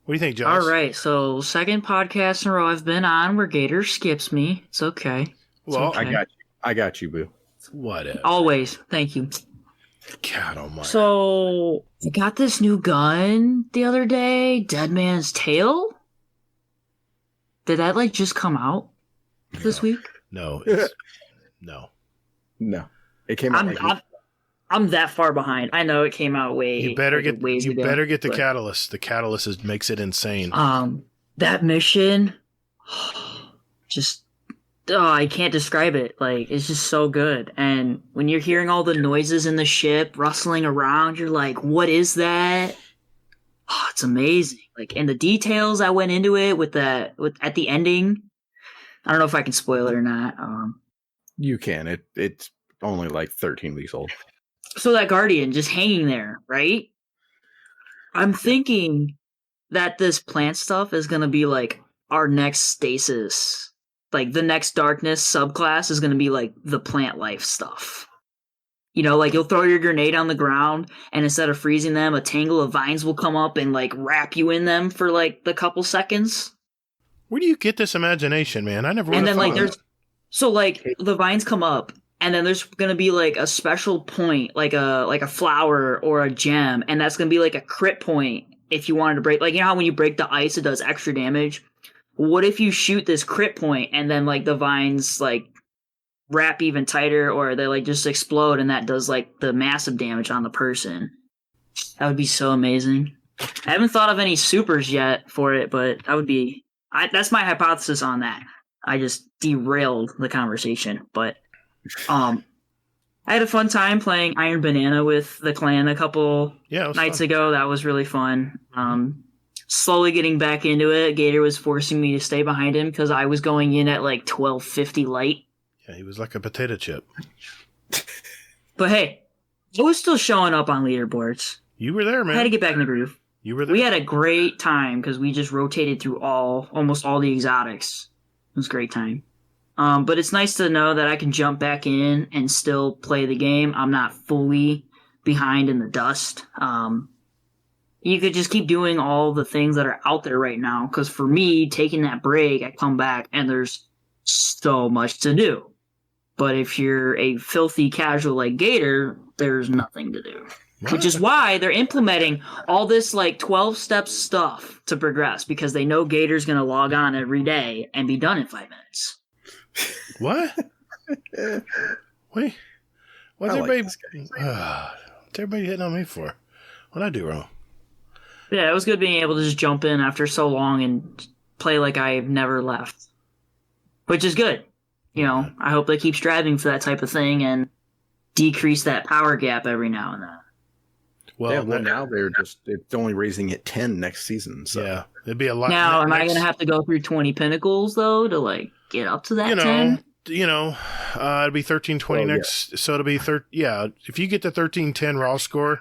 Speaker 2: What do you think, Jealous?
Speaker 5: All right. So, second podcast in a row I've been on where Gatr skips me. It's okay.
Speaker 2: Well,
Speaker 5: okay.
Speaker 3: I got you, boo.
Speaker 2: Whatever.
Speaker 5: Always. Thank you.
Speaker 2: God almighty.
Speaker 5: So, I got this new gun the other day, Dead Man's Tale. Did that just come out this week?
Speaker 2: No. No.
Speaker 3: It came out.
Speaker 5: I'm that far behind. I know it came out way.
Speaker 2: You better get the
Speaker 5: but,
Speaker 2: Catalyst. The Catalyst makes it insane.
Speaker 5: That mission, I can't describe it. It's just so good. And when you're hearing all the noises in the ship rustling around, you're like, "What is that?" Oh, it's amazing. And the details I went into it at the ending. I don't know if I can spoil it or not.
Speaker 3: You can. It's only 13 weeks old.
Speaker 5: So that Guardian just hanging there, right? I'm thinking that this plant stuff is going to be our next stasis. The next darkness subclass is going to be the plant life stuff. You'll throw your grenade on the ground, and instead of freezing them, a tangle of vines will come up and wrap you in them for the couple seconds.
Speaker 2: Where do you get this imagination, man? I never.
Speaker 5: And then like
Speaker 2: there's
Speaker 5: the vines come up, and then there's gonna be like a special point, like a flower or a gem, and that's gonna be like a crit point if you wanted to break. Like, you know how when you break the ice, it does extra damage. What if you shoot this crit point, and then like the vines like wrap even tighter, or they like just explode, and that does like the massive damage on the person? That would be so amazing. I haven't thought of any supers yet for it, but that would be. That's my hypothesis on that. I just derailed the conversation, but I had a fun time playing Iron Banana with the clan a couple nights ago. That was really fun. Slowly getting back into it. Gatr was forcing me to stay behind him because I was going in at like 1250 light.
Speaker 2: Yeah, he was like a potato chip.
Speaker 5: But hey, I was still showing up on leaderboards.
Speaker 2: You were there, man.
Speaker 5: I had to get back in the groove.
Speaker 2: You were there.
Speaker 5: We had a great time because we just rotated through almost all the exotics. It was a great time. But it's nice to know that I can jump back in and still play the game. I'm not fully behind in the dust. You could just keep doing all the things that are out there right now. Because for me, taking that break, I come back and there's so much to do. But if you're a filthy casual like Gatr, there's nothing to do. Which is why they're implementing all this like 12-step stuff to progress, because they know Gator's going to log on every day and be done in 5 minutes.
Speaker 2: What? Wait. What's everybody hitting on me for? What'd I do wrong?
Speaker 5: Yeah, it was good being able to just jump in after so long and play like I've never left. Which is good. You know, I hope they keep striving for that type of thing and decrease that power gap every now and then.
Speaker 3: Well, now it's only raising it 10 next season. So.
Speaker 2: Yeah, it'd be a lot.
Speaker 5: Now, am I going to have to go through 20 pinnacles though to like get up to that 10?
Speaker 2: It'd be 1320 next. Yeah. So it'll be if you get to 1310 raw score,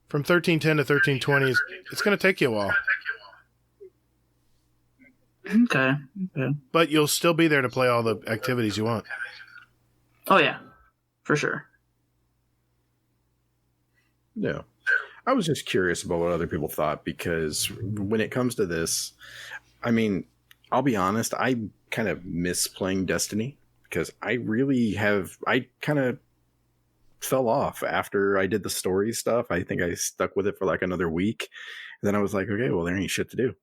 Speaker 2: from 1310 to 1320, it's going to take you a while.
Speaker 5: Okay.
Speaker 2: But you'll still be there to play all the activities you want.
Speaker 5: Oh yeah, for sure.
Speaker 3: Yeah. I was just curious about what other people thought, because when it comes to this, I mean, I'll be honest, I kind of miss playing Destiny because I kind of fell off after I did the story stuff. I think I stuck with it for like another week. And then I was like, okay, well, there ain't shit to do.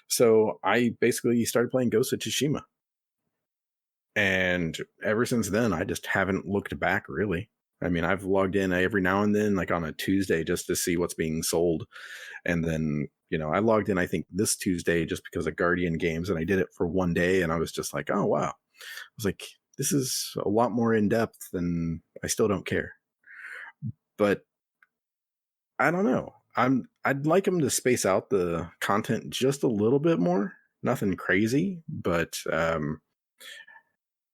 Speaker 3: So I basically started playing Ghost of Tsushima. And ever since then, I just haven't looked back, really. I mean, I've logged in every now and then, like on a Tuesday, just to see what's being sold. And then, I logged in, I think, this Tuesday just because of Guardian Games, and I did it for one day, and I was just like, oh, wow. I was like, this is a lot more in depth, and I still don't care. But I don't know. I'd like them to space out the content just a little bit more. Nothing crazy, but I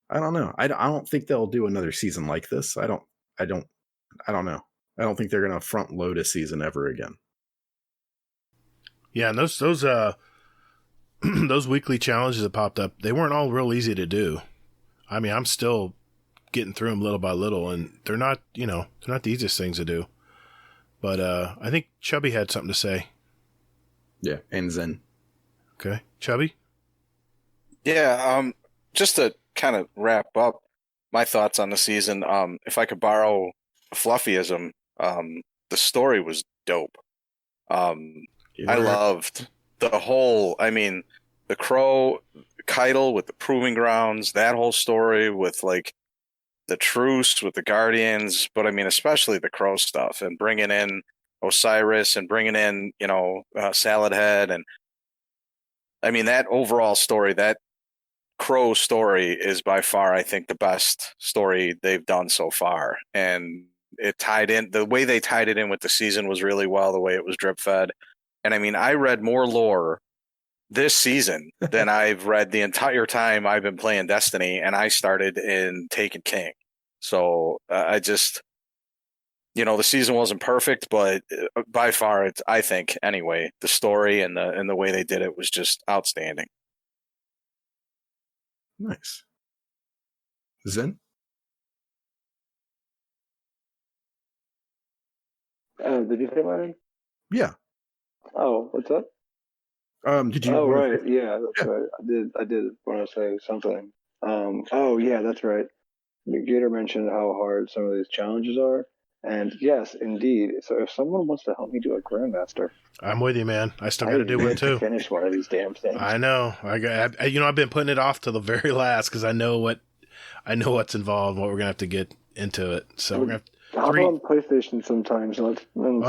Speaker 3: don't know. I don't think they'll do another season like this. I don't know. I don't think they're going to front load a season ever again.
Speaker 2: Yeah, and those those weekly challenges that popped up, they weren't all real easy to do. I mean, I'm still getting through them little by little, and they're not the easiest things to do. But I think Chubby had something to say.
Speaker 3: Yeah, and Zen.
Speaker 2: Okay, Chubby?
Speaker 9: Yeah, just to kind of wrap up my thoughts on the season, if I could borrow a Fluffyism, the story was dope. I loved the whole, the Crow, Keitel with the Proving Grounds, that whole story with like the truce with the Guardians, but especially the Crow stuff and bringing in Osiris and bringing in, Salad Head. And that overall story, that Crow story is by far, I think, the best story they've done so far. And it tied in, the way they tied it in with the season was really well, the way it was drip fed. And I read more lore this season than I've read the entire time I've been playing Destiny, and I started in Taken King. So I just, the season wasn't perfect, but by far, I think anyway, the story and the way they did it was just outstanding.
Speaker 3: Nice. Zen?
Speaker 1: Did you say my name?
Speaker 3: Yeah.
Speaker 1: Oh, what's up?
Speaker 3: Did you?
Speaker 1: Oh right, yeah, that's right. I did want to say something. Oh yeah, that's right. Gatr mentioned how hard some of these challenges are, and yes, indeed. So if someone wants to help me do a Grandmaster,
Speaker 2: I'm with you, man. I still got to do one too.
Speaker 1: Finish one of these damn things.
Speaker 2: I know. I've been putting it off to the very last because I know what's involved, what we're gonna have to get into it. So we're gonna
Speaker 1: hop on PlayStation sometimes. Let's try and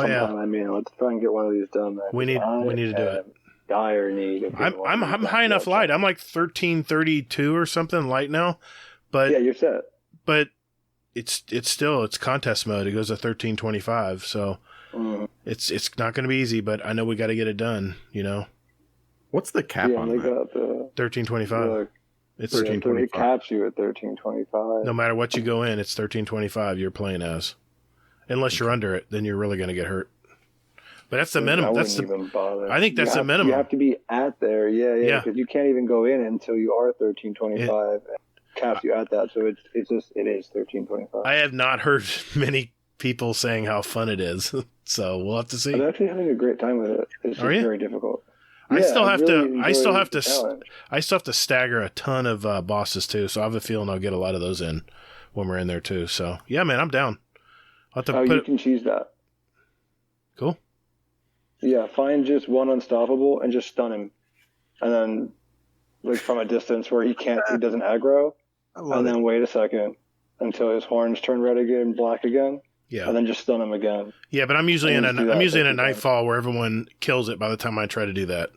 Speaker 1: get one of these done. Man.
Speaker 2: We need to do it.
Speaker 1: Dire need.
Speaker 2: I'm high enough light. I'm like 1332 or something light now, but
Speaker 1: yeah, you're set.
Speaker 2: But it's contest mode. It goes to 1325, so it's not going to be easy. But I know we got to get it done. You know,
Speaker 3: what's the cap on that?
Speaker 1: Got the
Speaker 2: 1325. It's
Speaker 3: 1325.
Speaker 1: It caps you at 1325.
Speaker 2: No matter what you go in, it's 1325. You're playing as, unless you're under it, then you're really going to get hurt. But that's the minimum. I think that's the minimum.
Speaker 1: You have to be at there, yeah. Because you can't even go in until you are 1325. Caps you at that, so it is 1325.
Speaker 2: I have not heard many people saying how fun it is, so we'll have to see.
Speaker 1: I'm actually having a great time with it. It's just very difficult.
Speaker 2: I still have to stagger a ton of bosses too, so I have a feeling I'll get a lot of those in when we're in there too. So yeah, man, I'm down.
Speaker 1: You can choose that.
Speaker 2: Cool.
Speaker 1: Yeah, find just one unstoppable and just stun him, and then like from a distance where he doesn't aggro. And then wait a second until his horns turn red again, black again. Yeah. And then just stun him again.
Speaker 2: Yeah, but I'm usually in a nightfall where everyone kills it by the time I try to do that.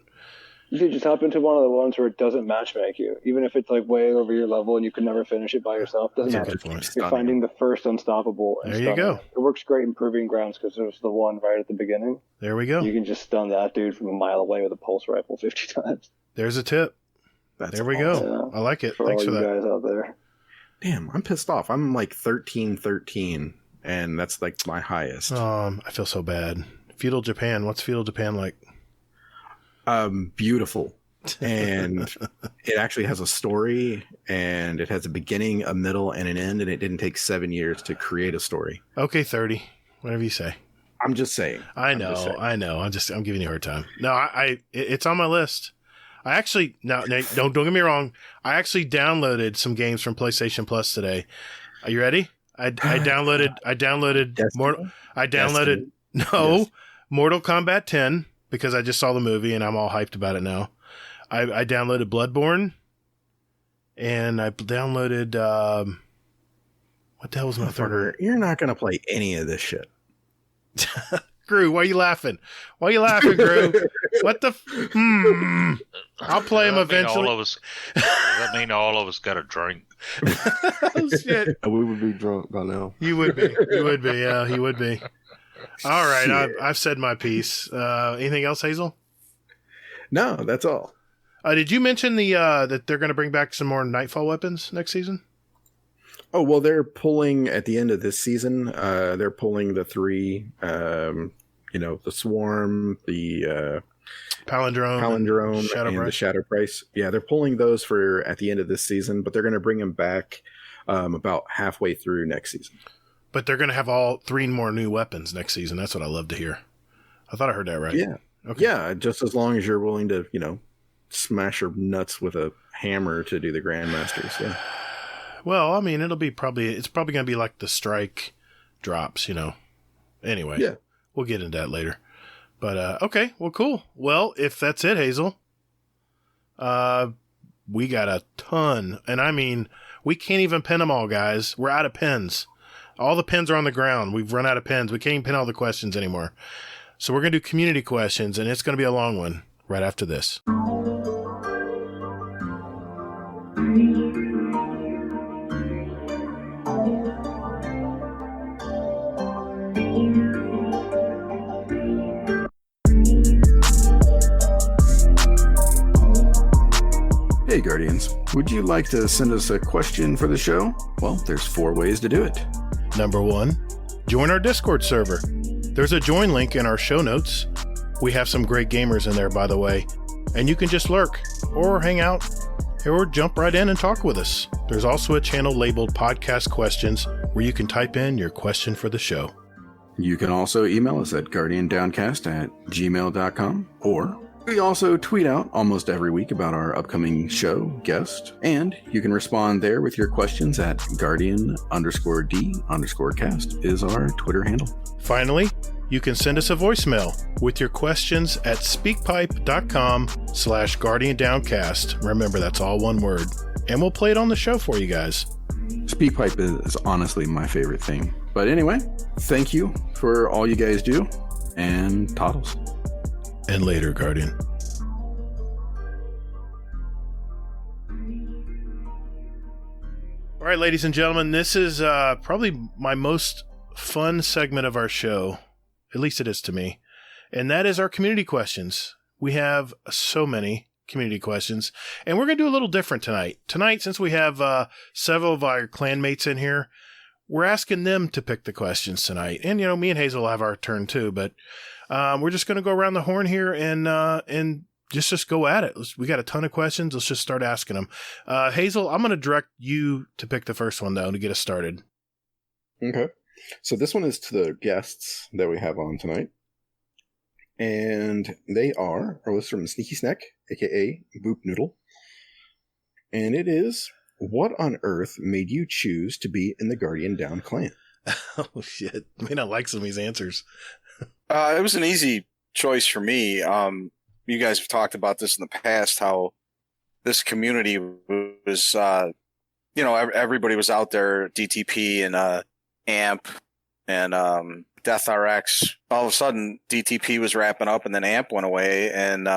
Speaker 1: You could just hop into one of the ones where it doesn't matchmake you, even if it's like way over your level and you can never finish it by yourself. Doesn't matter. You're finding the first unstoppable. And
Speaker 2: there you go.
Speaker 1: It works great in Proving Grounds because there's the one right at the beginning.
Speaker 2: There we go.
Speaker 1: You can just stun that dude from a mile away with a pulse rifle 50 times.
Speaker 2: There's a tip. There we go. I like it. Thanks for that.
Speaker 1: Guys out there.
Speaker 3: Damn, I'm pissed off. I'm like 1313, and that's like my highest.
Speaker 2: I feel so bad. Feudal Japan. What's Feudal Japan like?
Speaker 3: Beautiful. And it actually has a story, and it has a beginning, a middle, and an end, and it didn't take 7 years to create a story.
Speaker 2: Okay, 30. Whatever you say.
Speaker 3: I'm just saying.
Speaker 2: I know. I'm giving you a hard time. No, it's on my list. I actually don't get me wrong. I actually downloaded some games from PlayStation Plus today. Are you ready? I downloaded Mortal Kombat 10 because I just saw the movie and I'm all hyped about it now. I downloaded Bloodborne and I downloaded what the hell was my third?
Speaker 3: You're not gonna play any of this shit.
Speaker 2: Gru, why are you laughing? Gru? What the? I'll play him eventually.
Speaker 7: Does that mean all of us got a drink?
Speaker 2: Oh, shit.
Speaker 8: We would be drunk by now.
Speaker 2: You would be. Yeah, he would be. All right, I've said my piece. Anything else, Hazel?
Speaker 3: No, that's all.
Speaker 2: Did you mention that they're going to bring back some more Nightfall weapons next season?
Speaker 3: Oh, well, they're pulling at the end of this season. They're pulling the three, the Swarm, the Palindrome, and the Shadow Price. Yeah, they're pulling those for at the end of this season, but they're going to bring them back about halfway through next season.
Speaker 2: But they're going to have all 3 more new weapons next season. That's what I love to hear. I thought I heard that right.
Speaker 3: Yeah. Okay. Yeah, just as long as you're willing to, smash your nuts with a hammer to do the Grandmasters. Yeah.
Speaker 2: Well, I mean, it's probably going to be like the strike drops, Anyway, yeah, we'll get into that later. But, okay, well, cool. Well, if that's it, Hazel, we got a ton. And I mean, we can't even pin them all, guys. We're out of pins. All the pins are on the ground. We've run out of pins. We can't even pin all the questions anymore. So we're going to do community questions, and it's going to be a long one right after this.
Speaker 3: Hey Guardians, would you like to send us a question for the show? Well, there's 4 ways to do it.
Speaker 2: Number 1, join our Discord server. There's a join link in our show notes. We have some great gamers in there, by the way, and you can just lurk or hang out or jump right in and talk with us. There's also a channel labeled Podcast Questions where you can type in your question for the show.
Speaker 3: You can also email us at guardiandowncast@gmail.com or We also tweet out almost every week about our upcoming show, guest, and you can respond there with your questions at Guardian_D_cast is our Twitter handle.
Speaker 2: Finally, you can send us a voicemail with your questions at speakpipe.com/GuardianDowncast. Remember, that's all one word. And we'll play it on the show for you guys.
Speaker 3: SpeakPipe is honestly my favorite thing. But anyway, thank you for all you guys do, and toddles.
Speaker 2: And later, Guardian. All right, ladies and gentlemen, this is probably my most fun segment of our show. At least it is to me. And that is our community questions. We have so many community questions, and we're going to do a little different tonight. Tonight, since we have several of our clanmates in here, we're asking them to pick the questions tonight. And, me and Hazel will have our turn too, but we're just going to go around the horn here and just go at it. We got a ton of questions. Let's just start asking them. Hazel, I'm going to direct you to pick the first one, though, to get us started.
Speaker 3: Okay. So this one is to the guests that we have on tonight. And they are from Sneaky Snack, a.k.a. Boop Noodle. And it is, what on earth made you choose to be in the Guardian Down clan?
Speaker 2: Oh, shit. May not like some of these answers.
Speaker 9: It was an easy choice for me. You guys have talked about this in the past, how this community was, everybody was out there, DTP and AMP and DeathRx. All of a sudden, DTP was wrapping up and then AMP went away. And,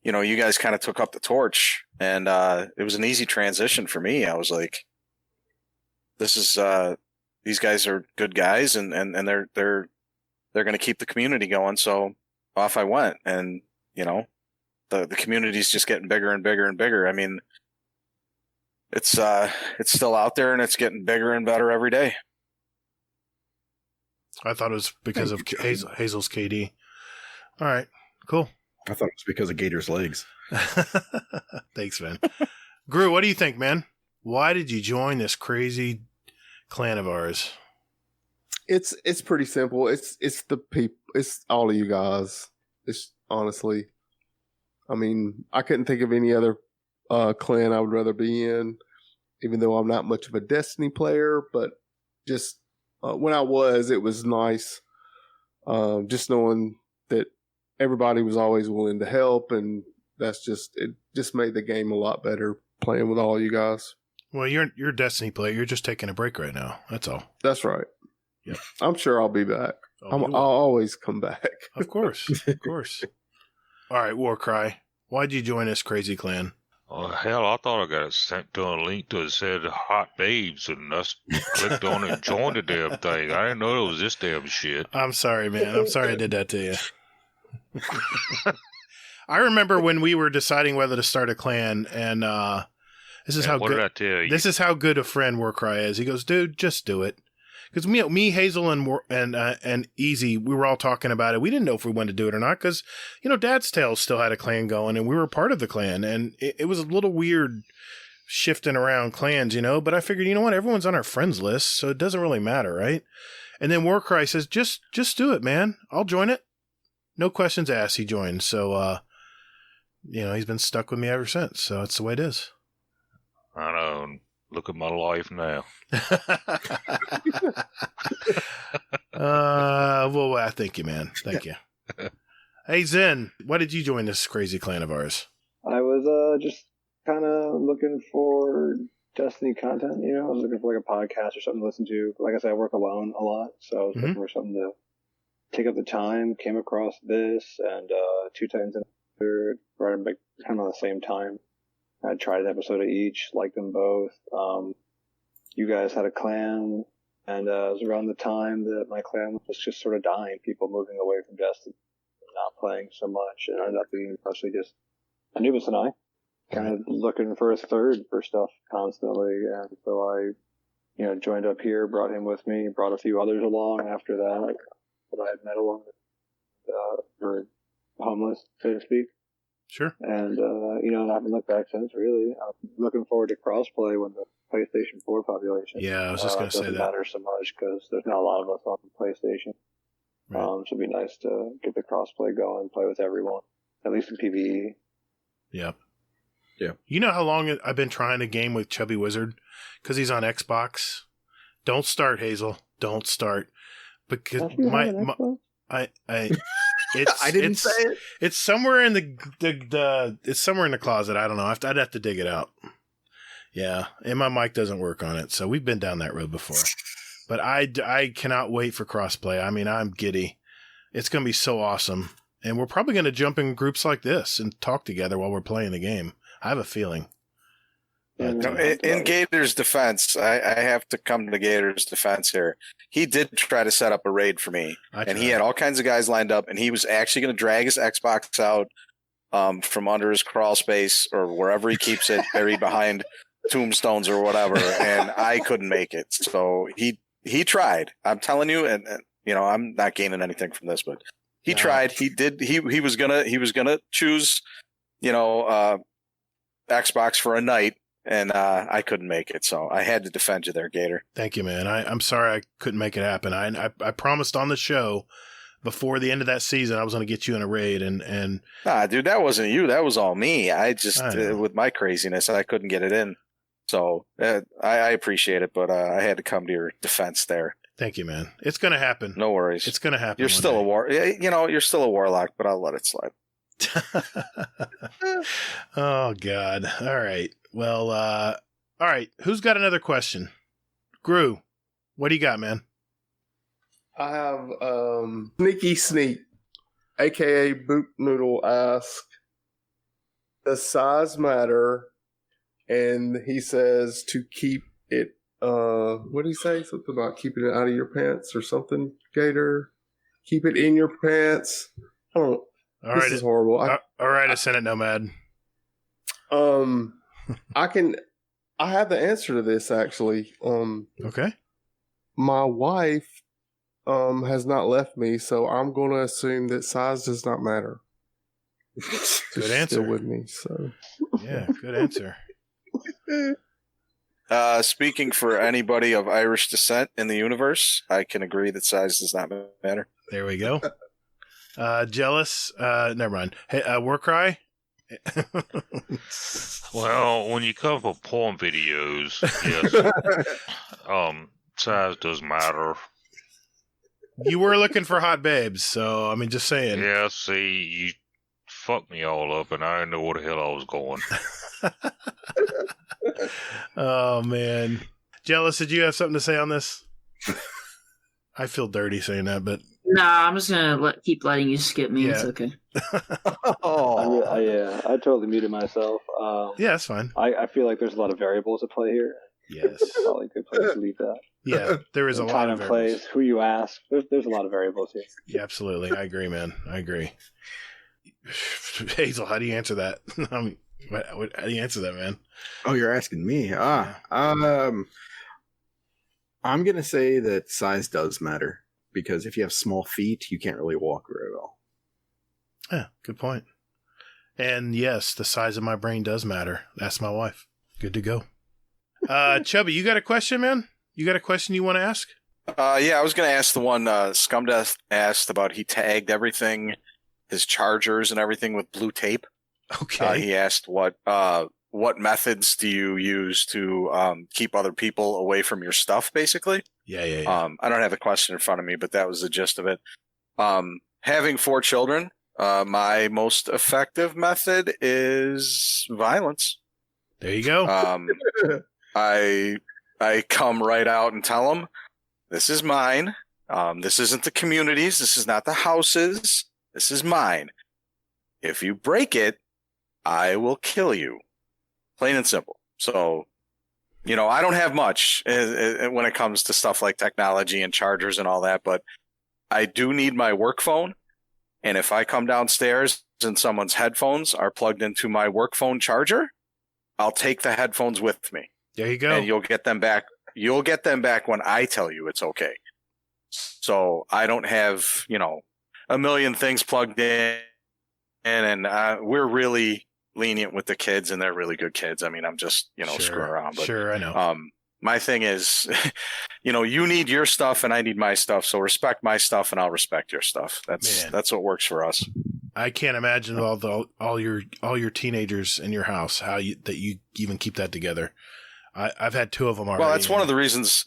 Speaker 9: you guys kind of took up the torch. And it was an easy transition for me. I was like, this is these guys are good guys, and they're going to keep the community going. So off I went, and the community's just getting bigger and bigger and bigger. I mean, it's still out there, and it's getting bigger and better every day.
Speaker 2: I thought it was because of Hazel's KD. All right, cool.
Speaker 3: I thought it was because of Gator's legs.
Speaker 2: Thanks, man. Gru, what do you think, man? Why did you join this crazy clan of ours?
Speaker 8: It's pretty simple. It's the people. It's all of you guys. It's honestly, I mean, I couldn't think of any other clan I would rather be in, even though I'm not much of a Destiny player. But just when I was, it was nice. Just knowing that everybody was always willing to help, and it just made the game a lot better playing with all you guys.
Speaker 2: Well, you're a Destiny player. You're just taking a break right now. That's all.
Speaker 8: That's right.
Speaker 2: Yeah,
Speaker 8: I'm sure I'll be back. I'll always come back.
Speaker 2: Of course, of course. All right, Warcry. Why'd you join this crazy clan?
Speaker 7: Oh, hell, I thought I got sent to a link that said hot babes, and I clicked on it and joined the damn thing. I didn't know it was this damn shit.
Speaker 2: I'm sorry, man. I'm sorry I did that to you. I remember when we were deciding whether to start a clan, and this is how
Speaker 7: what
Speaker 2: good.
Speaker 7: Did I tell you?
Speaker 2: This is how good a friend Warcry is. He goes, dude, just do it. Because me, Hazel, and Easy, we were all talking about it. We didn't know if we wanted to do it or not because, Dad's Tales still had a clan going, and we were part of the clan, and it was a little weird shifting around clans, But I figured, you know what, everyone's on our friends list, so it doesn't really matter, right? And then Warcry says, just do it, man. I'll join it. No questions asked. He joined, so he's been stuck with me ever since. So that's the way it is.
Speaker 7: I know. Look at my life now.
Speaker 2: Well, thank you, man. Thank you. Hey, Zen, why did you join this crazy clan of ours?
Speaker 1: I was just kind of looking for Destiny content, I was looking for like a podcast or something to listen to. Like I said, I work alone a lot, so I was looking for something to take up the time. Came across this, and 2 times in right like kind of the same time. I tried an episode of each, liked them both. You guys had a clan, and it was around the time that my clan was just sort of dying, people moving away from Destiny, not playing so much, and I ended up being mostly just Anubis and I, kind of looking for a third for stuff constantly, and so I, joined up here, brought him with me, brought a few others along after that I had met along, or homeless, so to speak.
Speaker 2: Sure.
Speaker 1: And, I haven't looked back since, really. I'm looking forward to crossplay when the PlayStation 4 population.
Speaker 2: Yeah, I was just going to say that.
Speaker 1: It doesn't matter so much because there's not a lot of us on PlayStation. Right. So it'd be nice to get the crossplay going, play with everyone. at least in PvE.
Speaker 2: Yep.
Speaker 3: Yeah.
Speaker 2: You know how long I've been trying to game with Chubby Wizard? Because he's on Xbox. Don't start, Hazel. Don't start. Because I
Speaker 3: didn't say it.
Speaker 2: It's somewhere in the it's somewhere in the closet. I don't know. I'd have to dig it out. Yeah, and my mic doesn't work on it, so we've been down that road before. But I cannot wait for crossplay. I mean, I'm giddy. It's going to be so awesome, and we're probably going to jump in groups like this and talk together while we're playing the game. I have a feeling.
Speaker 9: But, in Gator's defense, I have to come to Gator's defense here. He did try to set up a raid for me, and he had all kinds of guys lined up, and he was actually going to drag his Xbox out from under his crawl space or wherever he keeps it, buried behind tombstones or whatever, and I couldn't make it. So he tried. I'm telling you, and I'm not gaining anything from this, but he tried. He did. He was gonna choose, Xbox for a night. And I couldn't make it, so I had to defend you there, Gator.
Speaker 2: Thank you, man. I'm sorry I couldn't make it happen. I promised on the show before the end of that season I was going to get you in a raid, and
Speaker 9: nah, dude, that wasn't you. That was all me. I just with my craziness, I couldn't get it in. So I appreciate it, but I had to come to your defense there.
Speaker 2: Thank you, man. It's going to happen.
Speaker 9: No worries.
Speaker 2: It's going to happen.
Speaker 9: You're still you're still a warlock, but I'll let it slide.
Speaker 2: Oh God! All right. Well, all right. Who's got another question? Gru, what do you got, man?
Speaker 8: I have Sneaky Sneak, aka Boot Noodle, ask, does size matter? And he says to keep it. What did he say? Something about keeping it out of your pants or something. Gator, keep it in your pants. I don't. This is horrible.
Speaker 2: All right, a Senate Nomad.
Speaker 8: I have the answer to this actually.
Speaker 2: Okay.
Speaker 8: My wife has not left me, so I'm going to assume that size does not matter.
Speaker 2: Good answer.
Speaker 8: Still with me, so
Speaker 2: yeah, good answer.
Speaker 9: Speaking for anybody of Irish descent in the universe, I can agree that size does not matter.
Speaker 2: There we go. Jealous. Never mind. Hey, Warcry.
Speaker 7: Well, when you cover porn videos, yes, size does matter.
Speaker 2: You were looking for hot babes, so I mean, just saying.
Speaker 7: Yeah, see, you fucked me all up, and I didn't know where the hell I was going.
Speaker 2: Oh man, Jealous. Did you have something to say on this? I feel dirty saying that, but
Speaker 5: nah, I'm just gonna keep letting you skip me. Yeah. It's okay.
Speaker 1: I totally muted myself.
Speaker 2: Yeah, that's fine.
Speaker 1: I feel like there's a lot of variables at play here.
Speaker 2: Yes,
Speaker 1: probably a good place to leave that.
Speaker 2: Yeah, there is a lot of variables.
Speaker 1: Place, who you ask. There's a lot of variables here.
Speaker 2: Yeah, absolutely. I agree, man. I agree. Hazel, how do you answer that? How do you answer that, man?
Speaker 3: Oh, you're asking me. I'm gonna say that size does matter, because if you have small feet, you can't really walk very well.
Speaker 2: Yeah, good point. And yes, the size of my brain does matter. That's my wife. Good to go. Chubby, you got a question, man? You got a question you want to ask?
Speaker 9: Yeah, I was going to ask the one Scumdeath asked about. He tagged everything, his chargers and everything, with blue tape.
Speaker 2: Okay.
Speaker 9: He asked what methods do you use to keep other people away from your stuff, basically.
Speaker 2: Yeah.
Speaker 9: I don't have the question in front of me, but that was the gist of it. Having 4 children, my most effective method is violence.
Speaker 2: There you go.
Speaker 9: I come right out and tell them, this is mine. This isn't the community's. This is not the house's. This is mine. If you break it, I will kill you. Plain and simple. So, I don't have much when it comes to stuff like technology and chargers and all that, but I do need my work phone. And if I come downstairs and someone's headphones are plugged into my work phone charger, I'll take the headphones with me.
Speaker 2: There you go.
Speaker 9: And you'll get them back. You'll get them back when I tell you it's okay. So I don't have, a million things plugged in, and we're really lenient with the kids, and they're really good kids. I mean, I'm just, screwing around. But,
Speaker 2: sure, I know.
Speaker 9: My thing is, you need your stuff and I need my stuff. So respect my stuff and I'll respect your stuff. That's what works for us.
Speaker 2: I can't imagine all your teenagers in your house that you even keep that together. I've had 2 of them already.
Speaker 9: Well, that's one of the reasons.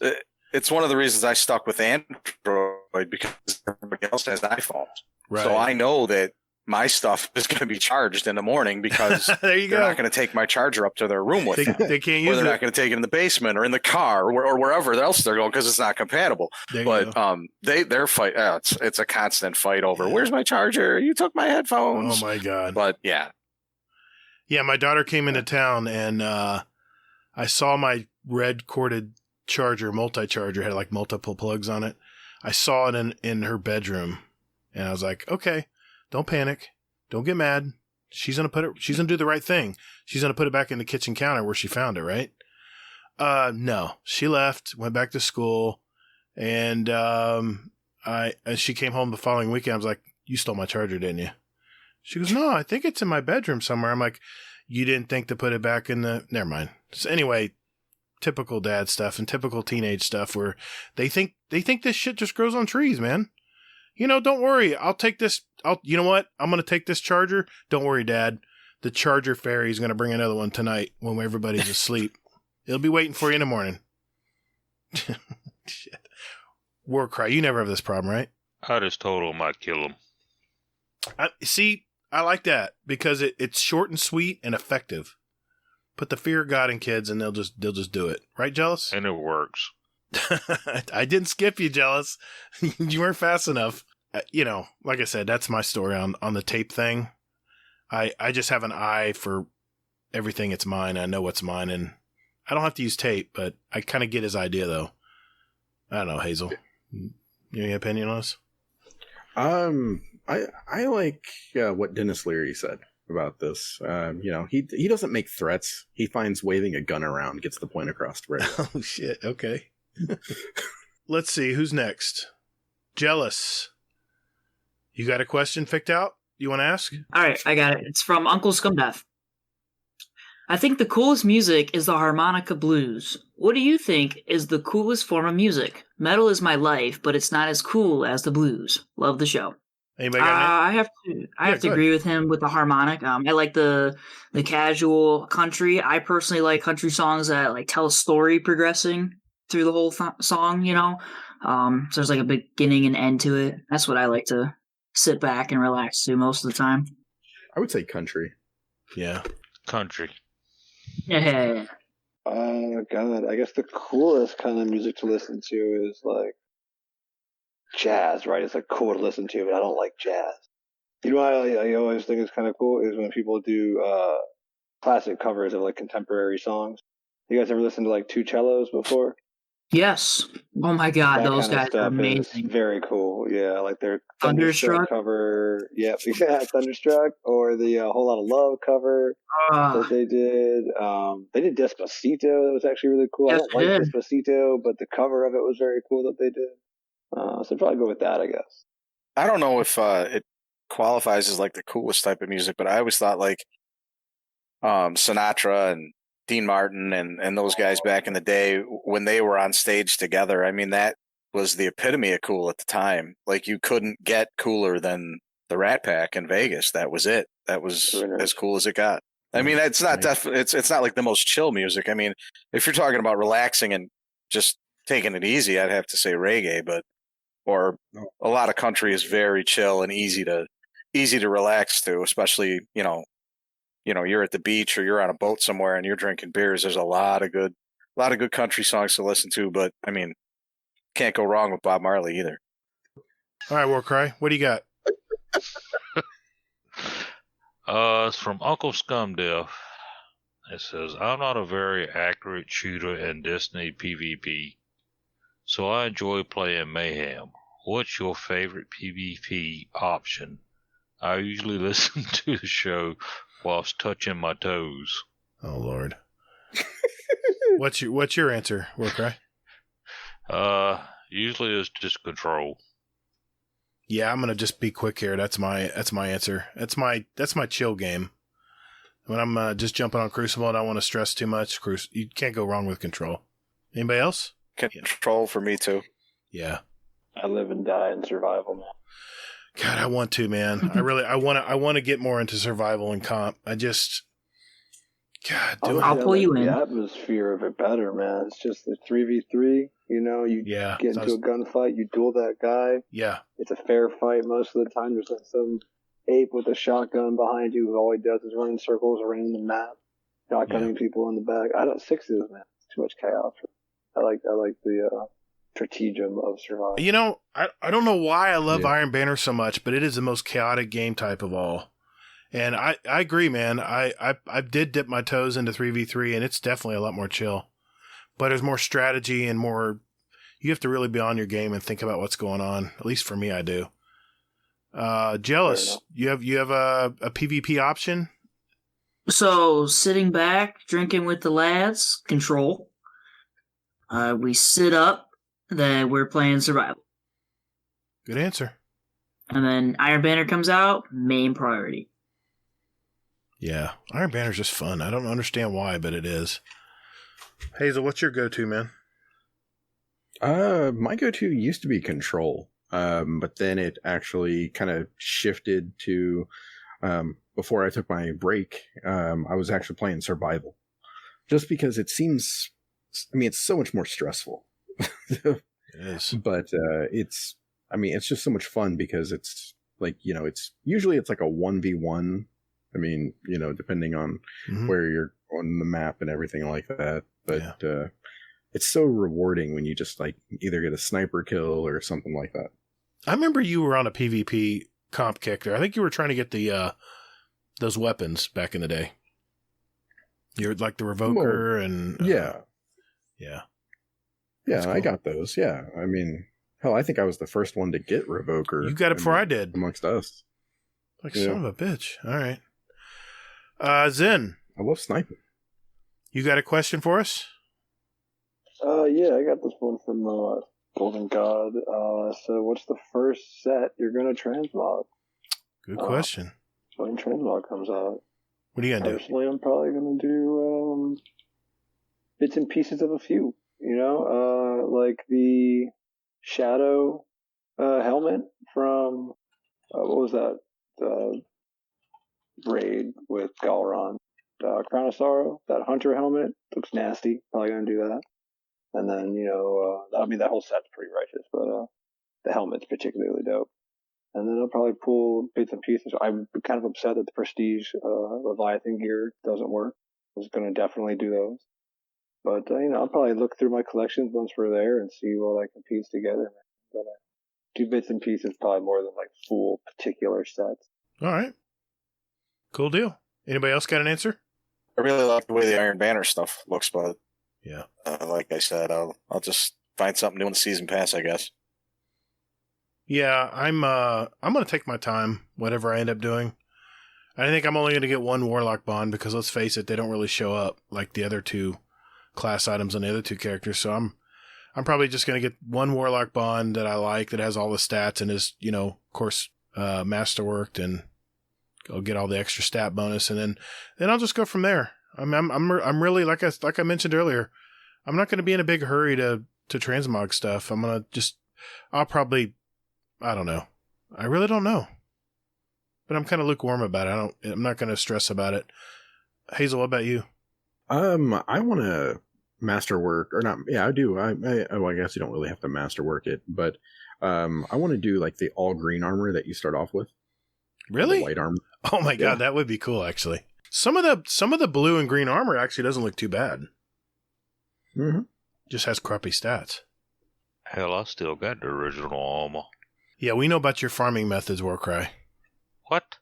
Speaker 9: It's one of the reasons I stuck with Android, because everybody else has iPhones. Right. So I know that my stuff is going to be charged in the morning because they're not going to take my charger up to their room with them.
Speaker 2: They can't use it.
Speaker 9: Or they're not going to take it in the basement or in the car or wherever else they're going because it's not compatible. But they're fight. It's a constant fight over where's my charger? You took my headphones.
Speaker 2: Oh my god!
Speaker 9: But yeah,
Speaker 2: my daughter came into town and I saw my red corded charger, multi-charger, had like multiple plugs on it. I saw it in her bedroom, and I was like, okay. Don't panic. Don't get mad. She's gonna do the right thing. She's gonna put it back in the kitchen counter where she found it, right? No. She left, went back to school, and as she came home the following weekend, I was like, "You stole my charger, didn't you?" She goes, "No, I think it's in my bedroom somewhere." I'm like, "You didn't think to put it back in the..." Never mind. So anyway, typical dad stuff and typical teenage stuff where they think this shit just grows on trees, man. Don't worry. I'll take this. You know what? I'm going to take this charger. Don't worry, Dad. The charger fairy is going to bring another one tonight when everybody's asleep. It'll be waiting for you in the morning. Shit. Warcry, you never have this problem, right?
Speaker 7: I just told him I'd kill him.
Speaker 2: I like that because it's short and sweet and effective. Put the fear of God in kids and they'll just do it. Right, Jealous?
Speaker 7: And it works.
Speaker 2: I didn't skip you, Jealous. You weren't fast enough. Like I said, that's my story on the tape thing. I just have an eye for everything. It's mine. I know what's mine, and I don't have to use tape, but I kind of get his idea, though. I don't know, Hazel. You have any opinion on this?
Speaker 3: I like what Dennis Leary said about this. He doesn't make threats. He finds waving a gun around gets the point across. Right?
Speaker 2: Oh, shit. Okay. Let's see. Who's next? Jealous. You got a question picked out? You want to ask?
Speaker 5: All right, I got it. It's from Uncle Scumdeath. I think the coolest music is the harmonica blues. What do you think is the coolest form of music? Metal is my life, but it's not as cool as the blues. Love the show.
Speaker 2: Anybody got
Speaker 5: I have to agree with him with the harmonic. I like the casual country. I personally like country songs that like tell a story progressing through the whole song. So there's like a beginning and end to it. That's what I like to sit back and relax to most of the time.
Speaker 3: I would say country.
Speaker 2: Yeah,
Speaker 7: country.
Speaker 5: Yeah.
Speaker 1: Oh God, I guess the coolest kind of music to listen to is like jazz, right? It's like cool to listen to, but I don't like jazz. You know what I always think is kind of cool is when people do classic covers of like contemporary songs. You guys ever listen to like Two Cellos before?
Speaker 5: Yes. Oh my God,
Speaker 1: that
Speaker 5: those guys are amazing.
Speaker 1: Very cool. Yeah, like their
Speaker 5: Thunderstruck
Speaker 1: cover. Yep, yeah, Thunderstruck, or the Whole Lot of Love cover that they did. They did Despacito. That was actually really cool.
Speaker 5: Yes,
Speaker 1: I don't like Despacito, but the cover of it was very cool that they did. So I'd probably go with that, I guess.
Speaker 9: I don't know if it qualifies as like the coolest type of music, but I always thought like Sinatra and Dean Martin and those guys back in the day when they were on stage together. I mean, that was the epitome of cool at the time. Like you couldn't get cooler than the Rat Pack in Vegas. That was it. That was as cool as it got. I mean, it's not it's not like the most chill music. I mean, if you're talking about relaxing and just taking it easy, I'd have to say reggae, or a lot of country is very chill and easy to relax to, especially, you're at the beach or you're on a boat somewhere and you're drinking beers. There's a lot of good country songs to listen to, but I mean, can't go wrong with Bob Marley either.
Speaker 2: All right, Warcry, what do you got?
Speaker 7: It's from Uncle Scumdeath. It says, I'm not a very accurate shooter in Destiny PvP, so I enjoy playing Mayhem. What's your favorite PvP option? I usually listen to the show whilst touching my toes.
Speaker 2: Oh Lord. What's your answer, Warcry?
Speaker 7: Usually it's just Control.
Speaker 2: Yeah, I'm gonna just be quick here. That's my answer. That's my chill game. When I'm just jumping on Crucible, I don't want to stress too much. You can't go wrong with Control. Anybody else?
Speaker 9: Control for me too.
Speaker 2: Yeah.
Speaker 1: I live and die in survival, man.
Speaker 2: God, I want to, man. I want to get more into survival and comp. God, do it.
Speaker 5: I'll pull you in.
Speaker 1: The atmosphere of it better, man. It's just the 3v3. You get into a gunfight, you duel that guy.
Speaker 2: Yeah.
Speaker 1: It's a fair fight most of the time. There's like some ape with a shotgun behind you who all he does is run in circles around the map, shotgunning people in the back. Sixes, man. It's too much chaos. I like the stratagem of survival.
Speaker 2: I don't know why I love Iron Banner so much, but it is the most chaotic game type of all. And I agree, man. I did dip my toes into 3v3, and it's definitely a lot more chill. But there's more strategy and more. You have to really be on your game and think about what's going on. At least for me, I do. Jealous, you have a PvP option?
Speaker 5: So sitting back, drinking with the lads, control. We sit up. That we're playing survival.
Speaker 2: Good answer.
Speaker 5: And then Iron Banner comes out, main priority.
Speaker 2: Yeah, Iron Banner's just fun. I don't understand why, but it is. Hazel, what's your go-to, man?
Speaker 3: My go-to used to be control, but then it actually kind of shifted to, before I took my break, I was actually playing survival. Just because it seems, it's so much more stressful.
Speaker 2: It is.
Speaker 3: But it's just so much fun because it's like, it's usually like a 1v1. Depending on where you're on the map and everything like that. But it's so rewarding when you just like either get a sniper kill or something like that.
Speaker 2: I remember you were on a PvP comp kick there. I think you were trying to get the those weapons back in the day. You're like the Revoker and
Speaker 3: yeah.
Speaker 2: Cool.
Speaker 3: I got those. Yeah, hell, I think I was the first one to get Revoker.
Speaker 2: You got it before I did
Speaker 3: amongst us.
Speaker 2: Son of a bitch. All right, Zen.
Speaker 3: I love sniping.
Speaker 2: You got a question for us?
Speaker 1: Yeah, I got this one from Golden God. So what's the first set you're gonna transmog?
Speaker 2: Good question.
Speaker 1: When transmog comes out.
Speaker 2: What are you gonna do?
Speaker 1: Personally, I'm probably gonna do bits and pieces of a few. Like the Shadow helmet from what was that raid with Galron, Crown of Sorrow. That Hunter helmet looks nasty. Probably gonna do that. And then that whole set's pretty righteous, but the helmet's particularly dope. And then I'll probably pull bits and pieces. I'm kind of upset that the Prestige Leviathan gear doesn't work. I was gonna definitely do those. But, I'll probably look through my collections once we're there and see what I can piece together. But do bits and pieces probably more than like full particular sets.
Speaker 2: All right. Cool deal. Anybody else got an answer?
Speaker 9: I really like the way the Iron Banner stuff looks, but
Speaker 2: yeah,
Speaker 9: like I said, I'll just find something new in the season pass, I guess.
Speaker 2: Yeah, I'm going to take my time, whatever I end up doing. I think I'm only going to get one Warlock Bond because, let's face it, they don't really show up like the other two class items on the other two characters. So I'm probably just going to get one Warlock Bond that I like that has all the stats and is, of course, masterworked, and I'll get all the extra stat bonus, and then I'll just go from there. I'm really like I mentioned earlier, I'm not going to be in a big hurry to transmog stuff. I'm going to I'll probably, I don't know. I really don't know. But I'm kind of lukewarm about it. I'm not going to stress about it. Hazel, what about you?
Speaker 3: I want to masterwork, or not. Yeah, I do. I guess you don't really have to masterwork it, but I want to do like the all green armor that you start off with.
Speaker 2: Really?
Speaker 3: The white armor.
Speaker 2: Oh my god, that would be cool. Actually, some of the blue and green armor actually doesn't look too bad.
Speaker 3: Mm-hmm.
Speaker 2: Just has crappy stats.
Speaker 7: Hell, I still got the original armor.
Speaker 2: Yeah, we know about your farming methods, Warcry.
Speaker 7: What?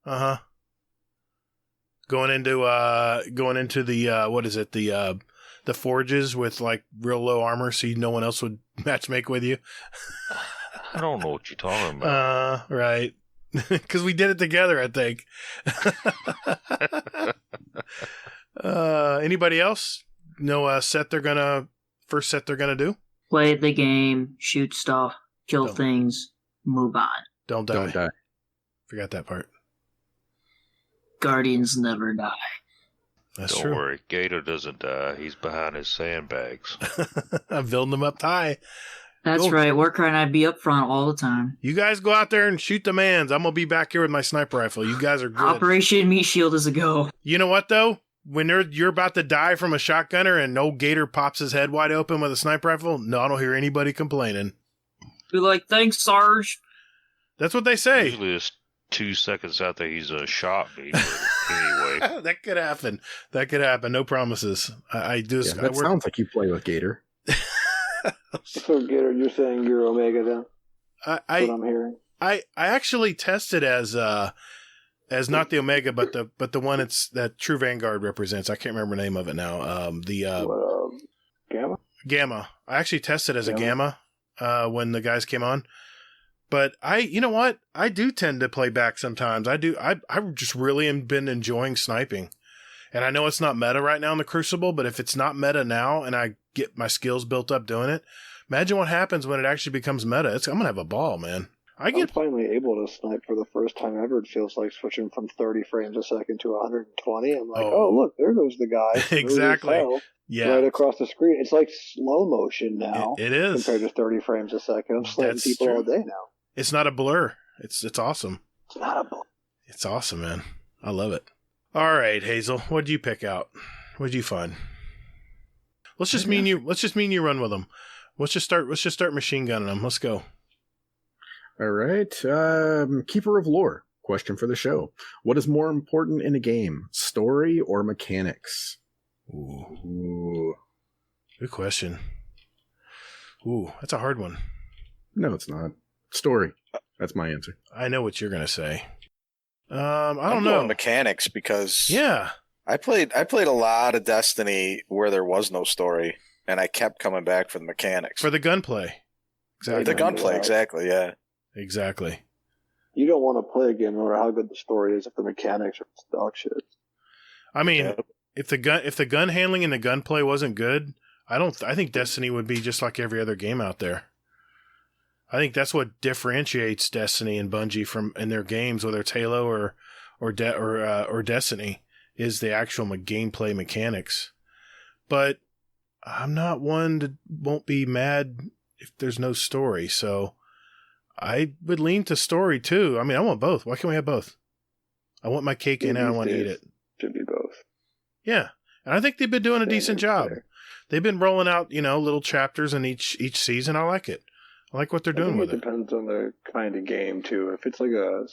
Speaker 2: Uh-huh. Going into the what is it, the forges with like real low armor so no one else would matchmake with you.
Speaker 7: I don't know what you're talking about.
Speaker 2: Right. Because we did it together, I think. Anybody else? No first set they're gonna do?
Speaker 5: Play the game, shoot stuff, kill things, move on.
Speaker 2: Don't die.
Speaker 3: Don't die.
Speaker 2: Forgot that part.
Speaker 5: Guardians never die.
Speaker 2: That's
Speaker 7: Don't
Speaker 2: true.
Speaker 7: worry, Gatr doesn't die. He's behind his sandbags.
Speaker 2: I'm building them up high.
Speaker 5: That's right. Worker and I be up front all the time.
Speaker 2: You guys go out there and shoot the mans. I'm going to be back here with my sniper rifle. You guys are good.
Speaker 5: Operation Meat Shield is a go.
Speaker 2: You know what, though? When you're about to die from a shotgunner and no Gatr pops his head wide open with a sniper rifle, no, I don't hear anybody complaining.
Speaker 5: Be like, thanks, Sarge.
Speaker 2: That's what they say.
Speaker 7: Usually it's 2 seconds after he's shot me. Anyway.
Speaker 2: That could happen. No promises. I do.
Speaker 3: Yeah, that sounds like you play with Gatr.
Speaker 1: So, Gatr, you're saying you're Omega then? That's what I'm hearing.
Speaker 2: I actually tested as not the Omega, but the one that True Vanguard represents. I can't remember the name of it now.
Speaker 1: Gamma?
Speaker 2: Gamma. I actually tested as a Gamma when the guys came on. But you know what? I do tend to play back sometimes. I do. I just really been enjoying sniping. And I know it's not meta right now in the Crucible, but if it's not meta now and I get my skills built up doing it, imagine what happens when it actually becomes meta. I'm going to have a ball, man. I'm
Speaker 1: finally able to snipe for the first time ever. It feels like switching from 30 frames a second to 120. I'm like, oh look, there goes the guy.
Speaker 2: Exactly.
Speaker 1: Yeah. Right across the screen. It's like slow motion now.
Speaker 2: It is.
Speaker 1: Compared to 30 frames a second. I'm sniping people all day now.
Speaker 2: It's not a blur. It's awesome.
Speaker 1: It's not a blur.
Speaker 2: It's awesome, man. I love it. All right, Hazel, what did you pick out? What did you find? Let's just me and you run with them. Let's just start machine gunning them. Let's go.
Speaker 3: All right. Keeper of Lore. Question for the show. What is more important in a game, story or mechanics?
Speaker 2: Ooh. Good question. Ooh, that's a hard one.
Speaker 3: No, it's not. Story. That's my answer.
Speaker 2: I know what you're going to say. I don't know.
Speaker 9: Mechanics, because
Speaker 2: yeah,
Speaker 9: I played a lot of Destiny where there was no story, and I kept coming back for the mechanics.
Speaker 2: For the gunplay. Exactly.
Speaker 9: The gunplay, exactly, yeah.
Speaker 2: Exactly.
Speaker 1: You don't want to play a game no matter how good the story is if the mechanics are dog shit.
Speaker 2: I mean, if the gun handling and the gunplay wasn't good, I think Destiny would be just like every other game out there. I think that's what differentiates Destiny and Bungie from in their games, whether it's Halo or Destiny, is the actual gameplay mechanics. But I'm not one that won't be mad if there's no story, so I would lean to story too. I mean, I want both. Why can't we have both? I want my cake and I want to eat it.
Speaker 1: Should be both.
Speaker 2: Yeah, and I think they've been doing a decent job. They've been rolling out, little chapters in each season. I like it. I like what they're doing with it.
Speaker 1: It depends on the kind of game too. If it's like a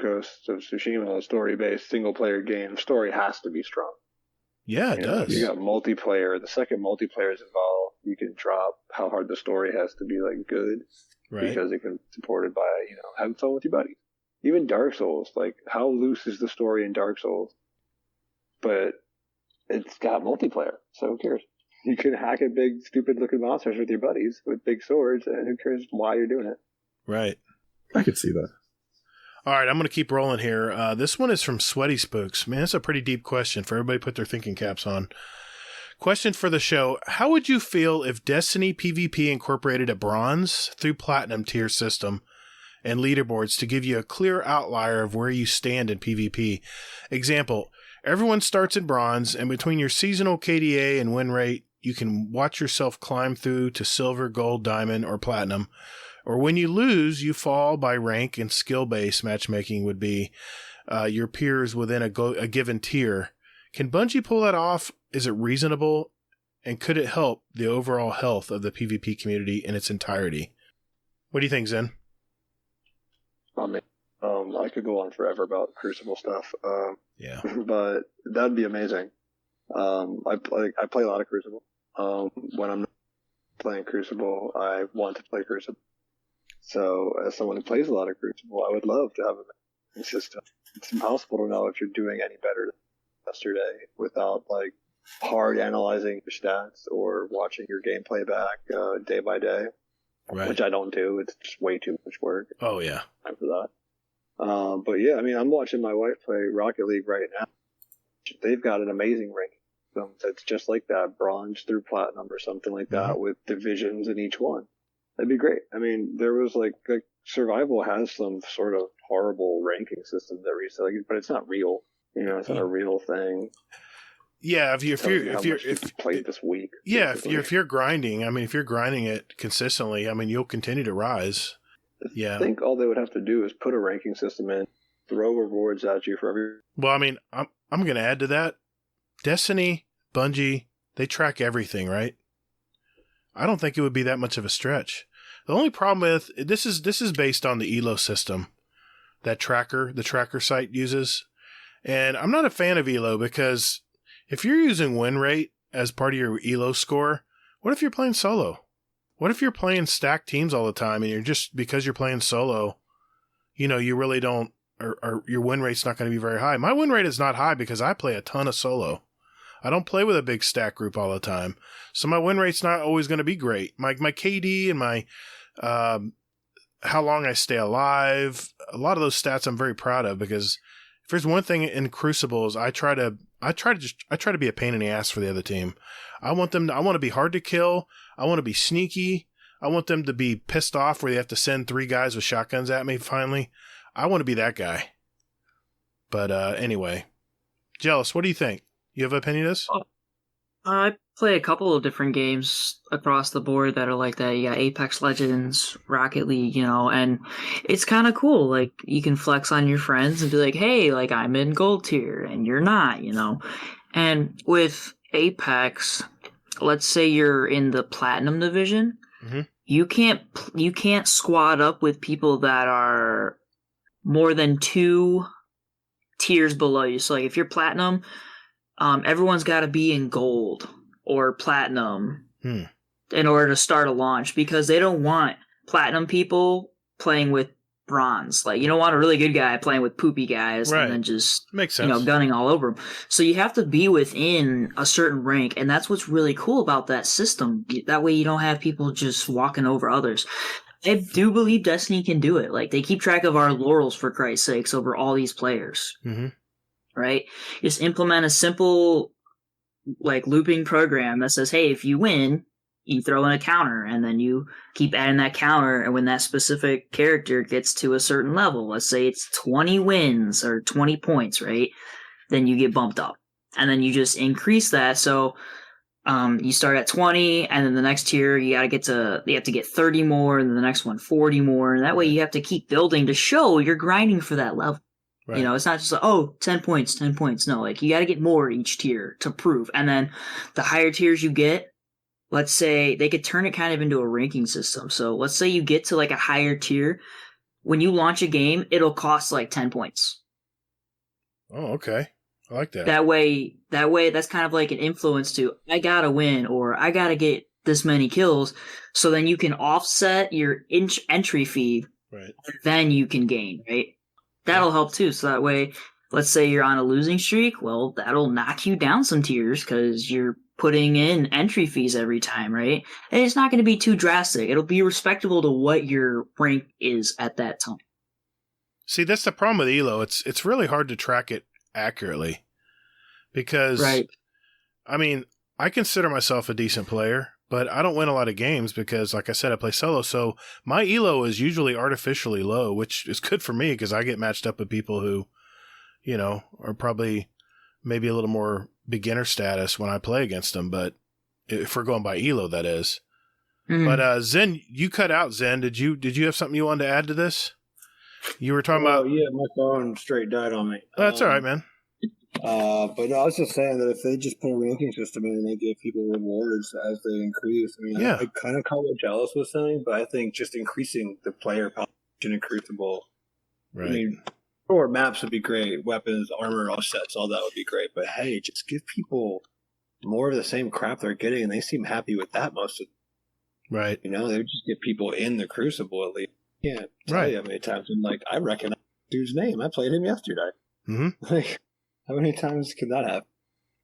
Speaker 1: Ghost of Tsushima, a story-based single-player game, story has to be strong.
Speaker 2: Yeah, it does.
Speaker 1: You got multiplayer. The second multiplayer is involved, you can drop how hard the story has to be good,
Speaker 2: right?
Speaker 1: Because it can be supported by having fun with your buddies. Even Dark Souls, how loose is the story in Dark Souls? But it's got multiplayer, so who cares? You can hack at big, stupid-looking monsters with your buddies with big swords, and who cares why you're doing it?
Speaker 2: Right.
Speaker 3: I could see that.
Speaker 2: All right, I'm going to keep rolling here. This one is from Sweaty Spooks. Man, that's a pretty deep question for everybody to put their thinking caps on. Question for the show. How would you feel if Destiny PvP incorporated a bronze through platinum tier system and leaderboards to give you a clear outlier of where you stand in PvP? Example, everyone starts in bronze, and between your seasonal KDA and win rate, you can watch yourself climb through to silver, gold, diamond, or platinum. Or when you lose, you fall by rank, and skill-based matchmaking would be your peers within a given tier. Can Bungie pull that off? Is it reasonable? And could it help the overall health of the PvP community in its entirety? What do you think, Zen?
Speaker 1: I could go on forever about Crucible stuff.
Speaker 2: Yeah.
Speaker 1: But that'd be amazing. I play a lot of Crucible. When I'm not playing Crucible, I want to play Crucible. So, as someone who plays a lot of Crucible, I would love to have a system. It's impossible to know if you're doing any better than yesterday without hard analyzing your stats or watching your gameplay back day by day,
Speaker 2: right?
Speaker 1: Which I don't do. It's just way too much work.
Speaker 2: Oh yeah,
Speaker 1: time for that. But yeah, I mean, I'm watching my wife play Rocket League right now. They've got an amazing ranking system that's just like that, bronze through platinum or something like that, with divisions in each one. That'd be great. I mean, there was Survival has some sort of horrible ranking system that recently, but it's not real. It's not a real thing.
Speaker 2: Yeah, if
Speaker 1: played this week.
Speaker 2: Yeah, if you're grinding, I mean, if you're grinding it consistently, I mean, you'll continue to rise. Yeah.
Speaker 1: I think all they would have to do is put a ranking system in, throw rewards at you for every.
Speaker 2: Well, I mean, I'm going to add to that. Destiny, Bungie, they track everything, right? I don't think it would be that much of a stretch. The only problem with this is based on the ELO system that the tracker site uses. And I'm not a fan of ELO because if you're using win rate as part of your ELO score, what if you're playing solo? What if you're playing stacked teams all the time and you're just, because you're playing solo, you really don't, or your win rate's not going to be very high. My win rate is not high because I play a ton of solo. I don't play with a big stack group all the time. So my win rate's not always going to be great. My KD and my how long I stay alive, a lot of those stats I'm very proud of, because if there's one thing in Crucibles, I try to be a pain in the ass for the other team. I want to be hard to kill. I want to be sneaky. I want them to be pissed off where they have to send 3 guys with shotguns at me finally. I want to be that guy. But anyway, Jealous, what do you think? You have an opinion of this?
Speaker 11: I play a couple of different games across the board that are like that. You got Apex Legends, Rocket League, and it's kind of cool. Like, you can flex on your friends and be like, hey, like, I'm in gold tier and you're not, And with Apex, let's say you're in the platinum division,
Speaker 2: mm-hmm.
Speaker 11: you can't squad up with people that are more than 2 tiers below you. So, like, if you're platinum, everyone's got to be in gold or platinum in order to start a launch, because they don't want platinum people playing with bronze. Like, you don't want a really good guy playing with poopy guys and then just
Speaker 2: makes sense.
Speaker 11: Gunning all over them. So you have to be within a certain rank, and that's what's really cool about that system. That way you don't have people just walking over others. I do believe Destiny can do it. Like, they keep track of our laurels, for Christ's sakes, over all these players.
Speaker 2: Mm-hmm.
Speaker 11: Right? Just implement a simple, like, looping program that says, hey, if you win, you throw in a counter, and then you keep adding that counter, and when that specific character gets to a certain level, let's say it's 20 wins or 20 points, right? Then you get bumped up. And then you just increase that, so you start at 20, and then the next tier you have to get 30 more, and then the next one 40 more, and that way you have to keep building to show you're grinding for that level. Right. It's not just like, 10 points. No, like, you got to get more each tier to prove. And then the higher tiers you get, let's say they could turn it kind of into a ranking system. So let's say you get to like a higher tier. When you launch a game, it'll cost like 10 points.
Speaker 2: Oh, okay. I like that.
Speaker 11: That way, that's kind of like an influence to, I got to win, or I got to get this many kills. So then you can offset your entry fee.
Speaker 2: Right.
Speaker 11: And then you can gain, right? That'll help too. So that way, let's say you're on a losing streak, well, that'll knock you down some tiers because you're putting in entry fees every time, right? And it's not going to be too drastic. It'll be respectable to what your rank is at that time.
Speaker 2: See, that's the problem with ELO. It's really hard to track it accurately because,
Speaker 11: right.
Speaker 2: I mean, I consider myself a decent player, but I don't win a lot of games because, like I said, I play solo. So my ELO is usually artificially low, which is good for me because I get matched up with people who, are probably maybe a little more beginner status when I play against them. But if we're going by ELO, that is. Mm. But Zen, you cut out. Zen, did you have something you wanted to add to this? You were talking about.
Speaker 12: Yeah, my phone straight died on me.
Speaker 2: Oh, that's all right, man.
Speaker 12: But no, I was just saying that if they just put a ranking system in and they give people rewards as they increase, I mean, I kind of call what Jealous was saying, but I think just increasing the player population in Crucible,
Speaker 2: right.
Speaker 12: I mean, or maps would be great, weapons, armor, all sets, all that would be great, but hey, just give people more of the same crap they're getting, and they seem happy with that most of the time.
Speaker 2: Right.
Speaker 12: They would just get people in the Crucible at least. I can't tell you how many times I'm like, I recognize dude's name. I played him yesterday.
Speaker 2: Mm-hmm.
Speaker 12: Like, how many times can that happen?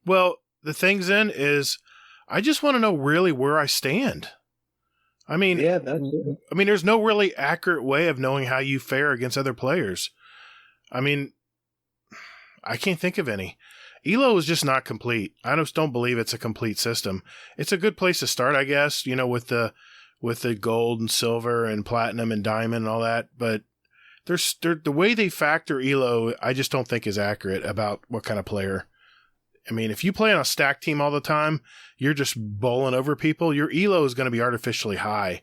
Speaker 2: Well, the thing, Zen, is I just want to know really where I stand. I mean,
Speaker 12: yeah, that's it.
Speaker 2: I mean, there's no really accurate way of knowing how you fare against other players. I mean, I can't think of any. ELO is just not complete. I just don't believe it's a complete system. It's a good place to start, I guess, with the gold and silver and platinum and diamond and all that, but the way they factor ELO, I just don't think is accurate about what kind of player I mean, if you play on a stack team all the time, you're just bowling over people. Your elo is going to be artificially high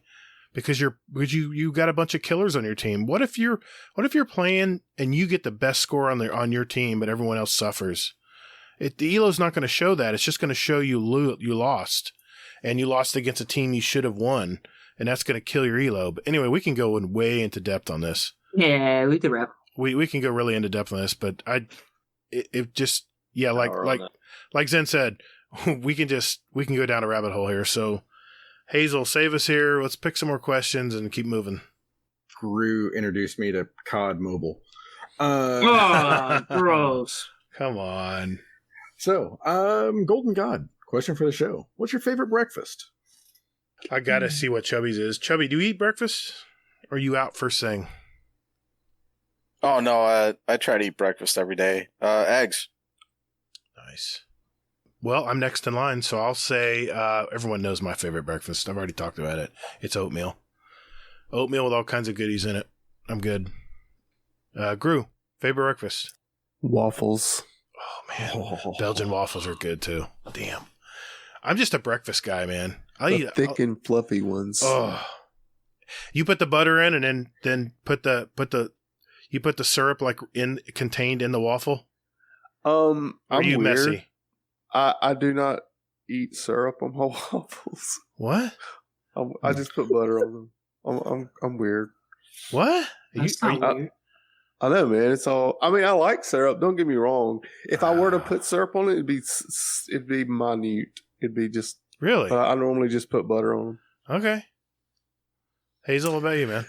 Speaker 2: because you got a bunch of killers on your team. What if you're playing and you get the best score on your team, but everyone else suffers? The elo's not going to show that. It's just going to show you lost, and you lost against a team you should have won, and that's going to kill your elo. But anyway, we can go way into depth on this.
Speaker 11: Yeah, we could wrap.
Speaker 2: We can go really into depth on this, but like Zen said, we can go down a rabbit hole here. So Hazel, save us here. Let's pick some more questions and keep moving.
Speaker 3: Gru introduced me to COD Mobile.
Speaker 11: Gross.
Speaker 2: Come on.
Speaker 3: So, Golden God, question for the show. What's your favorite breakfast?
Speaker 2: I gotta see what Chubby's is. Chubby, do you eat breakfast? Or are you out first thing?
Speaker 9: Oh, no, I try to eat breakfast every day. Eggs.
Speaker 2: Nice. Well, I'm next in line, so I'll say everyone knows my favorite breakfast. I've already talked about it. It's oatmeal. Oatmeal with all kinds of goodies in it. I'm good. Gru, favorite breakfast?
Speaker 8: Waffles.
Speaker 2: Oh, man. Belgian waffles are good, too. Damn. I'm just a breakfast guy, man.
Speaker 8: Thick and fluffy ones.
Speaker 2: Oh. You put the butter in and then put the syrup like contained in the waffle?
Speaker 8: I'm
Speaker 2: you
Speaker 8: weird.
Speaker 2: Messy?
Speaker 8: I do not eat syrup on my waffles.
Speaker 2: What?
Speaker 8: I just put butter on them. I'm weird.
Speaker 2: What?
Speaker 8: I know, man. It's all. I mean, I like syrup. Don't get me wrong. If I were to put syrup on it, it'd be minute. It'd be just
Speaker 2: really.
Speaker 8: But I normally just put butter on them.
Speaker 2: Okay. Hazel, what about you, man?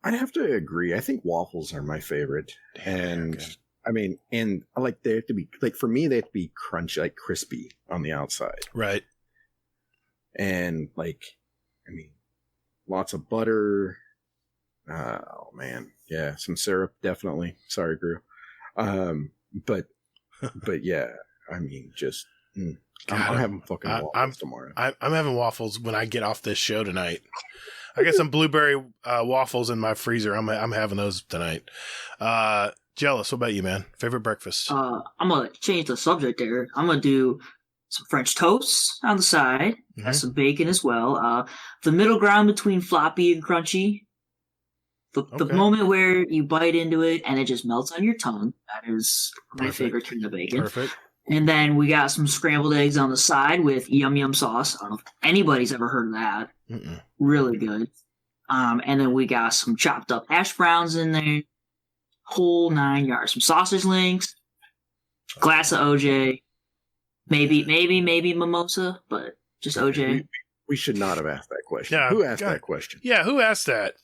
Speaker 3: I'd have to agree. I think waffles are my favorite, and I mean, and I like they have to be like for me they have to be crunchy, like crispy on the outside,
Speaker 2: right?
Speaker 3: And like, I mean, lots of butter. Oh man, yeah, some syrup definitely. Sorry, Gru. But yeah, I mean, just I'm having fucking waffles tomorrow.
Speaker 2: I'm having waffles when I get off this show tonight. I got some blueberry waffles in my freezer. I'm having those tonight. Jealous, what about you, man? Favorite breakfast?
Speaker 11: I'm gonna change the subject there. I'm gonna do some French toast on the side. Mm-hmm. Got some bacon as well. The middle ground between floppy and crunchy. The moment where you bite into it and it just melts on your tongue. That is my favorite kind of bacon.
Speaker 2: Perfect.
Speaker 11: And then we got some scrambled eggs on the side with yum yum sauce. I don't know if anybody's ever heard of that.
Speaker 2: Mm-mm.
Speaker 11: Really good. And then we got some chopped up hash browns in there. Whole 9 yards. Some sausage links. Glass of OJ. Maybe mimosa, but just OJ.
Speaker 3: We should not have asked that question.
Speaker 2: Yeah,
Speaker 3: who asked that question?
Speaker 2: Yeah, who asked that?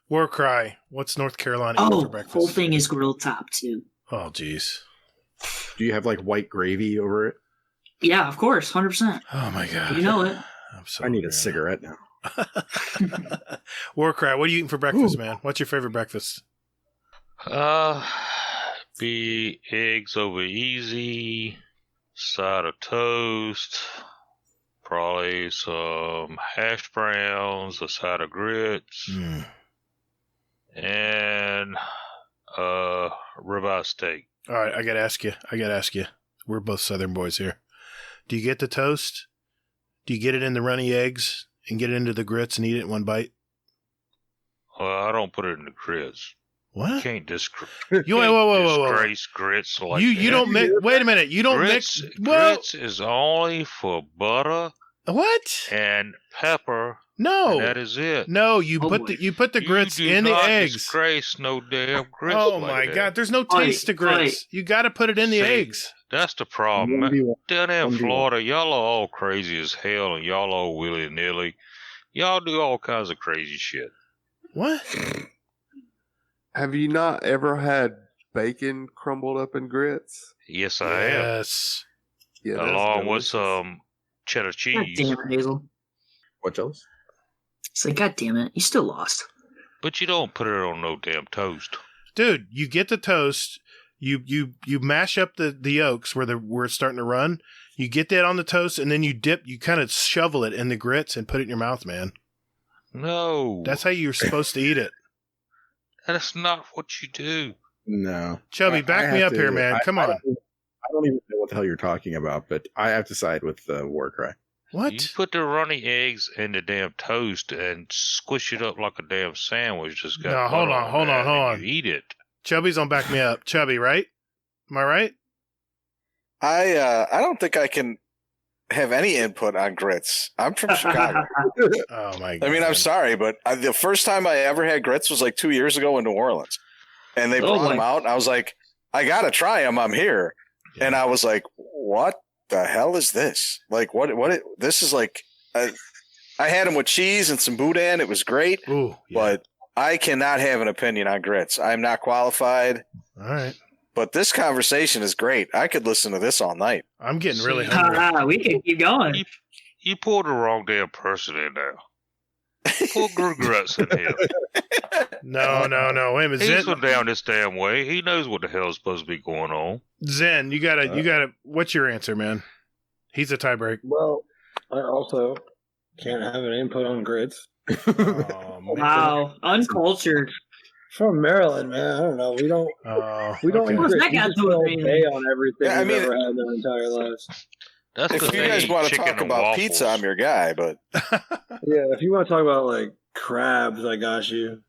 Speaker 2: Warcry. What's North Carolina eating for breakfast?
Speaker 11: Whole thing is grilled top too.
Speaker 2: Oh, jeez.
Speaker 3: Do you have like white gravy over it?
Speaker 11: Yeah, of course, 100%.
Speaker 2: Oh my god,
Speaker 11: you know it.
Speaker 3: I need a cigarette now.
Speaker 2: Warcry, what are you eating for breakfast, man? What's your favorite breakfast?
Speaker 7: Be eggs over easy, side of toast, probably some hash browns, a side of grits, and ribeye steak.
Speaker 2: All right, I gotta ask you. We're both Southern boys here. Do you get the toast? Do you get it in the runny eggs and get it into the grits and eat it in one bite?
Speaker 7: Well, I don't put it in the grits.
Speaker 2: What?
Speaker 7: You can't disgrace grits like
Speaker 2: you
Speaker 7: that.
Speaker 2: don't mix. Wait a minute. You don't mix.
Speaker 7: Grits is only for butter.
Speaker 2: What?
Speaker 7: And pepper.
Speaker 2: No,
Speaker 7: and that is it.
Speaker 2: No, you put the grits in the eggs.
Speaker 7: Disgrace no damn grits.
Speaker 2: Oh my god, there's no taste to grits. You got to put it in the eggs.
Speaker 7: That's the problem. Down there in Florida, y'all are all crazy as hell, and y'all all willy nilly. Y'all do all kinds of crazy shit.
Speaker 2: What?
Speaker 8: Have you not ever had bacon crumbled up in grits?
Speaker 7: Yes, I have.
Speaker 2: Yes.
Speaker 8: Yeah,
Speaker 7: along with some cheddar cheese.
Speaker 11: God damn it, Hazel.
Speaker 3: What else?
Speaker 11: It's like, god damn it, you still lost.
Speaker 7: But you don't put it on no damn toast.
Speaker 2: Dude, you get the toast, you mash up the yolks where it's starting to run, you get that on the toast, and then you kind of shovel it in the grits and put it in your mouth, man.
Speaker 7: No.
Speaker 2: That's how you're supposed to eat it.
Speaker 7: That's not what you do.
Speaker 3: No.
Speaker 2: Chubby, back me up here, man. Come on.
Speaker 3: don't even know what the hell you're talking about, but I have to side with the Warcry.
Speaker 2: What?
Speaker 7: You put the runny eggs in the damn toast and squish it up like a damn sandwich. Just got
Speaker 2: No, hold on.
Speaker 7: You eat it.
Speaker 2: Chubby's on back me up. Chubby, right? Am I right?
Speaker 9: I don't think I can have any input on grits. I'm from Chicago.
Speaker 2: Oh my god!
Speaker 9: I mean, I'm sorry, but the first time I ever had grits was like 2 years ago in New Orleans, and they brought them out, and I was like, I gotta try them. I'm here, and I was like, what the hell is this? Like, this is like. I had them with cheese and some boudin. It was great, but I cannot have an opinion on grits. I'm not qualified.
Speaker 2: All right.
Speaker 9: But this conversation is great. I could listen to this all night.
Speaker 2: I'm getting really hungry.
Speaker 11: We can keep going.
Speaker 7: You pulled the wrong damn person in there. Pull grits in here.
Speaker 2: No. Wait a minute.
Speaker 7: He's from down this damn way. He knows what the hell is supposed to be going on.
Speaker 2: Zen, you gotta. What's your answer, man? He's a tiebreak.
Speaker 12: Well, I also can't have an input on grits.
Speaker 11: Wow, uncultured.
Speaker 12: From Maryland, man. I don't know. We don't. We don't.
Speaker 11: What's that got to do with
Speaker 12: pay on everything
Speaker 9: Yeah, I
Speaker 12: we've
Speaker 9: mean,
Speaker 12: ever had in our entire lives.
Speaker 7: That's
Speaker 9: if you guys want to talk about pizza, I'm your guy. But
Speaker 12: yeah, if you want to talk about like crabs, I got you.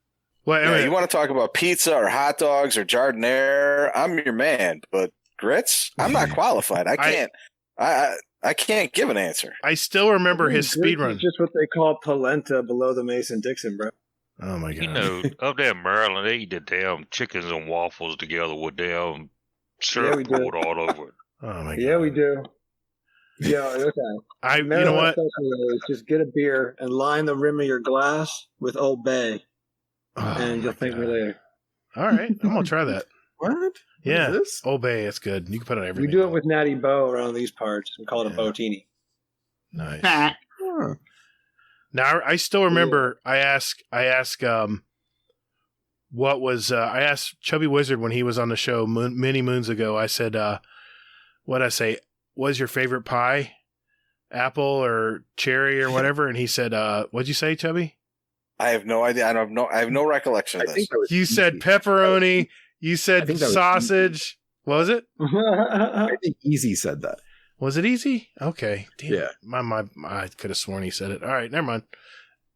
Speaker 2: Well,
Speaker 9: yeah, you want to talk about pizza or hot dogs or jardiniere, I'm your man. But grits, I'm not qualified. I can't. I can't give an answer.
Speaker 2: I still remember his speed run.
Speaker 12: It's just what they call polenta below the Mason-Dixon, bro.
Speaker 2: Oh my god!
Speaker 7: You know, up there in Maryland, they eat the damn chickens and waffles together with damn syrup poured all over it.
Speaker 2: Oh my god!
Speaker 12: Yeah, we do. Yeah, okay.
Speaker 2: You know what?
Speaker 12: Just get a beer and line the rim of your glass with Old Bay, and you'll thank me later.
Speaker 2: All right, I'm gonna try that.
Speaker 12: What?
Speaker 2: Yeah,
Speaker 12: What is this?
Speaker 2: Old Bay, it's good. You can put it on everything.
Speaker 12: We do it with Natty Bo around these parts. We call it a Botini.
Speaker 2: Nice. Now I still remember. I asked Chubby Wizard when he was on the show many moons ago. I said, "What I say? What's your favorite pie? Apple or cherry or whatever?" And he said, "What'd you say, Chubby?"
Speaker 9: I have no idea. I have no recollection of this.
Speaker 2: You said pepperoni. You said sausage. What was it?
Speaker 3: I think Easy said that.
Speaker 2: Was it Easy? Okay. Damn.
Speaker 3: Yeah.
Speaker 2: I could have sworn he said it. All right, never mind.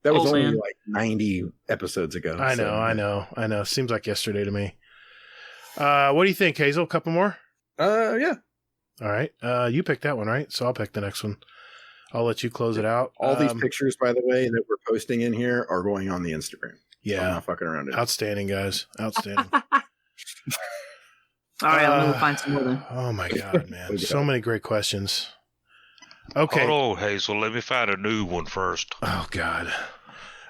Speaker 3: That was only like 90 episodes ago.
Speaker 2: I know. Seems like yesterday to me. What do you think, Hazel? A couple more?
Speaker 3: Yeah.
Speaker 2: All right. You picked that one, right? So I'll pick the next one. I'll let you close it out.
Speaker 3: All these pictures, by the way, that we're posting in here are going on the Instagram.
Speaker 2: Yeah.
Speaker 3: I'm not fucking around it.
Speaker 2: Outstanding, guys. Outstanding.
Speaker 11: All right, I'm going to find some more then.
Speaker 2: Oh, my God, man. So many great questions. Okay.
Speaker 7: Hold on, Hazel. Let me find a new one first.
Speaker 2: Oh, God.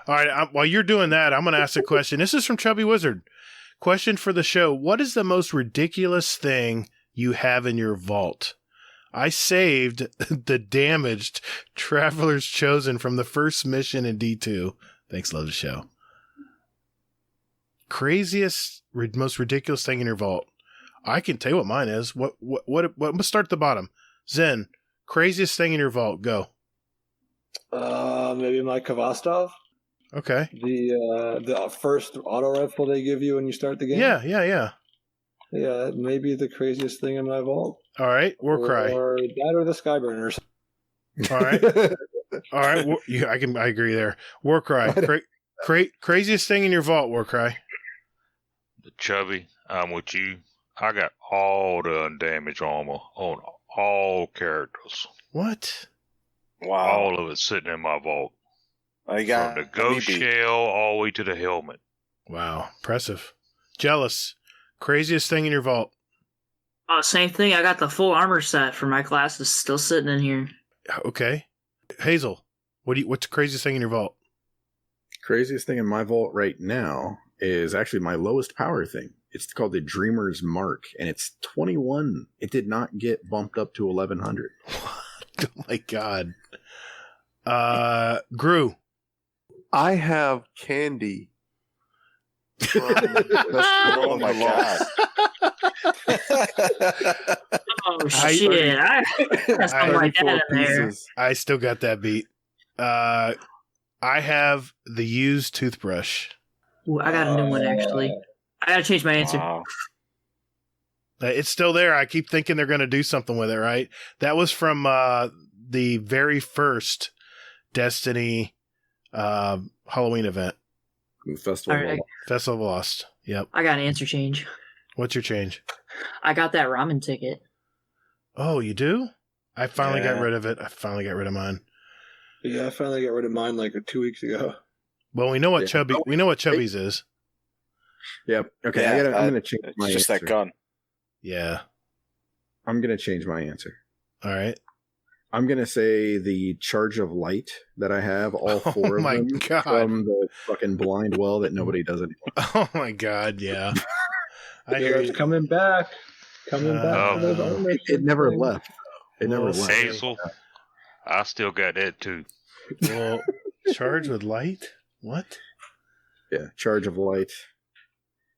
Speaker 2: All right. While you're doing that, I'm going to ask a question. This is from Chubby Wizard. Question for the show. What is the most ridiculous thing you have in your vault? I saved the damaged Traveler's Chosen from the first mission in D2. Thanks, love the show. Craziest, most ridiculous thing in your vault. I can tell you what mine is. What? Let's start at the bottom. Zen, craziest thing in your vault. Go.
Speaker 12: Maybe my Kvastov.
Speaker 2: Okay.
Speaker 12: The first auto rifle they give you when you start the game.
Speaker 2: Yeah.
Speaker 12: Yeah, maybe the craziest thing in my vault.
Speaker 2: All right, Warcry.
Speaker 12: Or that or the Skyburners.
Speaker 2: All right. I agree there. Warcry. Craziest thing in your vault, Warcry.
Speaker 7: Chubby, I'm with you. I got all the undamaged armor on all characters.
Speaker 2: What?
Speaker 9: Wow.
Speaker 7: All of it sitting in my vault.
Speaker 9: I got
Speaker 7: from the ghost shell all the way to the helmet.
Speaker 2: Wow. Impressive. Jealous. Craziest thing in your vault.
Speaker 11: Same thing. I got the full armor set for my classes still sitting in here.
Speaker 2: Okay. Hazel, what's the craziest thing in your vault?
Speaker 3: Craziest thing in my vault right now is actually my lowest power thing. It's called the Dreamer's Mark, and it's 21. It did not get bumped up to 1100.
Speaker 2: What? Oh my God. Gru.
Speaker 8: I have candy.
Speaker 9: Oh my God.
Speaker 11: Oh shit! I got something like that in there.
Speaker 2: I still got that beat. I have the used toothbrush.
Speaker 11: Ooh, I got a new one actually. I gotta change my answer.
Speaker 2: All It's still there. I keep thinking they're going to do something with it, right? That was from the very first Destiny Halloween event.
Speaker 3: Festival
Speaker 2: of Lost. Yep.
Speaker 11: I got an answer change.
Speaker 2: What's your change?
Speaker 11: I got that ramen ticket.
Speaker 2: Oh, you do? I finally got rid of it. I finally got rid of mine.
Speaker 12: Yeah, I finally got rid of mine like 2 weeks ago.
Speaker 2: Well, we know what Chubby's is.
Speaker 3: Yep. Okay, I'm going to change my answer.
Speaker 9: Just that gun.
Speaker 2: Yeah.
Speaker 3: I'm going to change my answer.
Speaker 2: All right.
Speaker 3: I'm going to say the Charge of Light that I have, all four of them
Speaker 2: God.
Speaker 3: from the fucking blind well that nobody does anymore.
Speaker 2: Oh, my God, yeah. I
Speaker 12: hear it's coming back. Coming back.
Speaker 3: It never left. It never left.
Speaker 7: Hazel, I still got that, too.
Speaker 2: Well, Charge with Light? What?
Speaker 3: Yeah, Charge of Light.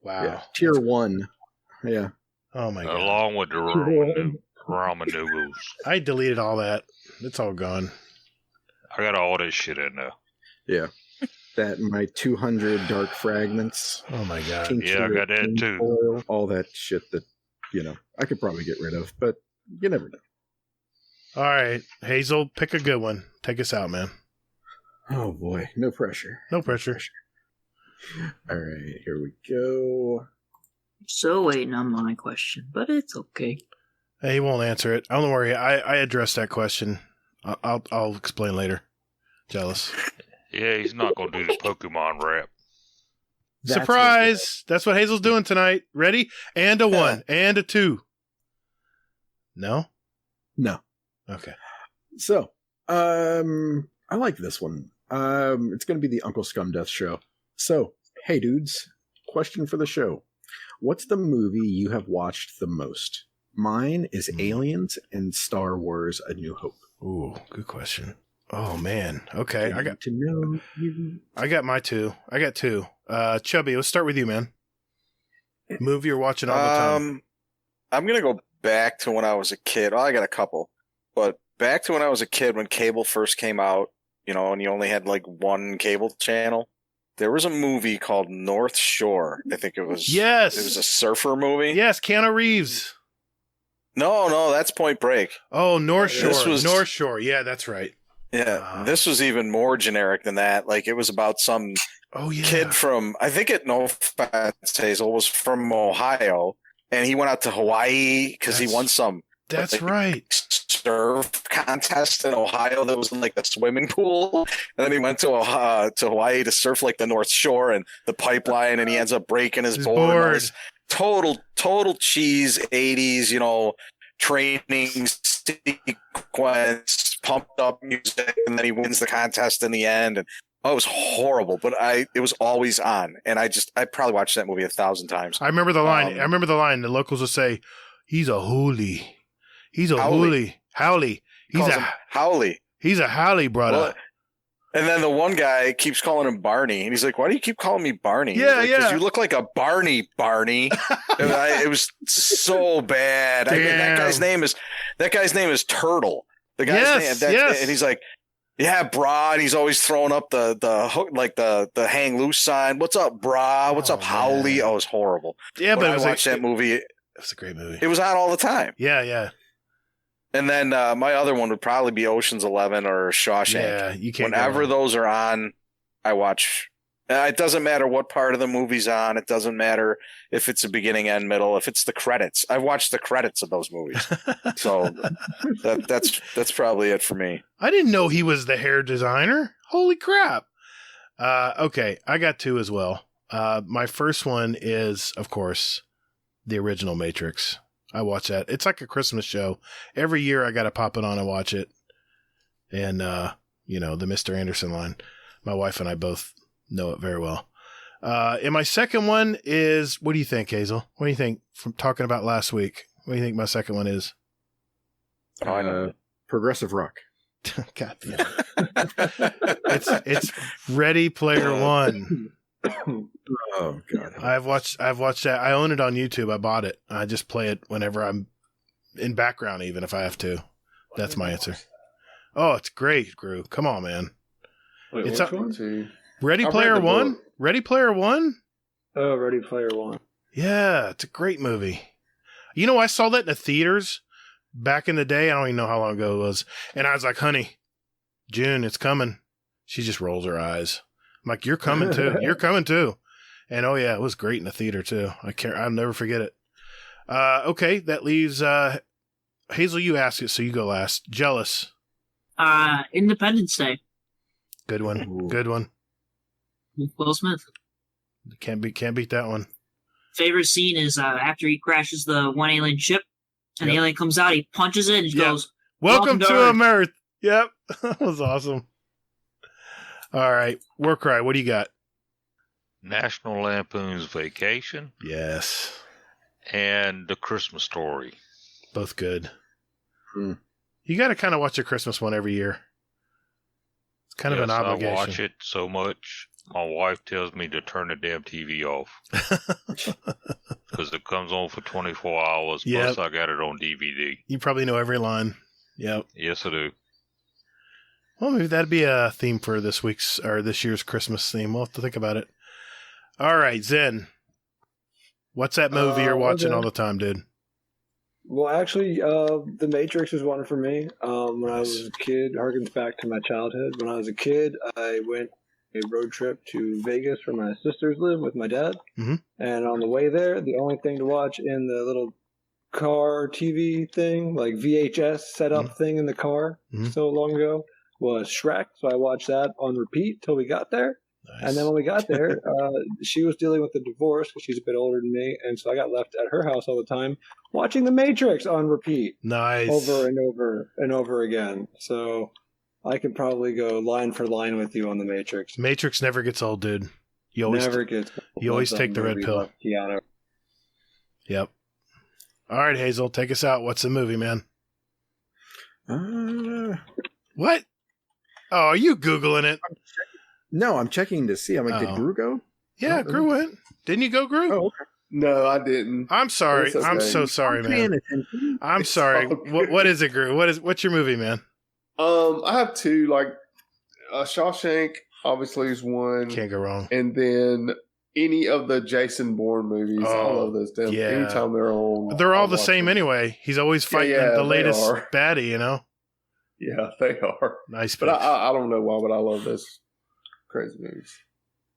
Speaker 2: Wow.
Speaker 3: Yeah. Tier 1. Yeah.
Speaker 2: Oh, my God.
Speaker 7: Along with the ramen noodles.
Speaker 2: I deleted all that. It's all gone.
Speaker 7: I got all this shit in there.
Speaker 3: Yeah. That and my 200 dark fragments.
Speaker 2: Oh, my God.
Speaker 7: Yeah, I got that, too.
Speaker 3: Oil, all that shit that, I could probably get rid of, but you never know.
Speaker 2: All right. Hazel, pick a good one. Take us out, man.
Speaker 3: Oh, boy. No pressure.
Speaker 2: No pressure.
Speaker 3: All right. Here we go.
Speaker 11: Still waiting on my question, but it's okay.
Speaker 2: He won't answer it. Don't worry. I addressed that question. I'll explain later. Jealous.
Speaker 7: Yeah, he's not going to do the Pokemon rap.
Speaker 2: Surprise! That's what Hazel's doing tonight. Ready? And a 1. And a 2. No?
Speaker 3: No.
Speaker 2: Okay.
Speaker 3: So, I like this one. It's going to be the Uncle Scum Death show. So, hey dudes, question for the show. What's the movie you have watched the most? Mine is Aliens and Star Wars A New Hope.
Speaker 2: Ooh, good question. Oh, man. Okay.
Speaker 3: I got to know you.
Speaker 2: I got my 2. I got 2. Chubby, let's start with you, man. Movie you're watching all the time.
Speaker 9: I'm going to go back to when I was a kid. Well, I got a couple. But back to when I was a kid, when cable first came out, and you only had like one cable channel. There was a movie called North Shore. I think it was.
Speaker 2: Yes.
Speaker 9: It was a surfer movie.
Speaker 2: Yes, Keanu Reeves.
Speaker 9: No, that's Point Break.
Speaker 2: Oh, North Shore. North Shore. Yeah, that's right.
Speaker 9: Yeah, this was even more generic than that. Like, it was about some kid from, I think no offense, Hazel, was from Ohio, and he went out to Hawaii because he won some.
Speaker 2: That's right.
Speaker 9: Surf contest in Ohio that was in like the swimming pool, and then he went to Hawaii to surf like the North Shore and the pipeline, and he ends up breaking his board. Total cheese 80s, training sequence, pumped up music, and then he wins the contest in the end. And it was horrible, but it was always on, and I probably watched that movie 1,000 times.
Speaker 2: I remember the line. The locals will say, "He's a hoolie. He's a hoolie. Howley. He's a
Speaker 9: Howley.
Speaker 2: He's a Howley, brother."
Speaker 9: Well, and then the one guy keeps calling him Barney, and he's like, "Why do you keep calling me Barney?"
Speaker 2: Yeah,
Speaker 9: like, "'Cause you look like a Barney." It was so bad. I mean, that guy's name is Turtle. The guy's name, and he's like, "Yeah, brah," and he's always throwing up the hook, like the hang loose sign. "What's up, brah? What's up, Howley?" Oh, it was horrible.
Speaker 2: Yeah, but
Speaker 9: I watched that movie.
Speaker 2: It was a great movie.
Speaker 9: It was on all the time.
Speaker 2: Yeah.
Speaker 9: And then my other one would probably be Ocean's 11 or Shawshank.
Speaker 2: Yeah, you can't.
Speaker 9: Whenever those are on, I watch. It doesn't matter what part of the movie's on. It doesn't matter if it's a beginning, end, middle. If it's the credits, I've watched the credits of those movies. So that's probably it for me.
Speaker 2: I didn't know he was the hair designer. Holy crap! Okay, I got 2 as well. My first one is, of course, the original Matrix. I watch that. It's like a Christmas show. Every year I got to pop it on and watch it. And, the Mr. Anderson line. My wife and I both know it very well. And my second one is, what do you think, Hazel? What do you think from talking about last week? What do you think my second one is?
Speaker 9: I know.
Speaker 3: Progressive rock.
Speaker 2: God damn it. It's Ready Player One.
Speaker 3: Oh God!
Speaker 2: I've watched that. I own it on YouTube. I bought it. I just play it whenever I'm in background, even if I have to. That's my answer. Oh, it's great, Gru. Come on, man.
Speaker 12: Wait,
Speaker 2: it's
Speaker 12: which one?
Speaker 2: Ready Player One. Ready Player One.
Speaker 12: Oh, Ready Player One.
Speaker 2: Yeah, it's a great movie. You know, I saw that in the theaters back in the day. I don't even know how long ago it was. And I was like, honey, June, it's coming. She just rolls her eyes. I'm like, you're coming too. You're coming too. And oh yeah, it was great in the theater too. I'll never forget it. Okay, that leaves Hazel, you ask it, so you go last. Jealous.
Speaker 11: Independence Day.
Speaker 2: Good one. Ooh. Good one.
Speaker 11: Will Smith.
Speaker 2: Can't beat that one.
Speaker 11: Favorite scene is after he crashes the one alien ship, and the alien comes out, he punches it, and he goes,
Speaker 2: Welcome to Earth. Yep. That was awesome. All right. War Cry, what do you got?
Speaker 7: National Lampoon's Vacation.
Speaker 2: Yes.
Speaker 7: And The Christmas Story.
Speaker 2: Both good. You got to kind of watch a Christmas one every year. It's kind of an obligation.
Speaker 7: I watch it so much, my wife tells me to turn the damn TV off. Because it comes on for 24 hours, plus I got it on DVD.
Speaker 2: You probably know every line. Yep.
Speaker 7: Yes, I do.
Speaker 2: Well, maybe that'd be a theme for this year's Christmas theme. We'll have to think about it. All right, Zen. What's that movie you're watching all the time, dude?
Speaker 12: Well, actually, The Matrix is one for me. When I was a kid, harkens back to my childhood. When I was a kid, I went a road trip to Vegas where my sisters live with my dad.
Speaker 2: Mm-hmm.
Speaker 12: And on the way there, the only thing to watch in the little car TV thing, like VHS setup thing in the car so long ago, was Shrek. So I watched that on repeat till we got there. Nice. And then when we got there, she was dealing with a divorce because she's a bit older than me. And so I got left at her house all the time watching The Matrix on repeat.
Speaker 2: Nice.
Speaker 12: Over and over and over again. So I could probably go line for line with you on The Matrix.
Speaker 2: Matrix never gets old, dude. You always take the red pill. Yep. All right, Hazel, take us out. What's the movie, man? What? Oh, are you Googling it?
Speaker 3: No, I'm checking to see. I'm like, did Gru go?
Speaker 2: Yeah, Gru went. Didn't you go, Gru?
Speaker 3: Oh, okay.
Speaker 8: No, I didn't.
Speaker 2: I'm sorry. Okay. I'm so sorry, man. I'm sorry. What is it, Gru? What's your movie, man?
Speaker 8: I have two. Like Shawshank, obviously, is one.
Speaker 2: Can't go wrong.
Speaker 8: And then any of the Jason Bourne movies. I love those. Yeah. Anytime they're on,
Speaker 2: they're all the same anyway. He's always fighting the latest baddie, you know.
Speaker 8: Yeah, they are.
Speaker 2: Nice,
Speaker 8: but I don't know why, but I love this. Crazy movies.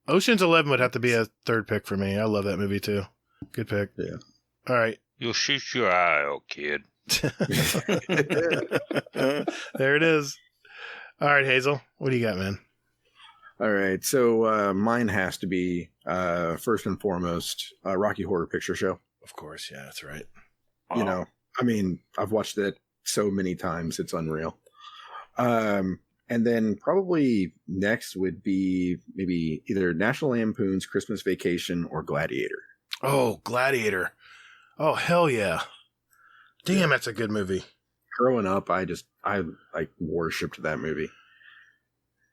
Speaker 2: Ocean's 11 would have to be a third pick for me. I love that movie too. Good pick.
Speaker 3: Yeah.
Speaker 2: All right.
Speaker 7: You'll shoot your eye out, kid.
Speaker 2: There it is. All right, Hazel. What do you got, man?
Speaker 3: All right. So mine has to be first and foremost Rocky Horror Picture Show.
Speaker 2: Of course. Yeah, that's right.
Speaker 3: You know, I mean, I've watched it so many times. It's unreal. And then probably next would be maybe either National Lampoon's Christmas Vacation or Gladiator.
Speaker 2: Oh, Gladiator. Oh, hell yeah. Damn, that's a good movie.
Speaker 3: Growing up, I like worshipped that movie.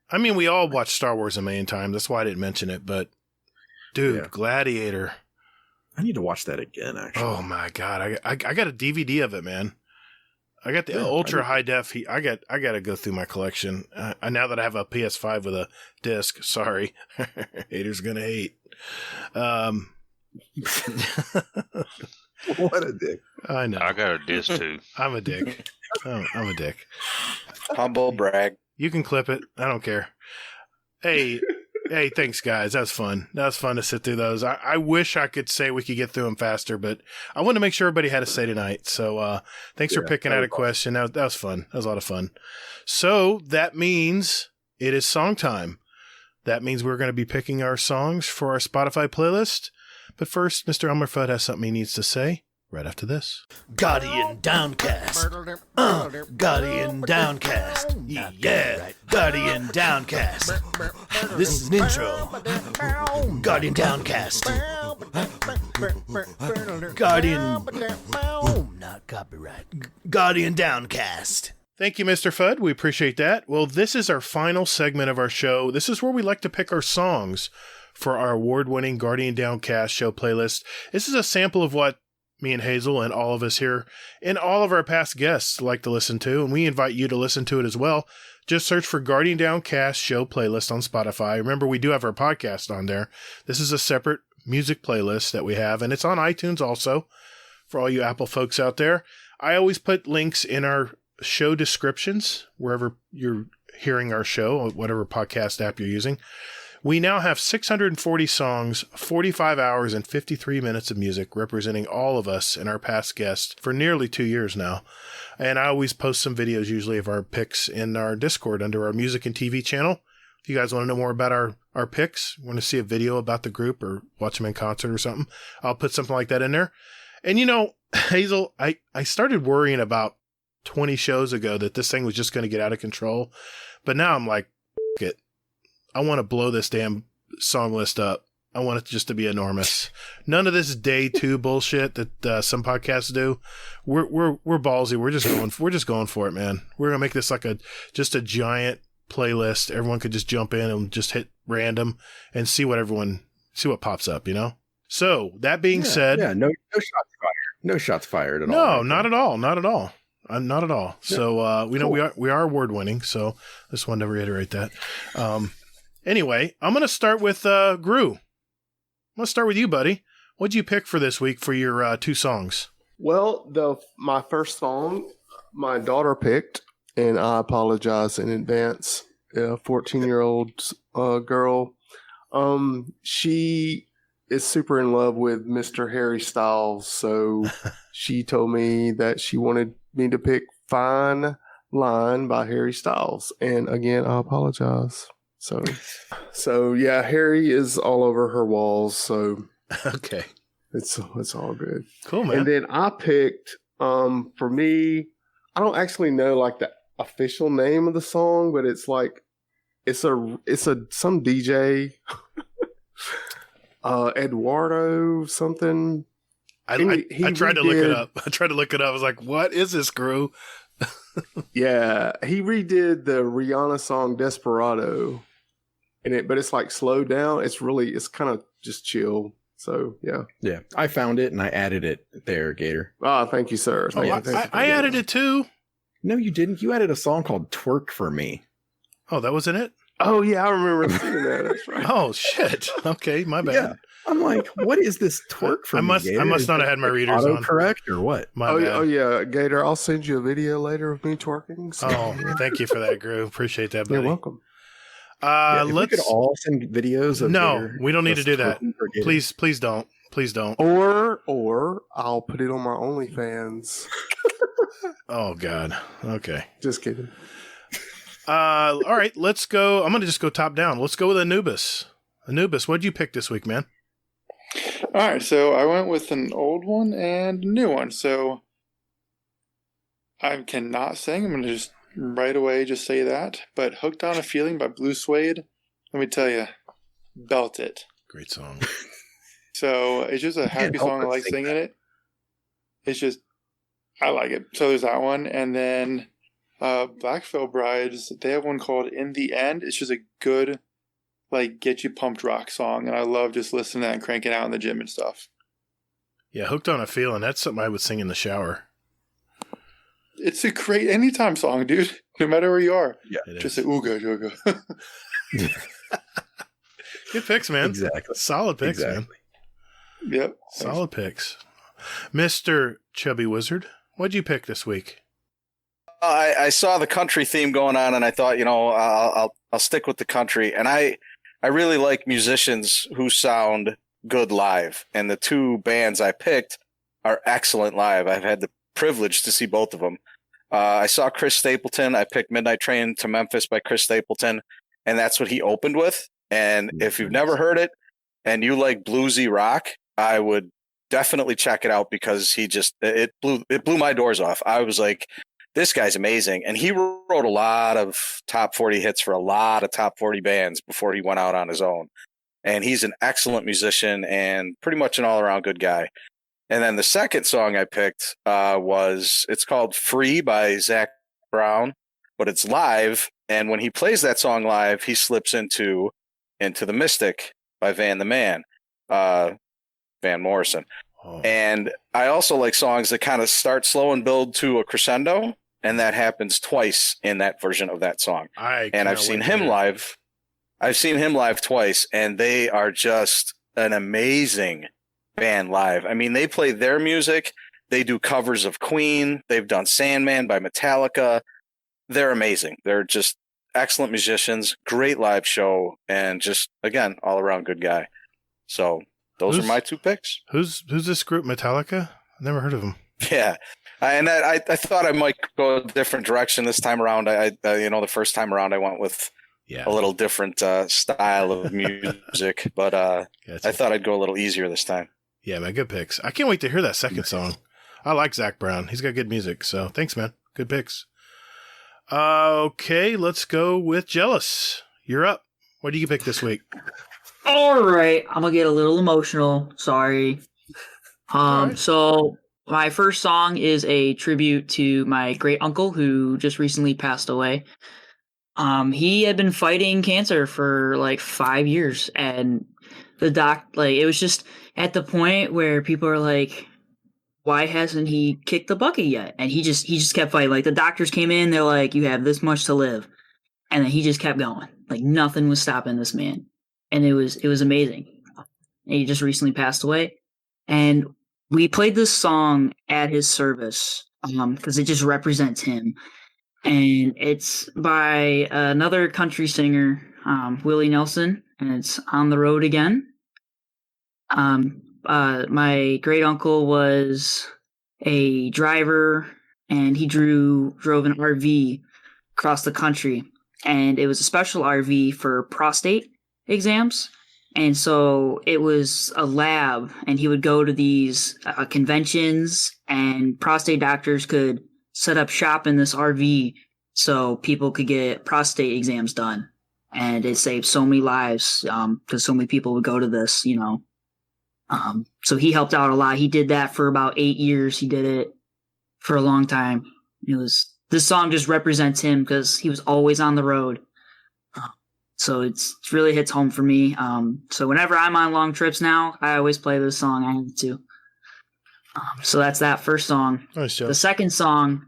Speaker 2: I mean, we all watched Star Wars a million times. That's why I didn't mention it. But, dude, Gladiator.
Speaker 3: I need to watch that again, actually.
Speaker 2: Oh, my God. I got a DVD of it, man. I got the ultra high def. I got to go through my collection. Now that I have a PS5 with a disc. Sorry, haters gonna hate.
Speaker 3: What a dick!
Speaker 2: I know.
Speaker 7: I got a disc too.
Speaker 2: I'm a dick. I'm a dick.
Speaker 9: Humble brag.
Speaker 2: You can clip it. I don't care. Hey, thanks, guys. That was fun. That was fun to sit through those. I wish I could say we could get through them faster, but I wanted to make sure everybody had a say tonight. So thanks for picking out a question. That was fun. That was a lot of fun. So that means it is song time. That means we're going to be picking our songs for our Spotify playlist. But first, Mr. Elmer Fudd has something he needs to say right after this.
Speaker 13: Guardian Downcast. Guardian Downcast. Yeah. Guardian Downcast. This is an intro. Guardian Downcast. Guardian. Not copyright. Guardian Downcast.
Speaker 2: Thank you, Mr. Fudd. We appreciate that. Well, this is our final segment of our show. This is where we like to pick our songs for our award-winning Guardian Downcast show playlist. This is a sample of what me and Hazel and all of us here and all of our past guests like to listen to, and we invite you to listen to it as well. Just search for Guardian Downcast show playlist on Spotify. Remember, we do have our podcast on there. This is a separate music playlist that we have, and it's on iTunes also for all you Apple folks out there. I always put links in our show descriptions, wherever you're hearing our show, whatever podcast app you're using. We now have 640 songs, 45 hours, and 53 minutes of music representing all of us and our past guests for nearly 2 years now. And I always post some videos usually of our picks in our Discord under our music and TV channel. If you guys want to know more about our picks, want to see a video about the group or watch them in concert or something, I'll put something like that in there. And you know, Hazel, I started worrying about 20 shows ago that this thing was just going to get out of control. But now I'm like, F it. I want to blow this damn song list up. I want it just to be enormous. None of this day 2 bullshit that some podcasts do. We're ballsy. We're just going for it, man. We're gonna make this like just a giant playlist. Everyone could just jump in and just hit random and see what pops up. You know. So that being said,
Speaker 3: no shots fired. No shots fired at all.
Speaker 2: No, not at all. Not at all. Not at all. Yeah. So we know we are award winning. So I just wanted to reiterate that. Anyway, I'm gonna start with Gru. I'm going to start with you, buddy. What'd you pick for this week for your 2 songs?
Speaker 8: Well, my first song, my daughter picked, and I apologize in advance. A 14-year-old girl. She is super in love with Mr. Harry Styles, so she told me that she wanted me to pick Fine Line by Harry Styles. And again, I apologize. So yeah, Harry is all over her walls. So
Speaker 2: okay,
Speaker 8: it's all good.
Speaker 2: Cool, man.
Speaker 8: And then I picked for me, I don't actually know like the official name of the song, but it's like it's some DJ Eduardo something.
Speaker 2: I tried to look it up. I was like, what is this, Gru?
Speaker 8: Yeah, he redid the Rihanna song Desperado. But it's like slowed down. It's kind of just chill. So yeah.
Speaker 3: I found it and I added it there, Gatr.
Speaker 8: Ah, thank you, sir.
Speaker 2: I added it too.
Speaker 3: No, you didn't. You added a song called "Twerk for Me."
Speaker 2: Oh, that wasn't it.
Speaker 8: Oh yeah, I remember seeing that. That's right.
Speaker 2: Oh shit. Okay, my bad.
Speaker 3: Yeah. I'm like, what is this "Twerk for Me"?
Speaker 2: I must not have had my readers on
Speaker 3: correct or what?
Speaker 8: Oh yeah, Gatr. I'll send you a video later of me twerking. So.
Speaker 2: Oh, thank you for that, Gru. Appreciate that, buddy.
Speaker 8: You're welcome.
Speaker 3: If we could all send videos of
Speaker 2: we don't need to do that. Please don't.
Speaker 8: Or I'll put it on my OnlyFans.
Speaker 2: Oh God. Okay.
Speaker 8: Just kidding.
Speaker 2: All right, let's go. I'm gonna just go top down. Let's go with Anubis. Anubis, what'd you pick this week, man?
Speaker 6: All right, so I went with an old one and a new one. So I cannot sing. I'm gonna just right away just say that. But "Hooked on a Feeling" by Blue Suede, let me tell you, belt it.
Speaker 2: Great song.
Speaker 6: So it's just a happy song. I like singing it. It's just, I like it. So there's that one. And then Black Veil Brides, they have one called "In the End." It's just a good, like, get you pumped rock song. And I love just listening to that and cranking out in the gym and stuff.
Speaker 2: Yeah, "Hooked on a Feeling." That's something I would sing in the shower.
Speaker 6: It's a great anytime song, dude. No matter where you are.
Speaker 3: Yeah.
Speaker 6: Just say ooga ooga.
Speaker 2: Good picks, man.
Speaker 3: Exactly.
Speaker 2: Solid picks, man.
Speaker 6: Yep.
Speaker 2: Solid picks. Mr. Chubby Wizard, what'd you pick this week?
Speaker 9: I saw the country theme going on, and I thought, I'll stick with the country. And I really like musicians who sound good live. And the 2 bands I picked are excellent live. I've had the privilege to see both of them. I saw Chris Stapleton. I picked "Midnight Train to Memphis" by Chris Stapleton, and that's what he opened with. And if you've never heard it and you like bluesy rock, I would definitely check it out, because it blew my doors off. I was like, this guy's amazing. And he wrote a lot of top 40 hits for a lot of top 40 bands before he went out on his own. And he's an excellent musician and pretty much an all-around good guy. And then the second song I picked it's called "Free" by Zach Brown, but it's live. And when he plays that song live, he slips into "The Mystic" by Van the Man, Van Morrison. Oh. And I also like songs that kind of start slow and build to a crescendo. And that happens twice in that version of that song. I've seen him live. I've seen him live twice, and they are just an amazing band live. I mean, they play their music. They do covers of Queen. They've done Sandman by Metallica. They're amazing. They're just excellent musicians, great live show, and just, again, all around good guy. So those are my 2 picks.
Speaker 2: Who's this group, Metallica? I've never heard of them.
Speaker 9: Yeah. And I thought I might go a different direction this time around. The first time around I went with a little different style of music, but I thought I'd go a little easier this time.
Speaker 2: Yeah, man, good picks. I can't wait to hear that second song. I like Zach Brown. He's got good music, so thanks, man. Good picks. Okay, let's go with Jealous. You're up. What do you pick this week?
Speaker 11: All right, I'm gonna get a little emotional. Sorry. So my first song is a tribute to my great uncle who just recently passed away. He had been fighting cancer for like 5 years, and it was just at the point where people are like, why hasn't he kicked the bucket yet? And he just kept fighting. Like, the doctors came in, they're like, you have this much to live. And then he just kept going. Like, nothing was stopping this man. And it was amazing. And he just recently passed away. And we played this song at his service because it just represents him. And it's by another country singer, Willie Nelson, and it's On the Road Again. My great uncle was a driver, and he drove an RV across the country, and it was a special RV for prostate exams. And so it was a lab, and he would go to these conventions, and prostate doctors could set up shop in this RV so people could get prostate exams done. And it saved so many lives because so many people would go to this, you know. So he helped out a lot. He did that for about 8 years. He did it for a long time. This song just represents him because he was always on the road. So it really hits home for me. So whenever I'm on long trips now, I always play this song. I have to. So that's that first song.
Speaker 2: Nice job.
Speaker 11: The second song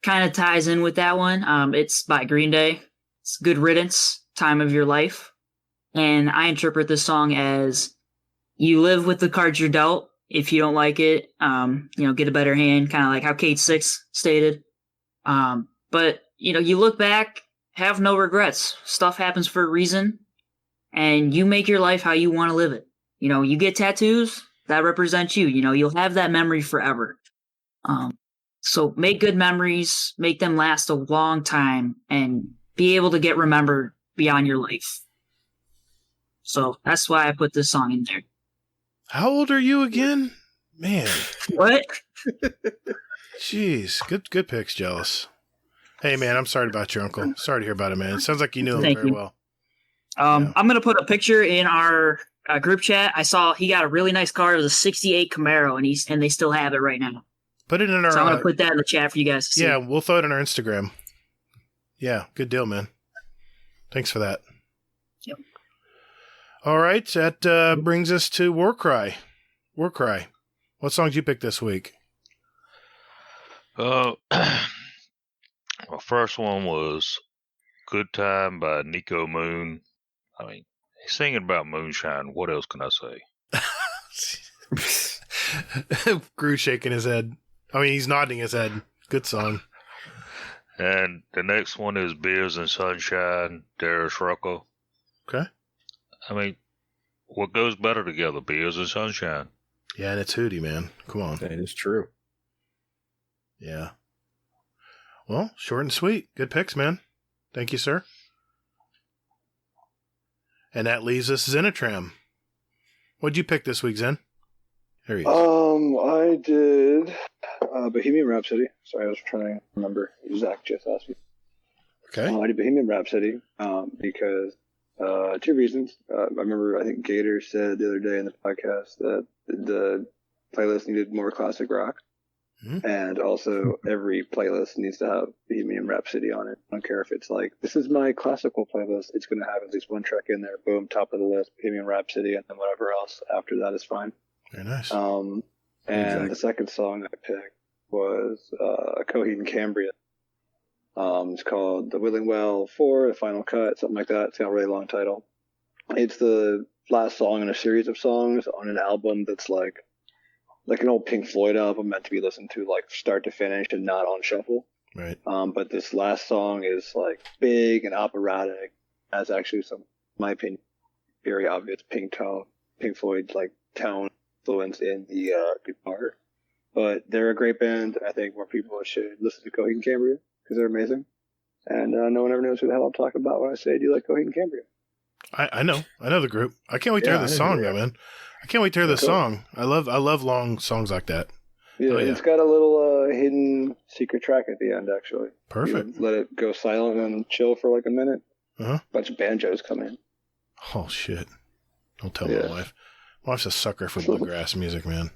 Speaker 11: kind of ties in with that one. It's by Green Day. It's Good Riddance, Time of Your Life. And I interpret this song as you live with the cards you're dealt. If you don't like it, get a better hand, kind of like how Kate Six stated. But, you look back, have no regrets. Stuff happens for a reason, and you make your life how you want to live it. You get tattoos, that represents you. You'll have that memory forever. So make good memories, make them last a long time, and be able to get remembered beyond your life. So that's why I put this song in there.
Speaker 2: How old are you again? Man.
Speaker 11: What?
Speaker 2: Jeez. Good picks, Jealous. Hey, man, I'm sorry about your uncle. Sorry to hear about it, man. It sounds like you knew him very well.
Speaker 11: I'm going to put a picture in our group chat. I saw he got a really nice car. It was a 68 Camaro, and they still have it right now.
Speaker 2: Put it in our...
Speaker 11: So I'm going to put that in the chat for you guys to see.
Speaker 2: Yeah, we'll throw it on our Instagram. Yeah, good deal, man. Thanks for that.
Speaker 11: Yep.
Speaker 2: All right, that brings us to Warcry. Warcry. What song did you pick this week?
Speaker 7: My first one was Good Time by Nico Moon. I mean, he's singing about moonshine. What else can I say?
Speaker 2: Gru shaking his head. I mean, he's nodding his head. Good song.
Speaker 7: And the next one is Beers and Sunshine, Darius Rucker.
Speaker 2: Okay.
Speaker 7: I mean, what goes better together, beers and sunshine?
Speaker 2: Yeah, and it's Hootie, man. Come on.
Speaker 3: That is true.
Speaker 2: Yeah. Well, short and sweet. Good picks, man. Thank you, sir. And that leaves us Zenitram. What'd you pick this week, Zen? There he is.
Speaker 1: I did Bohemian Rhapsody. Sorry, I was trying to remember. Zach just asked me.
Speaker 2: Okay.
Speaker 1: I did Bohemian Rhapsody because two reasons. I remember, I think Gatr said the other day in the podcast that the playlist needed more classic rock. Mm-hmm. And also, every playlist needs to have Bohemian Rhapsody on it. I don't care if it's like, this is my classical playlist. It's going to have at least one track in there. Boom, top of the list, Bohemian Rhapsody, and then whatever else after that is fine.
Speaker 2: Very nice.
Speaker 1: And exactly. The second song I picked was Coheed and Cambria. It's called The Willing Well 4, The Final Cut, something like that. It's got a really long title. It's the last song in a series of songs on an album that's like like an old Pink Floyd album meant to be listened to like start to finish and not on shuffle.
Speaker 2: Right.
Speaker 1: But this last song is like big and operatic. Has actually some, in my opinion, very obvious Pink Floyd like tone influence in the guitar. But they're a great band. I think more people should listen to Coheed and Cambria because they're amazing. And no one ever knows who the hell I'm talking about when I say, do you like Coheed and Cambria?
Speaker 2: I know the group. I can't wait to hear the song, though, man. I can't wait to hear the song. I love long songs like that.
Speaker 1: Yeah, it's got a little hidden secret track at the end, actually.
Speaker 2: Perfect.
Speaker 1: You let it go silent and chill for like a minute.
Speaker 2: Uh-huh.
Speaker 1: A bunch of banjos come in.
Speaker 2: Oh, shit. Don't tell my wife. My wife's a sucker for bluegrass music, man.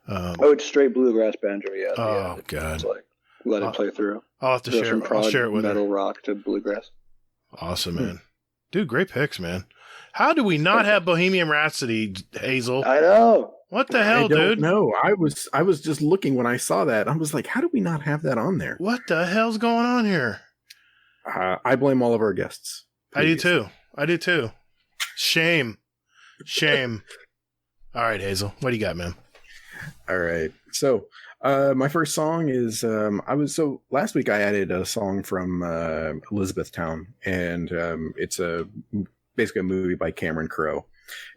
Speaker 1: It's straight bluegrass banjo, yeah.
Speaker 2: Oh, God.
Speaker 1: Like, let it play through.
Speaker 2: I'll have to share it. I'll share it with
Speaker 1: metal
Speaker 2: her.
Speaker 1: Rock to bluegrass.
Speaker 2: Awesome, man. Dude, great picks, man. How do we not have Bohemian Rhapsody, Hazel?
Speaker 1: I know.
Speaker 2: What the hell, dude?
Speaker 3: No, I was just looking when I saw that. I was like, how do we not have that on there?
Speaker 2: What the hell's going on here?
Speaker 3: I blame all of our guests.
Speaker 2: I do too. Shame. All right, Hazel, what do you got, man?
Speaker 3: All right. So, my first song is last week I added a song from Elizabethtown, and it's basically a movie by Cameron Crowe.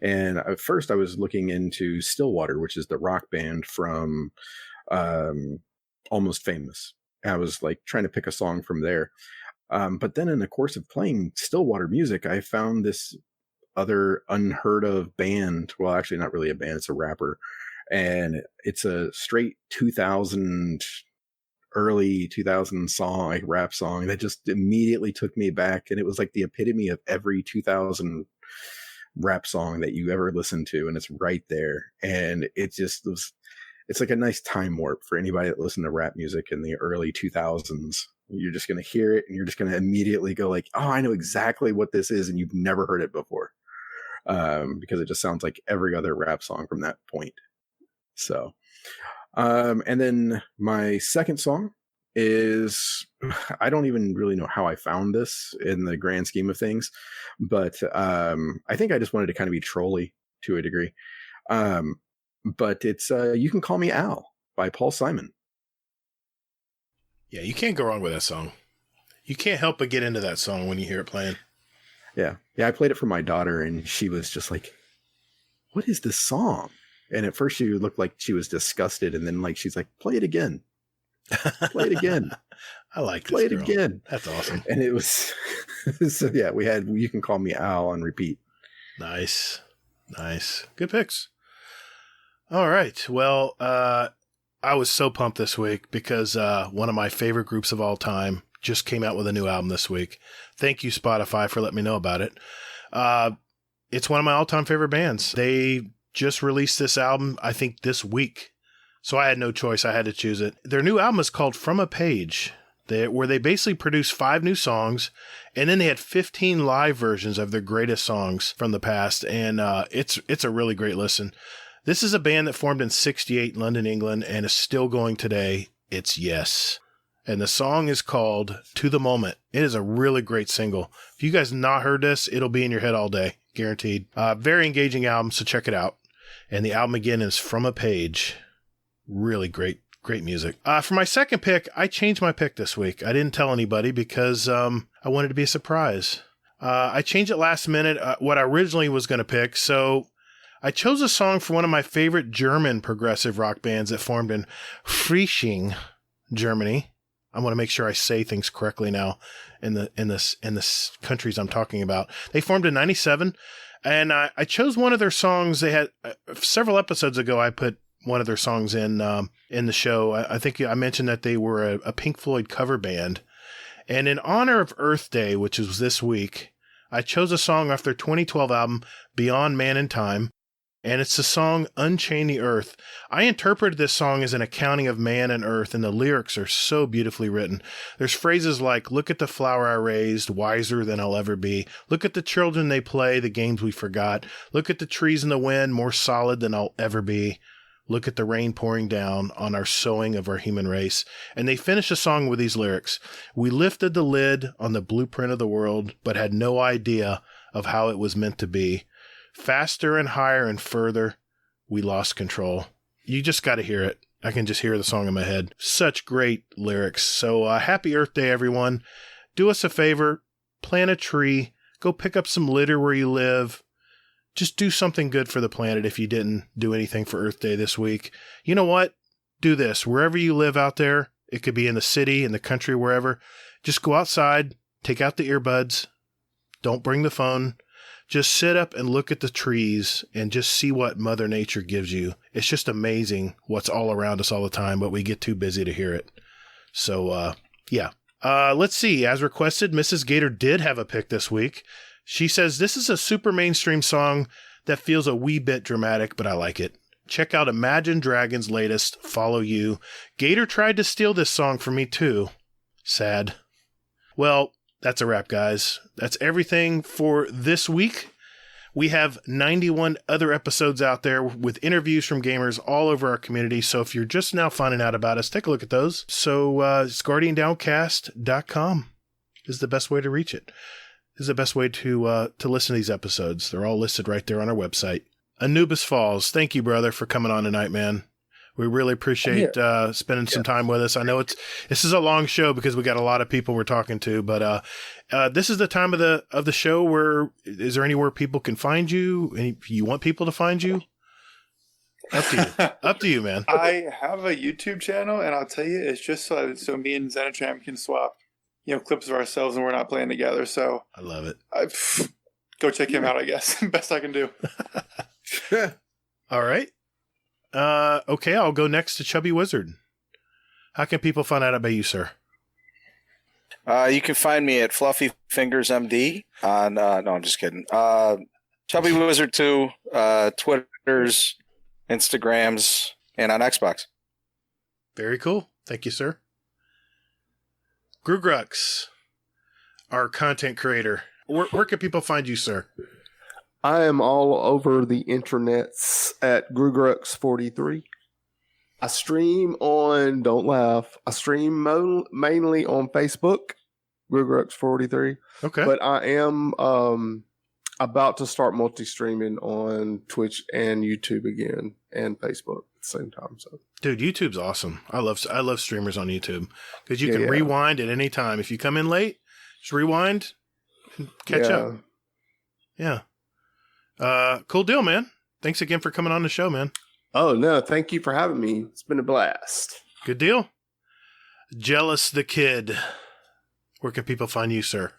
Speaker 3: And at first I was looking into Stillwater, which is the rock band from Almost Famous. I was like trying to pick a song from there. But then in the course of playing Stillwater music, I found this other unheard of band. Well, actually not really a band, it's a rapper. And it's a straight early 2000 song, like rap song that just immediately took me back. And it was like the epitome of every 2000 rap song that you ever listened to. And it's right there. And it just was, it's like a nice time warp for anybody that listened to rap music in the early 2000s. You're just going to hear it and you're just going to immediately go like, oh, I know exactly what this is. And you've never heard it before. Because it just sounds like every other rap song from that point. So, and then my second song is, I don't even really know how I found this in the grand scheme of things, but I think I just wanted to kind of be trolly to a degree. But it's You Can Call Me Al by Paul Simon.
Speaker 2: Yeah, you can't go wrong with that song. You can't help but get into that song when you hear it playing.
Speaker 3: Yeah, I played it for my daughter, and she was just like, what is this song? And at first she looked like she was disgusted, and then like she's like, play it again. Play it again.
Speaker 2: I like this.
Speaker 3: Play it
Speaker 2: girl.
Speaker 3: again.
Speaker 2: That's awesome.
Speaker 3: And it was so yeah, we had You Can Call Me Al on repeat.
Speaker 2: Nice. Good picks. All right. Well, I was so pumped this week because one of my favorite groups of all time just came out with a new album this week. Thank you, Spotify, for letting me know about it. It's one of my all-time favorite bands. They just released this album, I think, this week. So I had no choice. I had to choose it. Their new album is called From a Page, where they basically produced 5 new songs, and then they had 15 live versions of their greatest songs from the past, and it's a really great listen. This is a band that formed in '68 in London, England, and is still going today. It's Yes. And the song is called To the Moment. It is a really great single. If you guys have not heard this, it'll be in your head all day. Guaranteed. Very engaging album, so check it out. And the album again is From a Page. Really great music. For my second pick, I changed my pick this week. I didn't tell anybody because I wanted to be a surprise. I changed it last minute, what I originally was going to pick. So I chose a song from one of my favorite German progressive rock bands that formed in Frisching, Germany. I want to make sure I say things correctly now in the countries I'm talking about. They formed in '97, and I chose one of their songs. They had several episodes ago. I put one of their songs in the show. I think I mentioned that they were a Pink Floyd cover band, and in honor of Earth Day, which is this week, I chose a song off their 2012 album Beyond Man and Time. And it's the song Unchain the Earth. I interpreted this song as an accounting of man and earth, and the lyrics are so beautifully written. There's phrases like, look at the flower I raised, wiser than I'll ever be. Look at the children they play, the games we forgot. Look at the trees in the wind, more solid than I'll ever be. Look at the rain pouring down on our sowing of our human race. And they finish the song with these lyrics. We lifted the lid on the blueprint of the world, but had no idea of how it was meant to be. Faster and higher and further, we lost control. You just got to hear it. I can just hear the song in my head. Such great lyrics. So happy Earth Day, everyone. Do us a favor. Plant a tree. Go pick up some litter where you live. Just do something good for the planet if you didn't do anything for Earth Day this week. You know what? Do this. Wherever you live out there, it could be in the city, in the country, wherever. Just go outside, take out the earbuds. Don't bring the phone. Just sit up and look at the trees and just see what Mother Nature gives you. It's just amazing what's all around us all the time, but we get too busy to hear it. So, yeah. Let's see. As requested, Mrs. Gatr did have a pick this week. She says, this is a super mainstream song that feels a wee bit dramatic, but I like it. Check out Imagine Dragons' latest, Follow You. Gatr tried to steal this song from me too. Sad. Well, that's a wrap, guys. That's everything for this week. We have 91 other episodes out there with interviews from gamers all over our community. So if you're just now finding out about us, take a look at those. So it's guardiandowncast.com is the best way to reach it. Is the best way to listen to these episodes. They're all listed right there on our website. Anubis Falls, thank you, brother, for coming on tonight, man. We really appreciate spending some time with us. I know this is a long show because we got a lot of people we're talking to, but this is the time of the show where is there anywhere people can find you? You want people to find you? Up to you. Up to you, man.
Speaker 6: I have a YouTube channel, and I'll tell you, it's just so me and Xenotram can swap, clips of ourselves when we're not playing together. So
Speaker 2: I love it.
Speaker 6: Go check him out, I guess. Best I can do.
Speaker 2: All right. Okay, I'll go next to Chubby Wizard. How can people find out about you, sir?
Speaker 9: You can find me at Fluffy Fingers MD on, no, I'm just kidding. Chubby Wizard 2, Twitters, Instagrams, and on Xbox.
Speaker 2: Very cool. Thank you, sir. Grugrux, our content creator. Where can people find you, sir?
Speaker 8: I am all over the internets at Grugrux43. I stream on, don't laugh, I stream mainly on Facebook, Grugrux43.
Speaker 2: Okay.
Speaker 8: But I am about to start multi-streaming on Twitch and YouTube again, and Facebook at the same time. So,
Speaker 2: dude, YouTube's awesome. I love streamers on YouTube because you can rewind at any time. If you come in late, just rewind, catch up. Yeah. Cool deal, man. Thanks again for coming on the show, man.
Speaker 8: Oh, no. Thank you for having me. It's been a blast.
Speaker 2: Good deal. Jealous the Kid. Where can people find you, sir?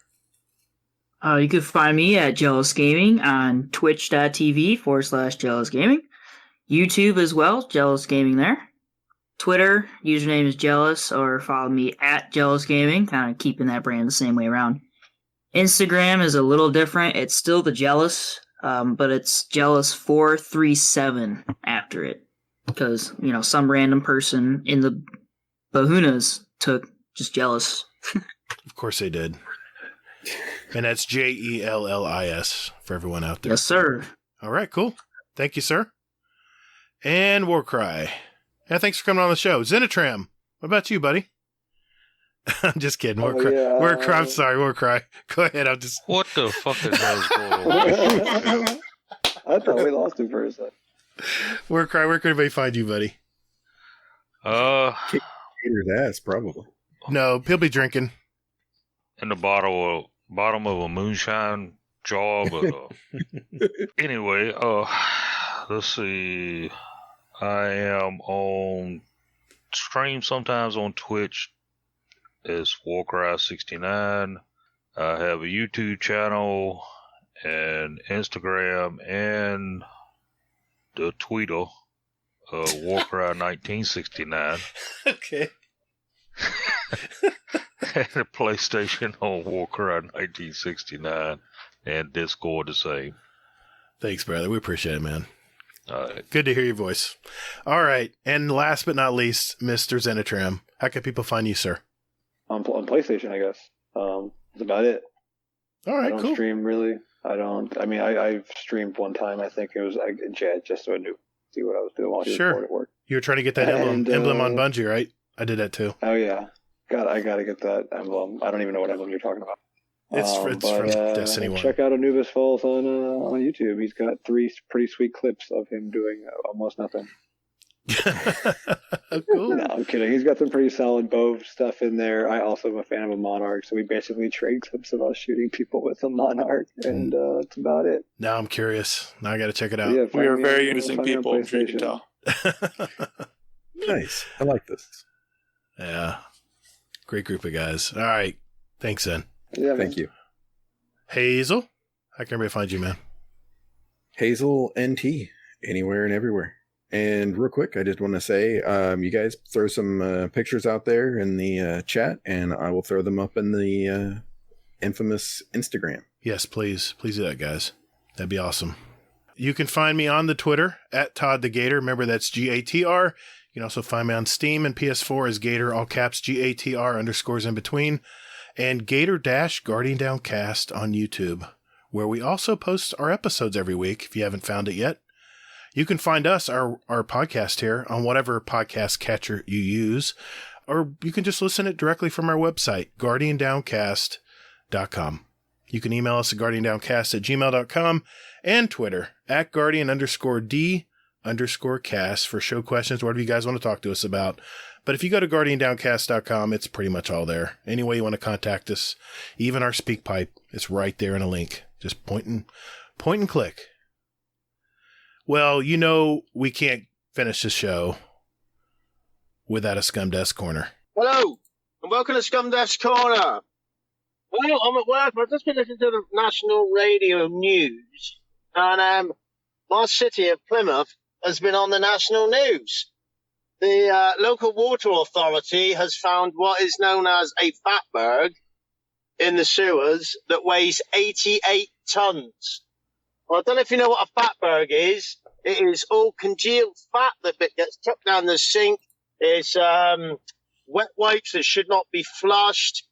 Speaker 11: You can find me at Jealous Gaming on twitch.tv/Jealous Gaming. YouTube as well, Jealous Gaming there. Twitter, username is Jealous, or follow me at Jealous Gaming, kind of keeping that brand the same way around. Instagram is a little different. It's still the Jealous, but it's Jealous437 after it. Because, some random person in the Bahunas took just Jealous.
Speaker 2: Of course they did. And that's JELLIS for everyone out there.
Speaker 11: Yes, sir.
Speaker 2: All right, cool. Thank you, sir. And Warcry. Yeah, thanks for coming on the show. Xenotram, what about you, buddy? I'm just kidding. Warcry. I'm sorry, Warcry. Go ahead. I'm just.
Speaker 7: What the fuck is that going on?
Speaker 1: I thought we lost him for a second.
Speaker 2: Warcry, where can everybody find you, buddy?
Speaker 3: Gator's ass, probably.
Speaker 2: No, he'll be drinking.
Speaker 7: In the bottom of a moonshine jar, but anyway, let's see. I am on stream sometimes on Twitch as Warcry69. I have a YouTube channel and Instagram and the Twitter, Warcry1969.
Speaker 2: Okay.
Speaker 7: And a PlayStation on Warcry1969 and Discord the same.
Speaker 2: Thanks, brother. We appreciate it, man.
Speaker 7: All right.
Speaker 2: Good to hear your voice. All right. And last but not least, Mr. Xenotram. How can people find you, sir?
Speaker 1: On PlayStation, I guess. That's about it.
Speaker 2: All right,
Speaker 1: I don't stream, really. I've streamed one time. I think it was just so I knew see what I was doing while he was bored at work.
Speaker 2: You were trying to get that emblem on Bungie, right? I did that too.
Speaker 1: Oh, yeah. I got to get that emblem. I don't even know what emblem you're talking about.
Speaker 2: It's from Destiny 1.
Speaker 1: Check out Anubis Falls on YouTube. He's got 3 pretty sweet clips of him doing almost nothing.
Speaker 2: Cool.
Speaker 1: No, I'm kidding. He's got some pretty solid bow stuff in there. I also am a fan of a Monarch, so we basically trade clips of us shooting people with a Monarch, and that's about it.
Speaker 2: Now I'm curious. Now I got to check it out.
Speaker 1: Yeah,
Speaker 6: We are very interesting people, I'm sure you can tell.
Speaker 3: Nice. I like this.
Speaker 2: Yeah. Great group of guys. All right. Thanks, then.
Speaker 1: Yeah,
Speaker 3: Thank you.
Speaker 2: Hazel, how can everybody find you, man?
Speaker 3: Hazel NT, anywhere and everywhere. And real quick, I just want to say, you guys throw some pictures out there in the chat, and I will throw them up in the infamous Instagram.
Speaker 2: Yes, please. Please do that, guys. That'd be awesome. You can find me on the Twitter at Todd the Gatr. Remember, that's Gatr. You can also find me on Steam and PS4 as Gatr, all caps, Gatr, underscores in between. And Gatr-Guardian Downcast on YouTube, where we also post our episodes every week, if you haven't found it yet. You can find us, our podcast here, on whatever podcast catcher you use, or you can just listen it directly from our website, guardiandowncast.com. You can email us at guardiandowncast@gmail.com and Twitter at guardian_D_cast for show questions, whatever you guys want to talk to us about. But if you go to guardiandowncast.com, it's pretty much all there. Any way you want to contact us, even our speak pipe, it's right there in a link. Just point and click. Well, you know we can't finish the show without a Scumdesk Corner.
Speaker 14: Hello, and welcome to Scumdesk Corner. Well, I'm at work, but I've just been listening to the national radio news, and my city of Plymouth has been on the national news. The local water authority has found what is known as a fatberg in the sewers that weighs 88 tons. Well, I don't know if you know what a fatberg is. It is all congealed fat that gets tucked down the sink. It's wet wipes that should not be flushed,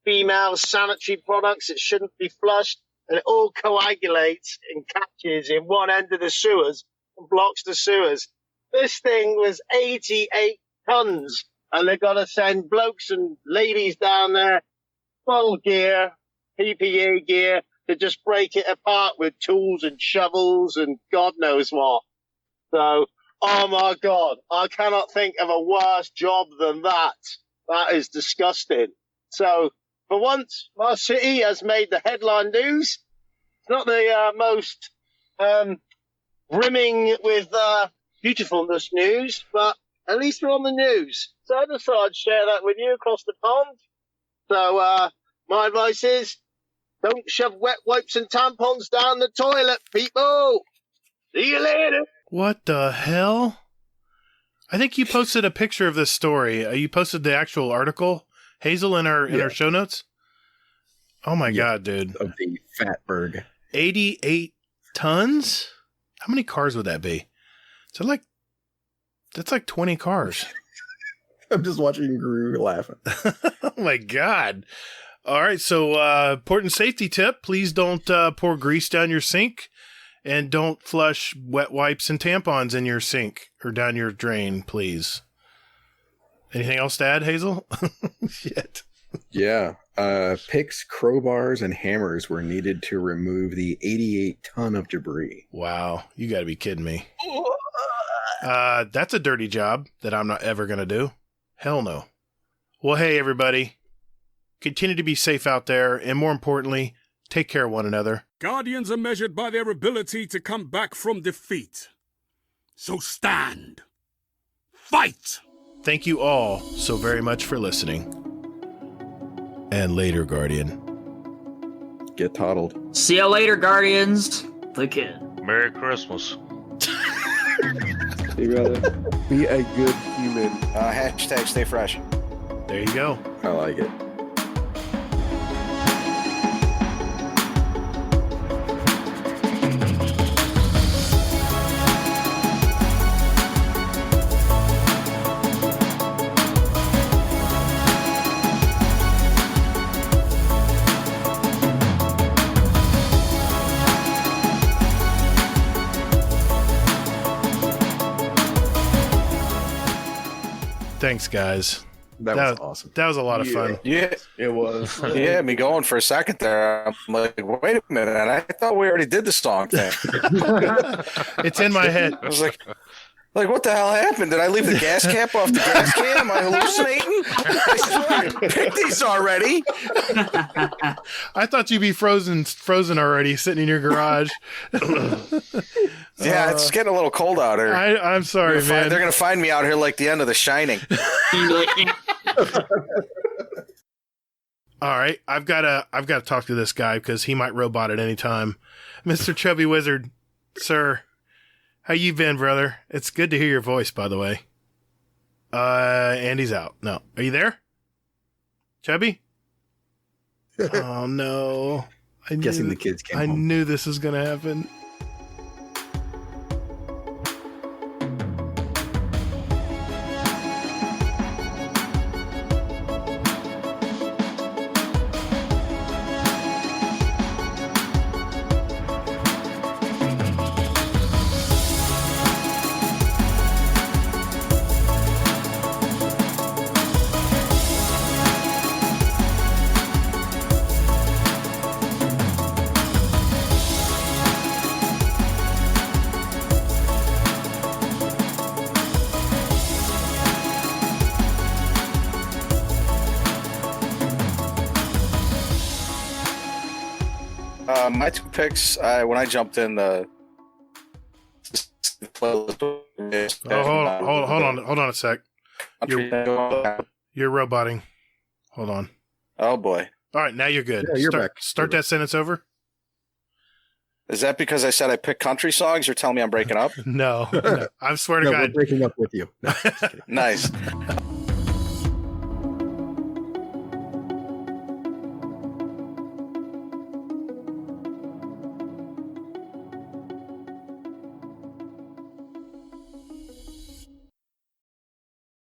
Speaker 14: female sanitary products that shouldn't be flushed, and it all coagulates and catches in one end of the sewers and blocks the sewers. This thing was 88 tons, and they've got to send blokes and ladies down there, full gear, PPE gear, to just break it apart with tools and shovels and God knows what. So, oh my God, I cannot think of a worse job than that. That is disgusting. So, for once, my city has made the headline news. It's not the most brimming with beautifulness news, but at least we're on the news. So I just thought I'd share that with you across the pond. So my advice is, don't shove wet wipes and tampons down the toilet, people. See you later.
Speaker 2: What the hell? I think you posted a picture of this story. You posted the actual article, Hazel, in our show notes. Oh my God, dude!
Speaker 3: Of the fatberg,
Speaker 2: 88 tons. How many cars would that be? So that's like 20 cars.
Speaker 3: I'm just watching Gru laughing.
Speaker 2: Oh my God. All right. So, important safety tip. Please don't pour grease down your sink, and don't flush wet wipes and tampons in your sink or down your drain, please. Anything else to add, Hazel? Shit.
Speaker 3: Yeah. Picks, crowbars, and hammers were needed to remove the 88 ton of debris.
Speaker 2: Wow. You got to be kidding me. That's a dirty job that I'm not ever going to do. Hell no. Well, hey, everybody. Continue to be safe out there, and more importantly, take care of one another.
Speaker 10: Guardians are measured by their ability to come back from defeat. So stand. Fight!
Speaker 2: Thank you all so very much for listening. And later, Guardian.
Speaker 3: Get toddled.
Speaker 11: See you later, Guardians. The kid.
Speaker 7: Merry Christmas.
Speaker 1: See you, brother.
Speaker 8: Be a good human.
Speaker 9: Hashtag stay fresh.
Speaker 2: There you go.
Speaker 3: I like it.
Speaker 2: Thanks, guys.
Speaker 3: That was awesome.
Speaker 2: That was a lot of fun.
Speaker 9: Yeah,
Speaker 8: it was.
Speaker 9: Yeah, me going for a second there. I'm like, wait a minute. I thought we already did the song thing.
Speaker 2: It's in my head.
Speaker 9: I was like, Like, what the hell happened? Did I leave the gas cap off the gas can? Am I hallucinating? I picked these already.
Speaker 2: I thought you'd be frozen already, sitting in your garage.
Speaker 9: Yeah, it's getting a little cold out here.
Speaker 2: I'm sorry, man.
Speaker 9: They're going to find me out here like the end of The Shining.
Speaker 2: All right, I've got to talk to this guy because he might robot at any time. Mr. Chubby Wizard, sir. How you been, brother? It's good to hear your voice, by the way. Andy's out. No. Are you there? Chubby? Oh, no.
Speaker 3: I'm guessing the kids came home.
Speaker 2: I knew this was going to happen.
Speaker 9: My two picks, when I jumped in the playlist.
Speaker 2: Hold on a sec. You're roboting. Hold on.
Speaker 9: Oh boy.
Speaker 2: All right, now you're good.
Speaker 3: Yeah, you're back.
Speaker 2: Start that sentence over.
Speaker 9: Is that because I said I picked country songs? You're telling me I'm breaking up?
Speaker 2: No. I swear to God.
Speaker 3: We're breaking up with you. No,
Speaker 9: nice.